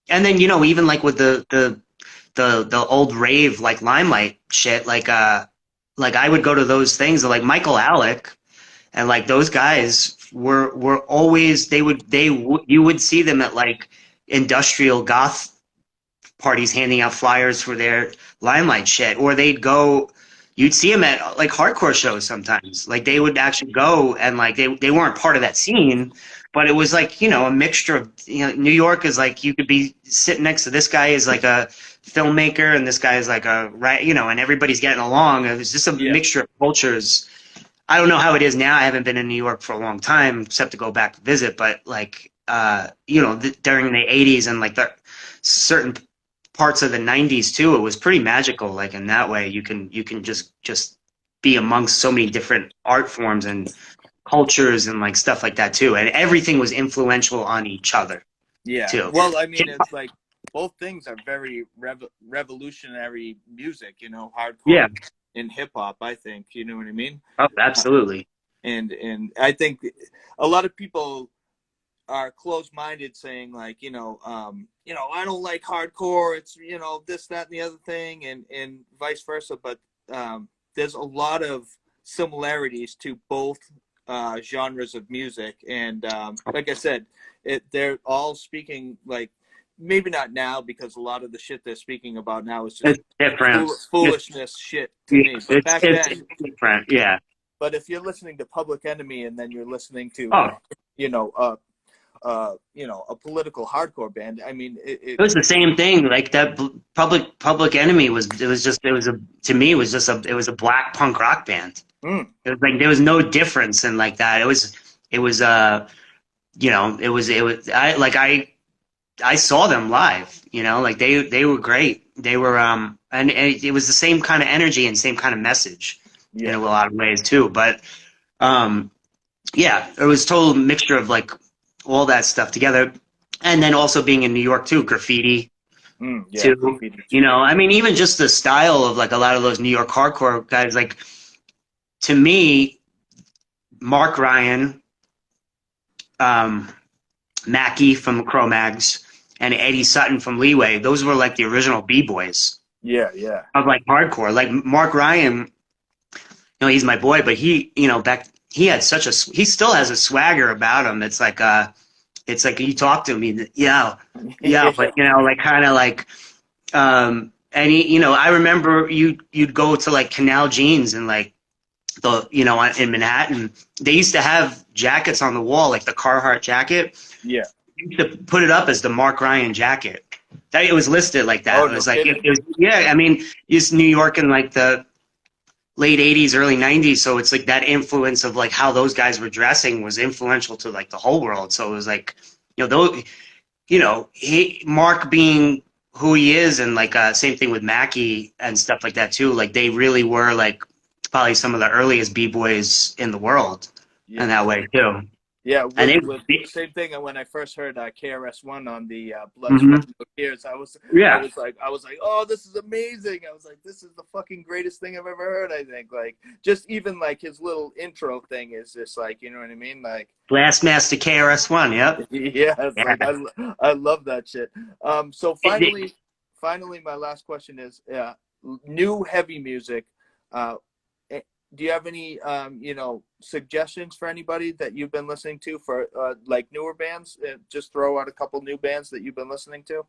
then even like with the old rave like Limelight shit, like I would go to those things like Michael Alec and like those guys were always you would see them at like industrial goth parties handing out flyers for their Limelight shit, or you'd see them at like hardcore shows sometimes. Like they would actually go and like they weren't part of that scene, but it was like, a mixture of, New York is like, you could be sitting next to this guy is like a filmmaker and this guy is like and everybody's getting along. It was just a mixture of cultures. I don't know how it is now. I haven't been in New York for a long time except to go back to visit, but like, during the '80s and like the certain parts of the '90s too, it was pretty magical. Like in that way, you can just be amongst so many different art forms and cultures and like stuff like that too, and everything was influential on each other. Yeah. Too. Well, I mean, it's like both things are very revolutionary music. Hardcore and hip hop. I think you know what I mean. Oh, absolutely. And I think a lot of people are closed-minded, saying like, I don't like hardcore. It's this, that, and the other thing, and vice versa. But there's a lot of similarities to both genres of music, and like I said, they're all speaking like maybe not now because a lot of the shit they're speaking about now is just different foolishness shit to me. But back then, it's different, yeah. But if you're listening to Public Enemy and then you're listening to a political hardcore band, I mean, it was the same thing. Like that Public Enemy it was a black punk rock band. It was like there was no difference in like that. I saw them live, like they were great. They were and it was the same kind of energy and same kind of message in a lot of ways too. But it was a total mixture of like all that stuff together, and then also being in New York too, graffiti. Too. Graffiti. I mean, even just the style of like a lot of those New York hardcore guys, like to me, Mark Ryan, Mackie from Cro-Mags, and Eddie Sutton from Leeway, those were like the original B-boys. Yeah. Of like hardcore. Like Mark Ryan, he's my boy, but he still has a swagger about him. It's like you talk to him, but like kind of like, and he, I remember you'd go to like Canal Jeans and like in Manhattan, they used to have jackets on the wall, like the Carhartt jacket. Yeah. You used to put it up as the Mark Ryan jacket. It was listed like that. Oh, it was no like, kidding. I mean, it's New York in like the late '80s, early '90s. So it's like that influence of like how those guys were dressing was influential to like the whole world. So it was like, Mark being who he is, and like same thing with Mackie and stuff like that too. Like they really were like probably some of the earliest b-boys in the world in Yeah. that way too. Yeah, And with same thing. And when I first heard KRS-One on the Blood, Sweat, mhm. and Tears, Yeah, I was like, oh, this is amazing. I was like, this is the fucking greatest thing I've ever heard. I think like just even like his little intro thing is just like, you know what I mean? Like, Blastmaster KRS-One. Yep. yeah, it's Yeah. like I love that shit. So It, finally, my last question is, new heavy music. Uh, do you have any suggestions for anybody that you've been listening to for like newer bands? Just throw out a couple new bands that you've been listening to.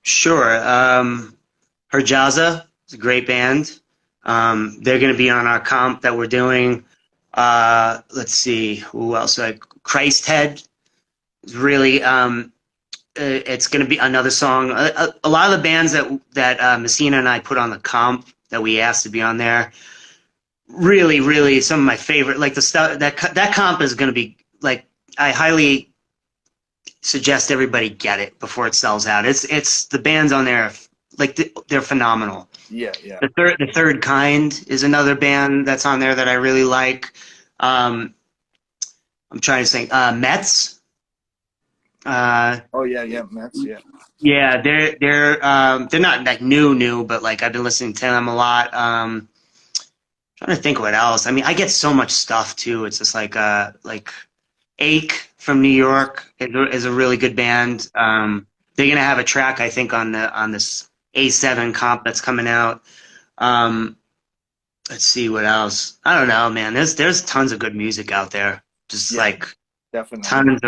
sure. Herjaza is a great band. They're going to be on our comp that we're doing. Let's see, who else? Like Christ Head is really. It's going to be another song. A lot of the bands that Messina and I put on the comp that we asked to be on there. Really, really, some of my favorite. Like the stuff that comp is going to be like. I highly suggest everybody get it before it sells out. It's the bands on there. Like they're phenomenal. Yeah, yeah. The third kind is another band that's on there that I really like. I'm trying to think. Mets. Oh yeah, yeah, Mets, yeah. Yeah, they're not like new, but like I've been listening to them a lot. Trying to think what else. I mean, I get so much stuff too. It's just like Ache from New York is a really good band. They're gonna have a track I think on this A7 comp that's coming out. Um, let's see what else. I don't know, man. There's tons of good music out there. Just Yeah, like definitely. tons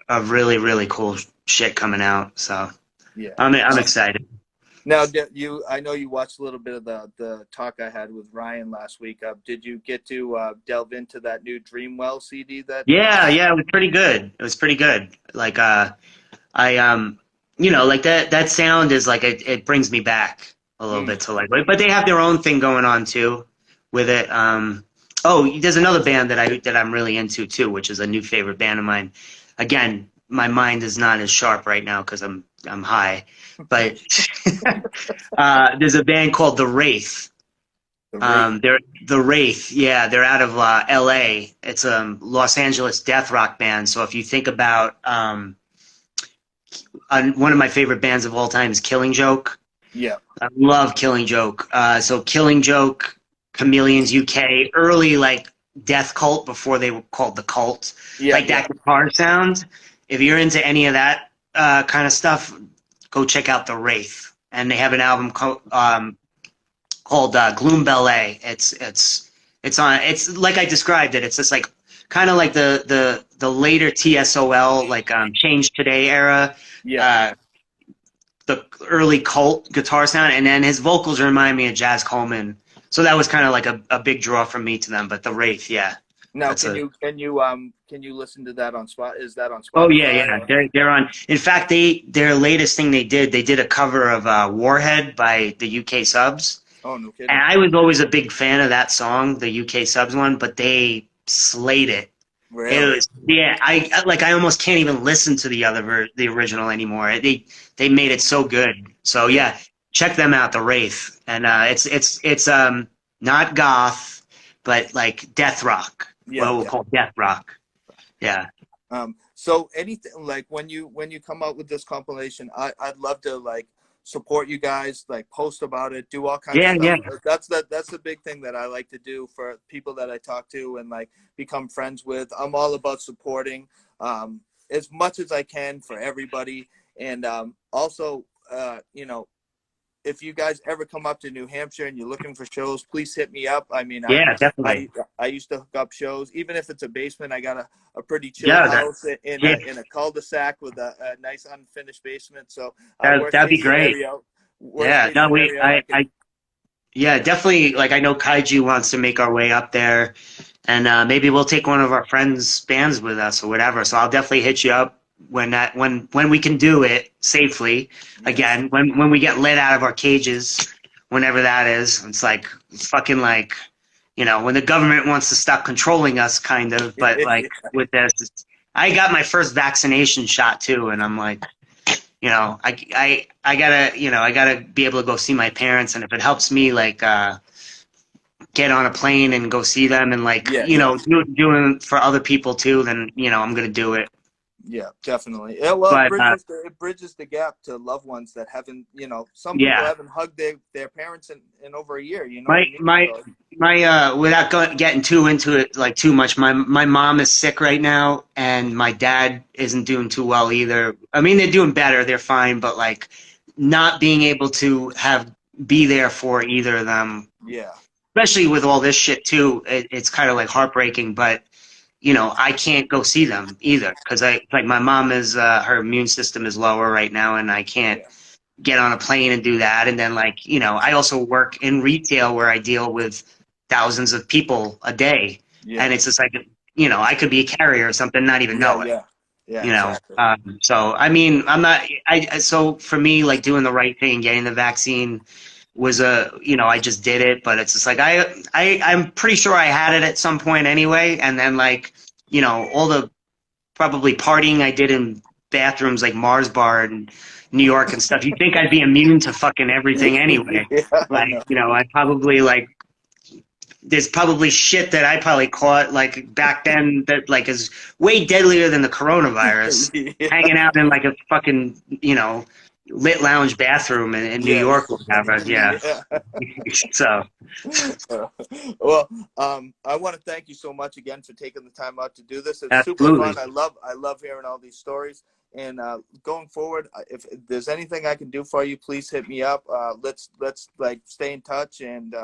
of really really cool shit coming out. So Yeah. I'm excited. Now, I know you watched a little bit of the talk I had with Ryan last week. Did you get to delve into that new Dreamwell CD that? Yeah, it was pretty good. It was pretty good. Like I like that sound is like it brings me back a little Mm, bit to like, but they have their own thing going on too with it. Oh, there's another band that I'm really into too, which is a new favorite band of mine. Again, my mind is not as sharp right now because I'm high, but there's a band called The Wraith. the Wraith. They're The Wraith. Yeah, they're out of L.A. It's a Los Angeles death rock band. So if you think about one of my favorite bands of all time is Killing Joke. Yeah. I love Killing Joke. So Killing Joke, Chameleons UK, early like death cult before they were called the Cult. Yeah, Like yeah. that guitar sound. If you're into any of that kind of stuff, go check out The Wraith. And they have an album called Gloom Ballet. It's on. It's like I described it. It's just like kind of like the later TSOL like Change Today era. Yeah. The early Cult guitar sound, and then his vocals remind me of Jazz Coleman. So that was kind of like a big draw from me to them. But the Wraith, yeah. Now, That's can you listen to that on Spot? Is that on Oh yeah, Spotify? yeah. Or? They're on. In fact, their latest thing they did a cover of Warhead by the UK Subs. Oh, no And kidding. I was always a big fan of that song, the UK Subs one, but they slayed it. It Really? was yeah, I almost can't even listen to the original anymore. They made it so good. So yeah, check them out, The Wraith. And it's not goth, but like death rock. Yeah. What we'll call death rock. Yeah. So anything like when you come out with this compilation, I'd love to like support you guys, like post about it, do all kinds of Yeah, stuff. yeah. That's the big thing that I like to do for people that I talk to and like become friends with. I'm all about supporting as much as I can for everybody. And also, if you guys ever come up to New Hampshire and you're looking for shows, please hit me up. I mean, Yeah, definitely. I used to hook up shows, even if it's a basement. I got a pretty chill Yeah, house in yeah, a cul-de-sac with a nice unfinished basement. So that'd be great. Worst Yeah, case no, scenario, I can. yeah, definitely. Like I know Kaiju wants to make our way up there, and maybe we'll take one of our friends' bands with us or whatever. So I'll definitely hit you up when we can do it safely. Again, when we get let out of our cages, whenever that is. It's fucking like, when the government wants to stop controlling us, kind of. But like with this, I got my first vaccination shot too, and I'm like, you know, I gotta, you know, I gotta be able to go see my parents, and if it helps me, like, get on a plane and go see them, and like, Yeah, you yeah. know, doing for other people too, then you know, I'm gonna do it. Yeah, definitely. Yeah, well, But it bridges the gap to loved ones that haven't, you know, some people yeah, haven't hugged their parents in over a year. You know what my I mean? my So, my without getting too into it like too much, my mom is sick right now, and my dad isn't doing too well either. I mean, they're doing better, they're fine, but like not being able to have be there for either of them, yeah, especially with all this shit too, it's kind of like heartbreaking. But you know, I can't go see them either because I like my mom is her immune system is lower right now, and I can't yeah, get on a plane and do that. And then like, you know, I also work in retail where I deal with thousands of people a day, yeah, and it's just like, you know, I could be a carrier or something, not even yeah, know it. yeah, yeah. You know, Exactly. so I mean, I'm not. So for me, like doing the right thing, getting the vaccine was you know, I just did it, but it's just like I'm pretty sure I had it at some point anyway, and then like, you know, all the probably partying I did in bathrooms like Mars Bar in New York and stuff. You'd think I'd be immune to fucking everything anyway. Yeah, I Like, know. you know, I probably like there's probably shit that I probably caught like back then that like is way deadlier than the coronavirus. Yeah, Hanging out in like a fucking, you know, lit lounge bathroom in New yeah, York or whatever. Yeah. yeah. So Well, I want to thank you so much again for taking the time out to do this. It's super fun. absolutely. I love hearing all these stories. And going forward, if there's anything I can do for you, please hit me up. Let's like stay in touch. And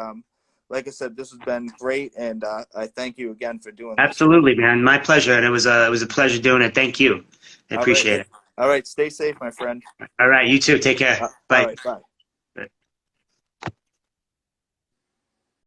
like I said, this has been great, and I thank you again for doing this. Absolutely, man. My pleasure. And it was a pleasure doing it. Thank you. I All right, appreciate it. all right. Stay safe, my friend. All right, you too. Take care. All Bye. right, bye.